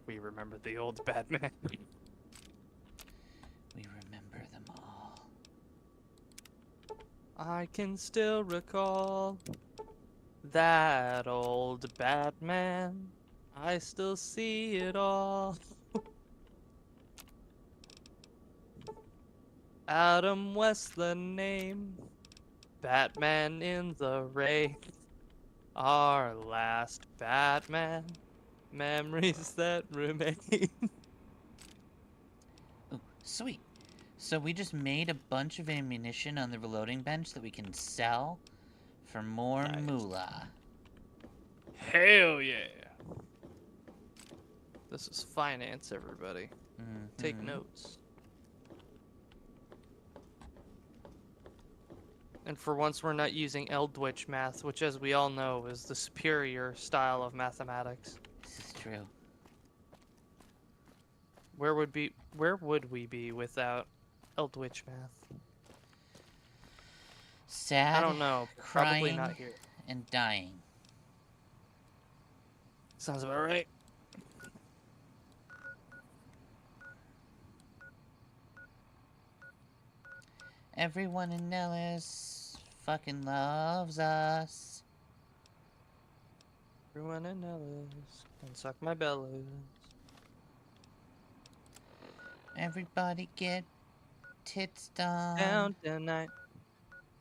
We remember the old Batman. We remember them all. I can still recall that old Batman. I still see it all. Adam West the name. Batman in the rain. Our last Batman. Memories that remain. Ooh, sweet. So we just made a bunch of ammunition on the reloading bench that we can sell for more moolah. Hell yeah. This is finance, everybody. Take notes. And for once, we're not using Eldritch math, which, as we all know, is the superior style of mathematics. This is true. Where would we be without Eldritch math? Sad, I don't know. Probably crying, not here. and dying. Sounds about right. Everyone in Nellis fucking loves us. Everyone in Nellis can suck my bellows. Everybody get tits done. Down tonight.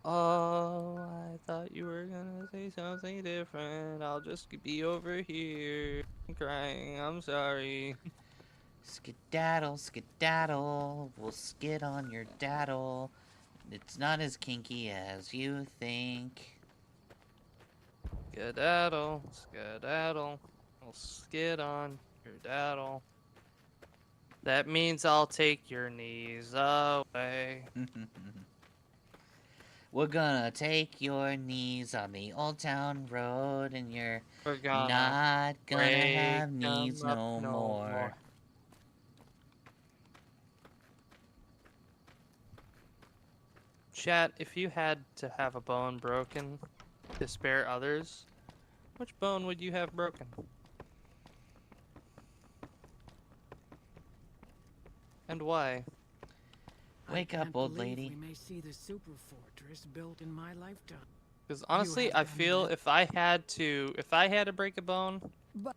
Oh, I thought you were gonna say something different. I'll just be over here crying. I'm sorry. Skedaddle, skedaddle. We'll skid on your daddle. It's not as kinky as you think. Skedaddle, skedaddle. I'll skid on your daddle. That means I'll take your knees away. We're gonna take your knees on the Old Town Road, and you're not gonna have knees no more. Chat, if you had to have a bone broken to spare others, which bone would you have broken? And why? Wake up, old lady. We may see the super fortress built in my lifetime. Because honestly, I feel if I had to break a bone,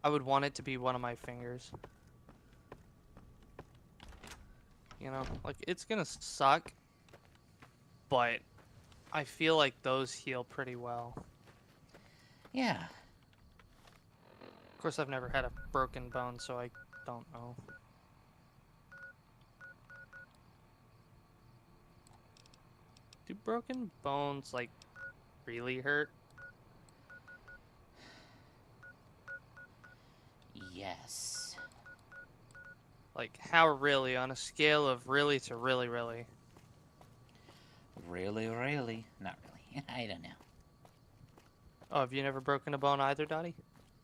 I would want it to be one of my fingers. You know, like it's gonna suck, but I feel like those heal pretty well. Yeah. Of course, I've never had a broken bone, so I don't know. Do broken bones, like, really hurt? Yes. Like, how really? On a scale of really to really, really? Really, really? Not really. I don't know. Oh, have you never broken a bone either, Dottie?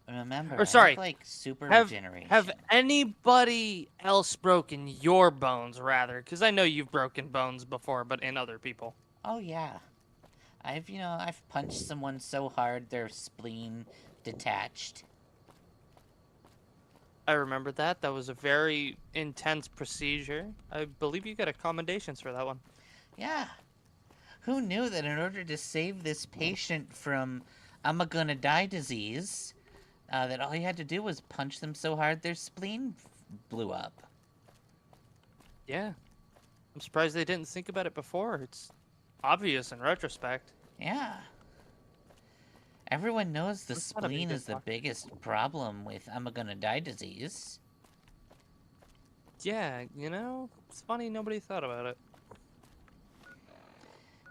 Remember, Or sorry, I have, like, super regeneration. Have anybody else broken your bones, rather? Because I know you've broken bones before, but in other people. Oh, yeah. I've punched someone so hard their spleen detached. I remember that. That was a very intense procedure. I believe you got commendations for that one. Yeah. Who knew that in order to save this patient from I'm-a-gonna-die disease, that all you had to do was punch them so hard their spleen blew up? Yeah. I'm surprised they didn't think about it before. It's obvious in retrospect. Yeah. Everyone knows the spleen is the biggest problem with I'm-a-gonna-die disease. Yeah, you know, it's funny nobody thought about it.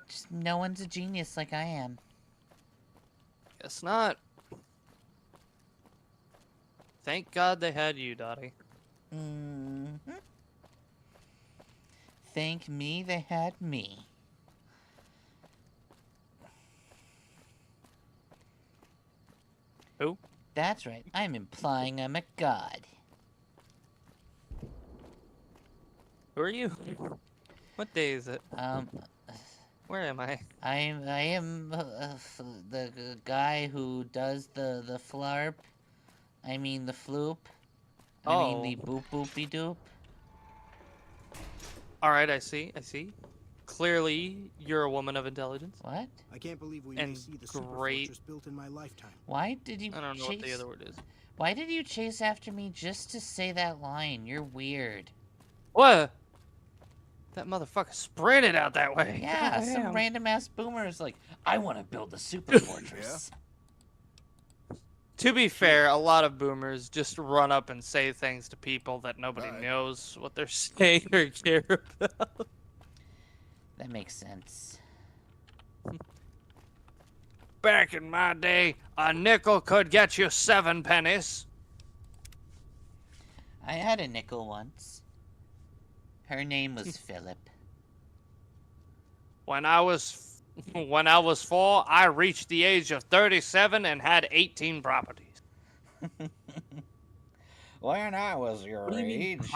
Just no one's a genius like I am. Guess not. Thank God they had you, Dottie. Mm-hmm. Thank me they had me. Who? That's right. I'm implying I'm a god. Who are you? What day is it? Where am I? I am the guy who does the flarp. I mean the floop. I mean the boop boopy doop. Alright, I see. Clearly, you're a woman of intelligence. What? I can't believe we may see the super fortress built in my lifetime. Why did you I don't know what the other word is. Why did you chase after me just to say that line? You're weird. What? That motherfucker sprinted out that way. Yeah, some random ass boomer is like, I want to build the super fortress. To be fair, a lot of boomers just run up and say things to people that nobody knows what they're saying or care about. That makes sense. Back in my day, a nickel could get you 7 pennies. I had a nickel once. Her name was Philip. When I was 4, I reached the age of 37 and had 18 properties. When I was your age,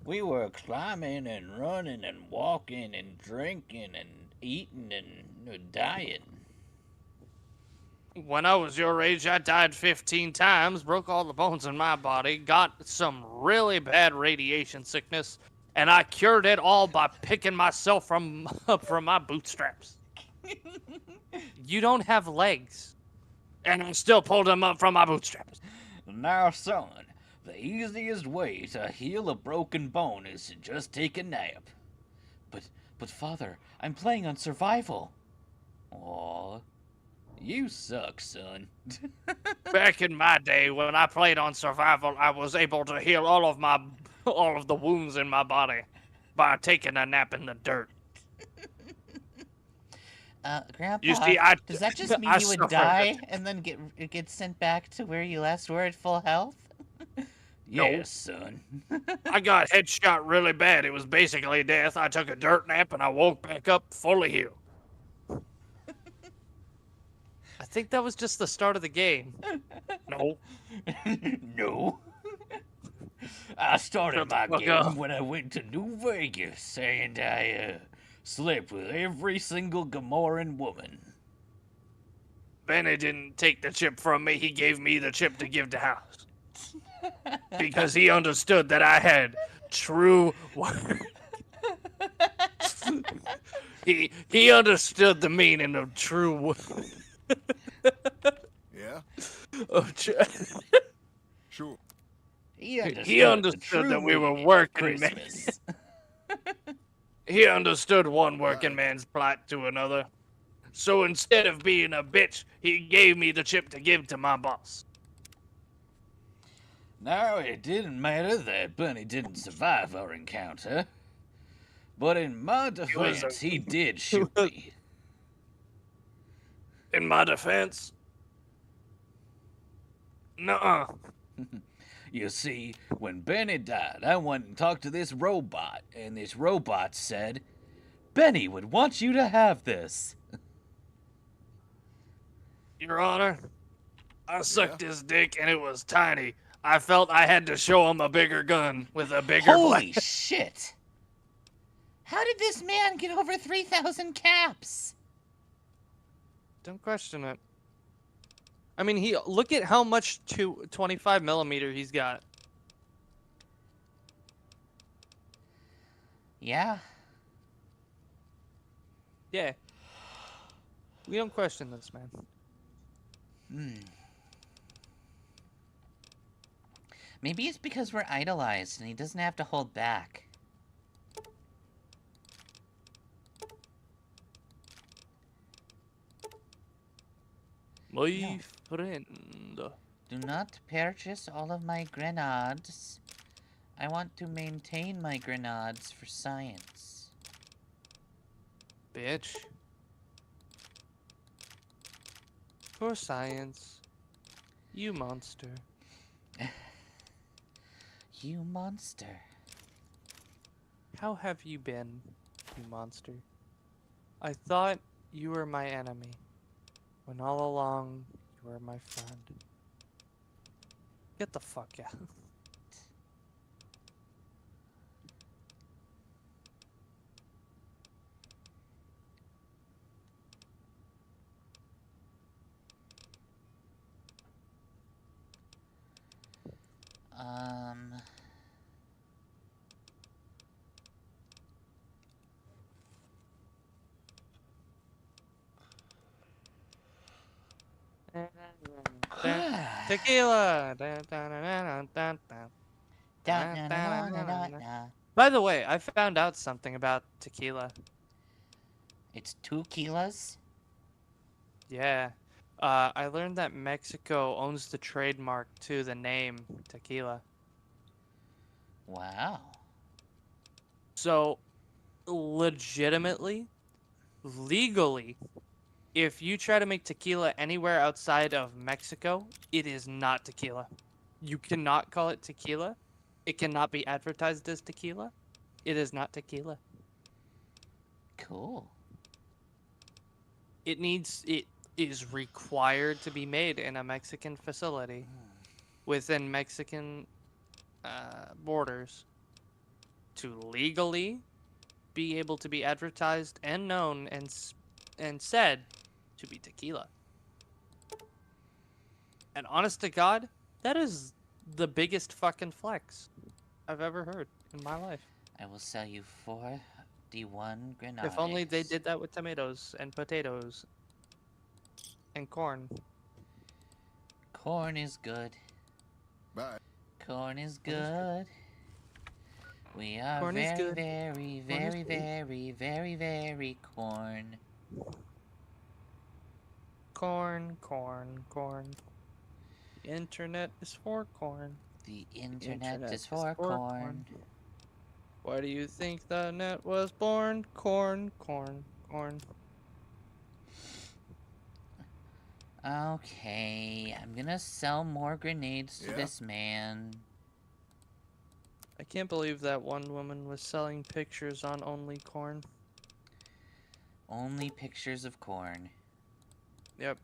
we were climbing and running and walking and drinking and eating and dying. When I was your age, I died 15 times, broke all the bones in my body, got some really bad radiation sickness, and I cured it all by picking myself from my bootstraps. You don't have legs, and I still pulled them up from my bootstraps. Now, son, the easiest way to heal a broken bone is to just take a nap. But father, I'm playing on survival. Aw, you suck, son. Back in my day, when I played on survival, I was able to heal all of the wounds in my body by taking a nap in the dirt. Grandpa, You see, does that just mean I you would suffered. die and then get sent back to where you last were at full health? Yes, son. I got headshot really bad. It was basically death. I took a dirt nap and I woke back up fully healed. I think that was just the start of the game. No. No. I started Shut the my fuck game up. when I went to New Vegas, and I slept with every single Gamoran woman. Benny didn't take the chip from me. He gave me the chip to give to House. Because he understood that I had true work. He understood the meaning of true work. Yeah? Sure. He understood that we were working men. He understood one working man's plight to another. So instead of being a bitch, he gave me the chip to give to my boss. Now, it didn't matter that Bunny didn't survive our encounter. But in my defense, he did shoot me. In my defense? Nuh-uh. You see, when Benny died, I went and talked to this robot, and this robot said, Benny would want you to have this. Your Honor, I sucked his dick and it was tiny. I felt I had to show him a bigger gun with a bigger Holy blade. shit! How did this man get over 3,000 caps? Don't question it. I mean, look at how much 25mm he's got. Yeah. Yeah. We don't question this, man. Maybe it's because we're idolized and he doesn't have to hold back. My friend. Do not purchase all of my grenades. I want to maintain my grenades for science. Bitch. For science. You monster. You monster. How have you been, you monster? I thought you were my enemy, when all along you were my friend. Get the fuck out. Tequila. By the way, I found out something about tequila. It's 2 kilos? Yeah. I learned that Mexico owns the trademark to the name tequila. Wow. So, legitimately, legally, if you try to make tequila anywhere outside of Mexico, it is not tequila. You cannot call it tequila. It cannot be advertised as tequila. It is not tequila. Cool. It is required to be made in a Mexican facility within Mexican borders to legally be able to be advertised and known and said to be tequila. And honest to God, that is the biggest fucking flex I've ever heard in my life. I will sell you 4 D1 grenades. If only they did that with tomatoes and potatoes and corn. Corn is good. Bye. Corn is good. We are Corn is very, good. very, Corn is very, good. very, very, very corn. Corn, corn, corn. The internet is for corn. The internet is for corn. Why do you think the net was born? Corn, corn, corn. Okay, I'm gonna sell more grenades to this man. I can't believe that one woman was selling pictures on only corn. Only pictures of corn. Yep.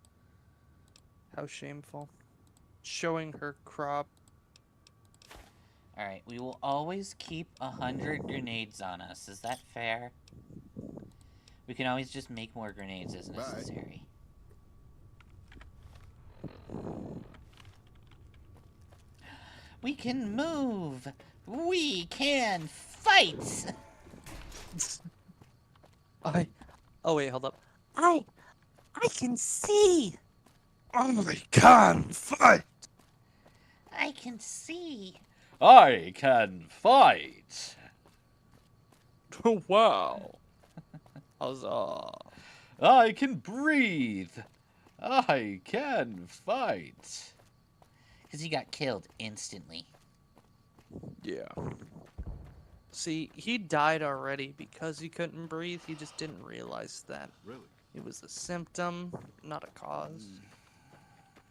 How shameful. Showing her crop. Alright, we will always keep 100 grenades on us. Is that fair? We can always just make more grenades as necessary. We can move! We can fight! Oh wait, hold up. I can see! I can fight! I can see! I can fight! Wow. Huzzah. I can breathe! I can fight! Because he got killed instantly. Yeah. See, he died already because he couldn't breathe. He just didn't realize that. Really? It was a symptom, not a cause.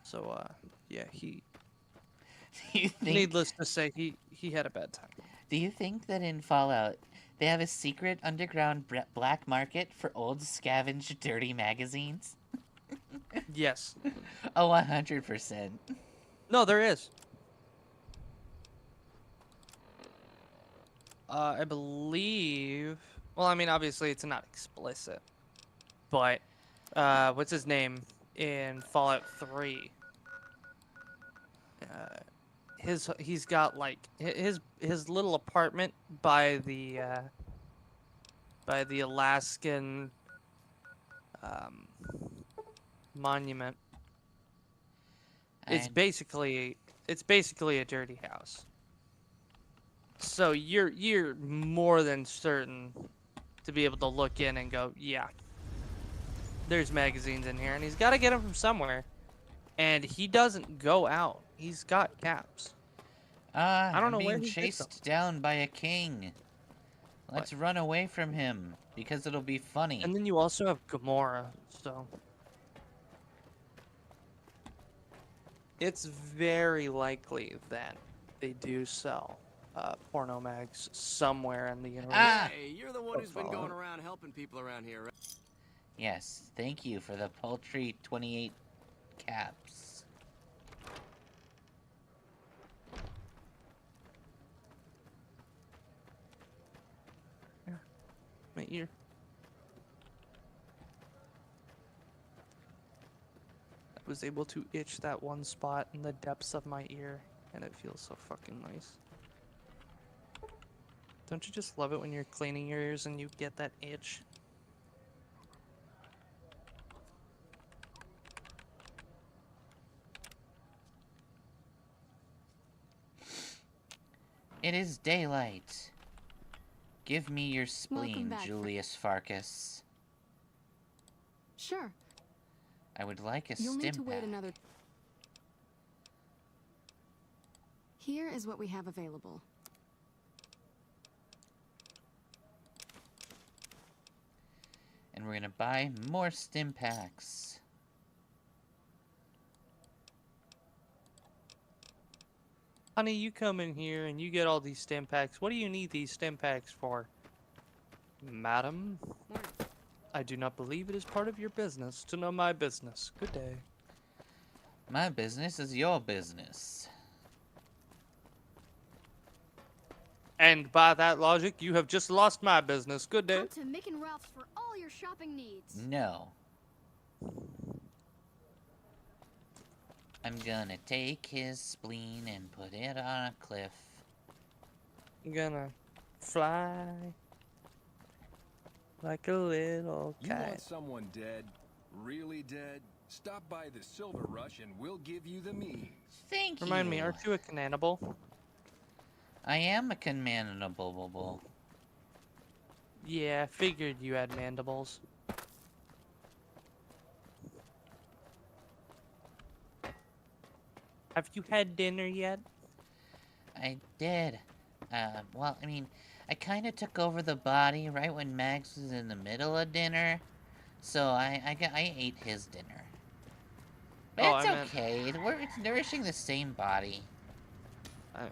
So, yeah, needless to say, he had a bad time. Do you think that in Fallout, they have a secret underground black market for old scavenged dirty magazines? Yes. Oh, 100%. No, there is. I believe... Well, I mean, obviously it's not explicit. But, what's his name in Fallout 3? He's got, like, his little apartment by the Alaskan, monument. It's basically a dirty house. So you're more than certain to be able to look in and go, yeah, there's magazines in here, and he's got to get them from somewhere. And he doesn't go out. He's got caps. I don't know where being he gets them. chased down by a king. Let's run away from him because it'll be funny. And then you also have Gamora, so it's very likely that they do sell porno mags somewhere in the universe. Hey, you're the one who's been going around helping people around here, right? Yes, thank you for the paltry 28 caps. My ear. I was able to itch that one spot in the depths of my ear, and it feels so fucking nice. Don't you just love it when you're cleaning your ears and you get that itch? It is daylight. Give me your spleen, back, Julius Farkas. Sure. I would like a You'll need to stim wait pack. another... Here is what we have available. And we're gonna buy more stim packs. Honey, you come in here and you get all these stim packs. What do you need these stim packs for? Madam, I do not believe it is part of your business to know my business. Good day. My business is your business. And by that logic, you have just lost my business. Good day. Come to Mick and Ralph's for all your shopping needs. No. I'm gonna take his spleen and put it on a cliff. I'm gonna fly like a little You kite. want someone dead? Really dead? Stop by the Silver Rush and we'll give you the means. Thank you. Remind me, aren't you a cannibal? I am a commandable. Yeah, I figured you had mandibles. Have you had dinner yet? I did. Well, I mean, I kind of took over the body right when Mags was in the middle of dinner, so I ate his dinner. But Oh, it's I meant- okay. It's nourishing the same body.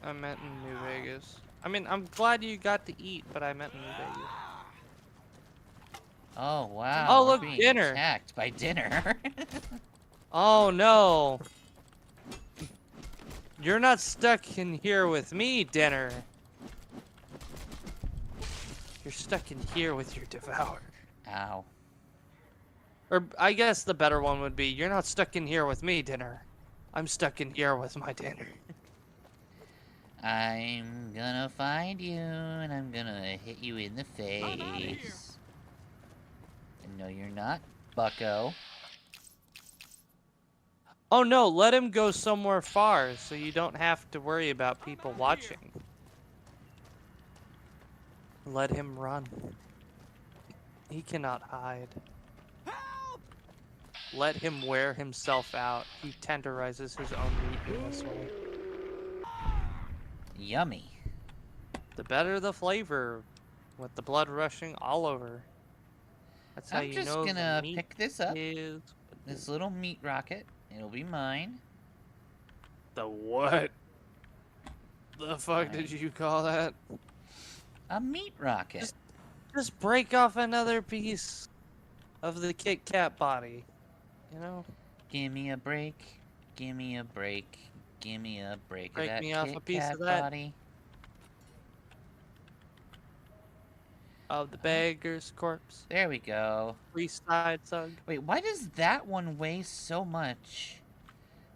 I meant in New Vegas. I mean, I'm glad you got to eat, but I meant in New Vegas. Oh wow. Oh, we're look, being dinner. attacked by dinner. Oh no! You're not stuck in here with me, dinner. You're stuck in here with your devourer. Ow. Or I guess the better one would be, you're not stuck in here with me, dinner. I'm stuck in here with my dinner. I'm gonna find you and I'm gonna hit you in the face. No, you're not, bucko. Oh no, let him go somewhere far so you don't have to worry about people watching. Let him run. He cannot hide. Let him wear himself out. He tenderizes his own meat in this way. Yummy. The better the flavor, with the blood rushing all over. That's how I'm you just know the gonna meat pick this up. is... This little meat rocket. It'll be mine. The what? The fuck did you call that? A meat rocket. Just break off another piece of the Kit Kat body. You know? Give me a break. Give me a break. Give me a break. Break of that me off Kit a piece Kat of that. body. Of the beggar's corpse. There we go. Free side sug. Wait, why does that one weigh so much?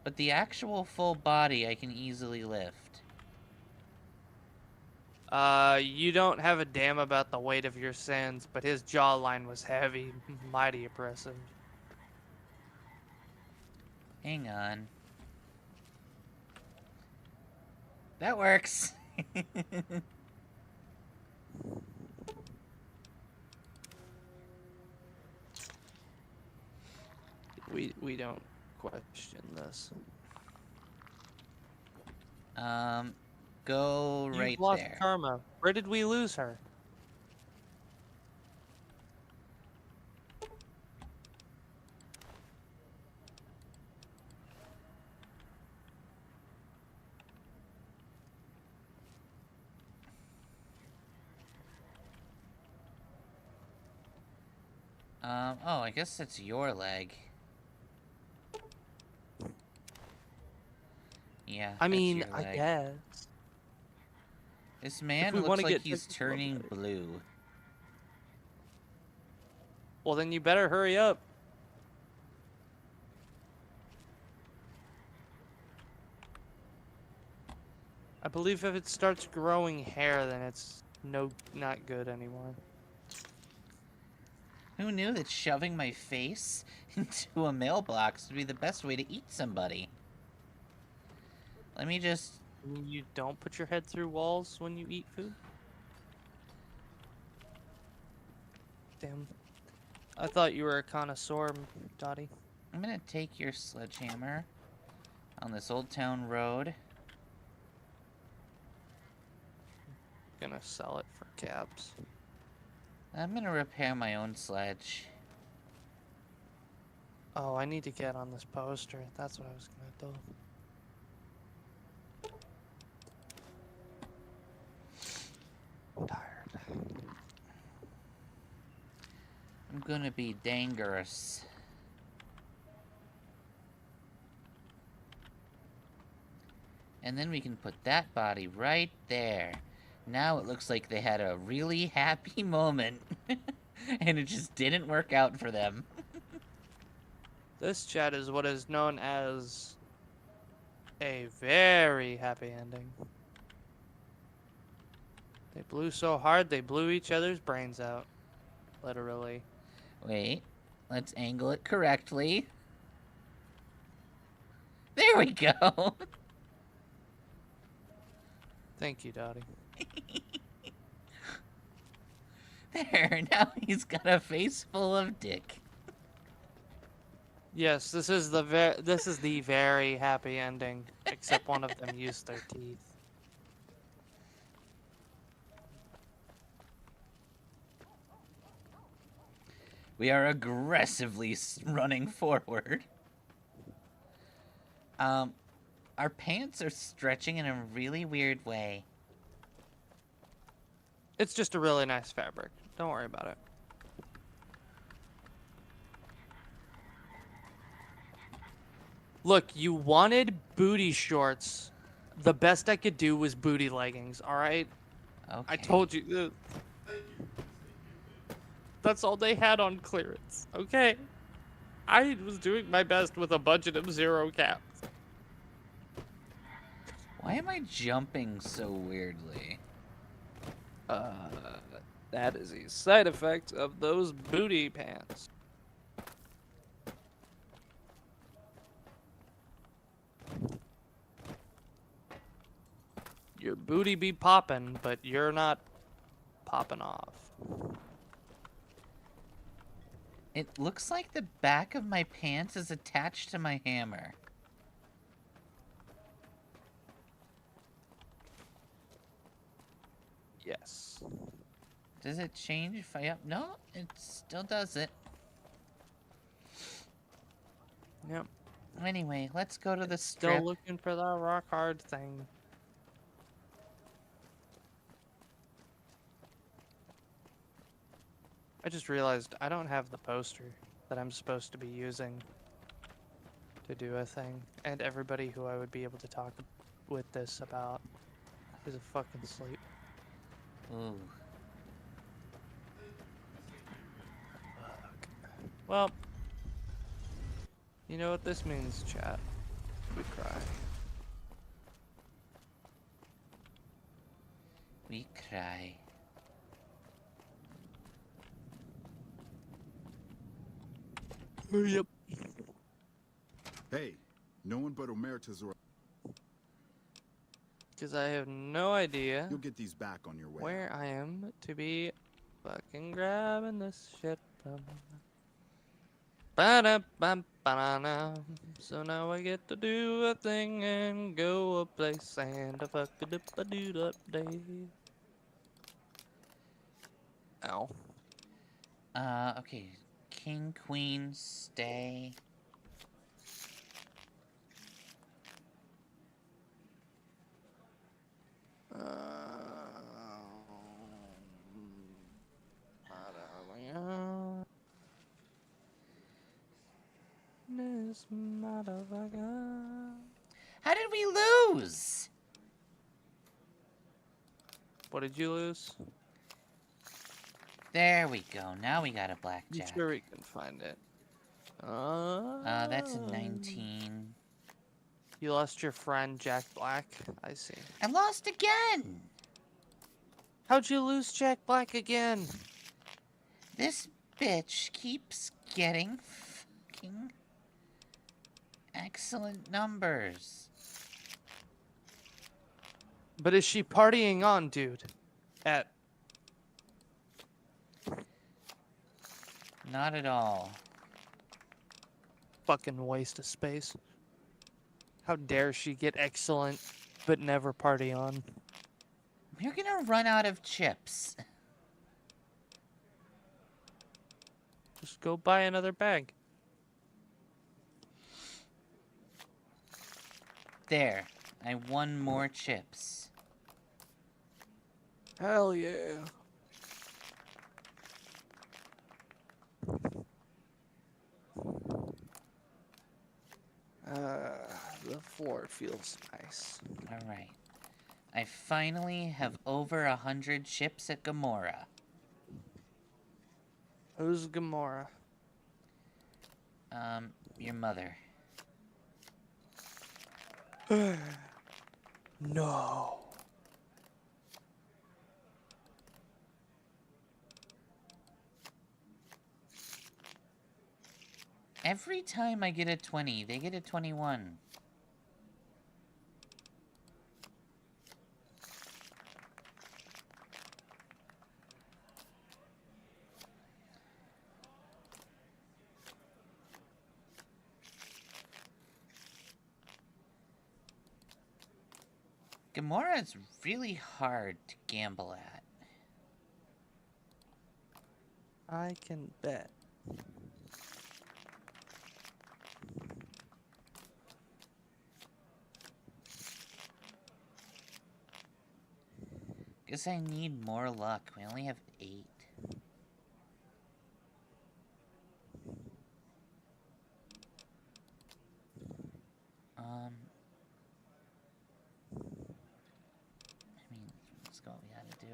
But the actual full body I can easily lift. You don't have a damn about the weight of your sins, but his jawline was heavy, mighty oppressive. Hang on. That works. We don't question this. Go You've right lost there. Karma. Where did we lose her? Oh, I guess that's your leg. Yeah. I that's mean, your I leg. guess. This man we looks wanna like get he's technical turning about it. blue. Well, then you better hurry up. I believe if it starts growing hair, then it's not good anymore. Who knew that shoving my face into a mailbox would be the best way to eat somebody? Let me just... You don't put your head through walls when you eat food? Damn. I thought you were a connoisseur, Dottie. I'm gonna take your sledgehammer on this old town road. Gonna sell it for caps. I'm gonna repair my own sledge. Oh, I need to get on this poster. That's what I was gonna do. I'm tired. I'm gonna be dangerous. And then we can put that body right there. Now it looks like they had a really happy moment, and it just didn't work out for them. This chat is what is known as a very happy ending. They blew so hard, they blew each other's brains out. Literally. Wait, let's angle it correctly. There we go. Thank you, Dottie. There, now he's got a face full of dick. Yes, this is the very happy ending, except one of them used their teeth. We are aggressively running forward. Our pants are stretching in a really weird way. It's just a really nice fabric. Don't worry about it. Look, you wanted booty shorts. The best I could do was booty leggings, alright? Okay. I told you. That's all they had on clearance, okay? I was doing my best with a budget of 0 caps. Why am I jumping so weirdly? That is a side effect of those booty pants. Your booty be poppin', but you're not popping off. It looks like the back of my pants is attached to my hammer. Yes. Does it change if I up? No, it still does it. Yep. Anyway, let's go to the strip. Still looking for that rock hard thing. I just realized I don't have the poster that I'm supposed to be using to do a thing, and everybody who I would be able to talk with this about is fucking asleep. Ooh. Well, you know what this means, chat. We cry. We cry. Yep. Hey, no one but Omertas or... Because I have no idea You'll get these back on your way. where I am to be fucking grabbing this shit from. Ba-da-ba-ba-da-na. So now I get to do a thing and go a place and a fuck-a-dip-a-doo-dup-day. Ow. Okay. King, queen, stay. This motherfucker. How did we lose? What did you lose? There we go. Now we got a You blackjack. sure we can find it? That's a 19. You lost your friend Jack Black? I see. I lost again! How'd you lose Jack Black again? This bitch keeps getting fucking excellent numbers. But is she partying on, dude? At... Not at all. Fucking waste of space. How dare she get excellent, but never party on? We're gonna run out of chips. Just go buy another bag. There. I won more chips. Hell yeah. The floor feels nice. Alright. I finally have over 100 ships at Gamora. Who's Gamora? Your mother. No. Every time I get a 20, they get a 21. Gamora is really hard to gamble at. I can bet. Guess I need more luck. We only have 8. I mean, let's go what we gotta do.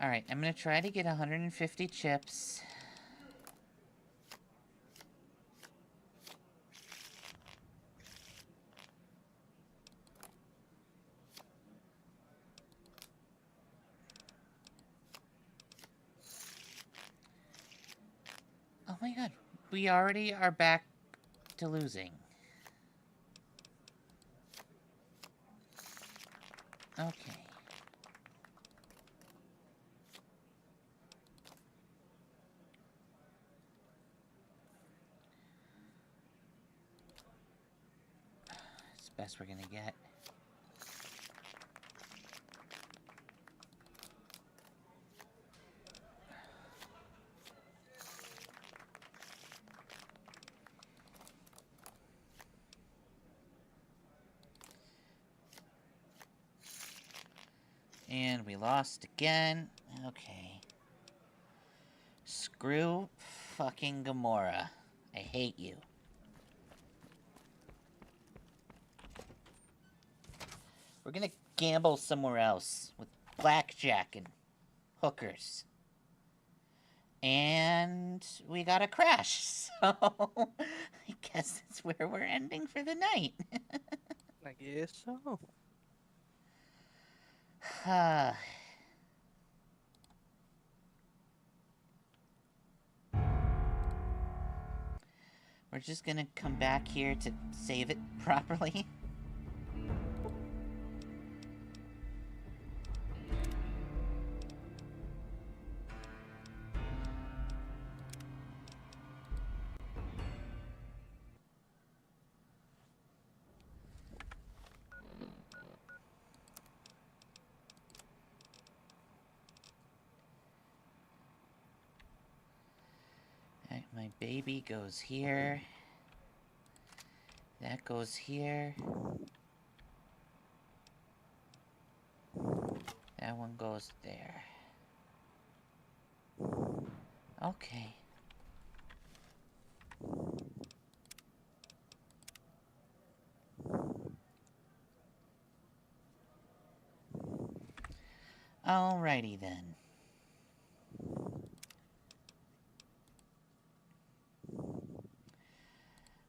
Alright, I'm gonna try to get 150 chips. Oh my god, we already are back to losing. Okay. It's the best we're gonna get. And we lost again. Okay. Screw fucking Gamora. I hate you. We're gonna gamble somewhere else with blackjack and hookers. And we got a crash, so I guess that's where we're ending for the night. I guess so. We're just gonna come back here to save it properly. My baby goes here. That goes here. That one goes there. Okay. Alrighty then.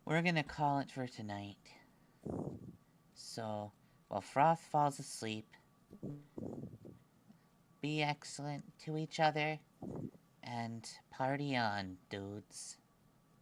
We're gonna call it for tonight. So, while Froth falls asleep, be excellent to each other, and party on, dudes.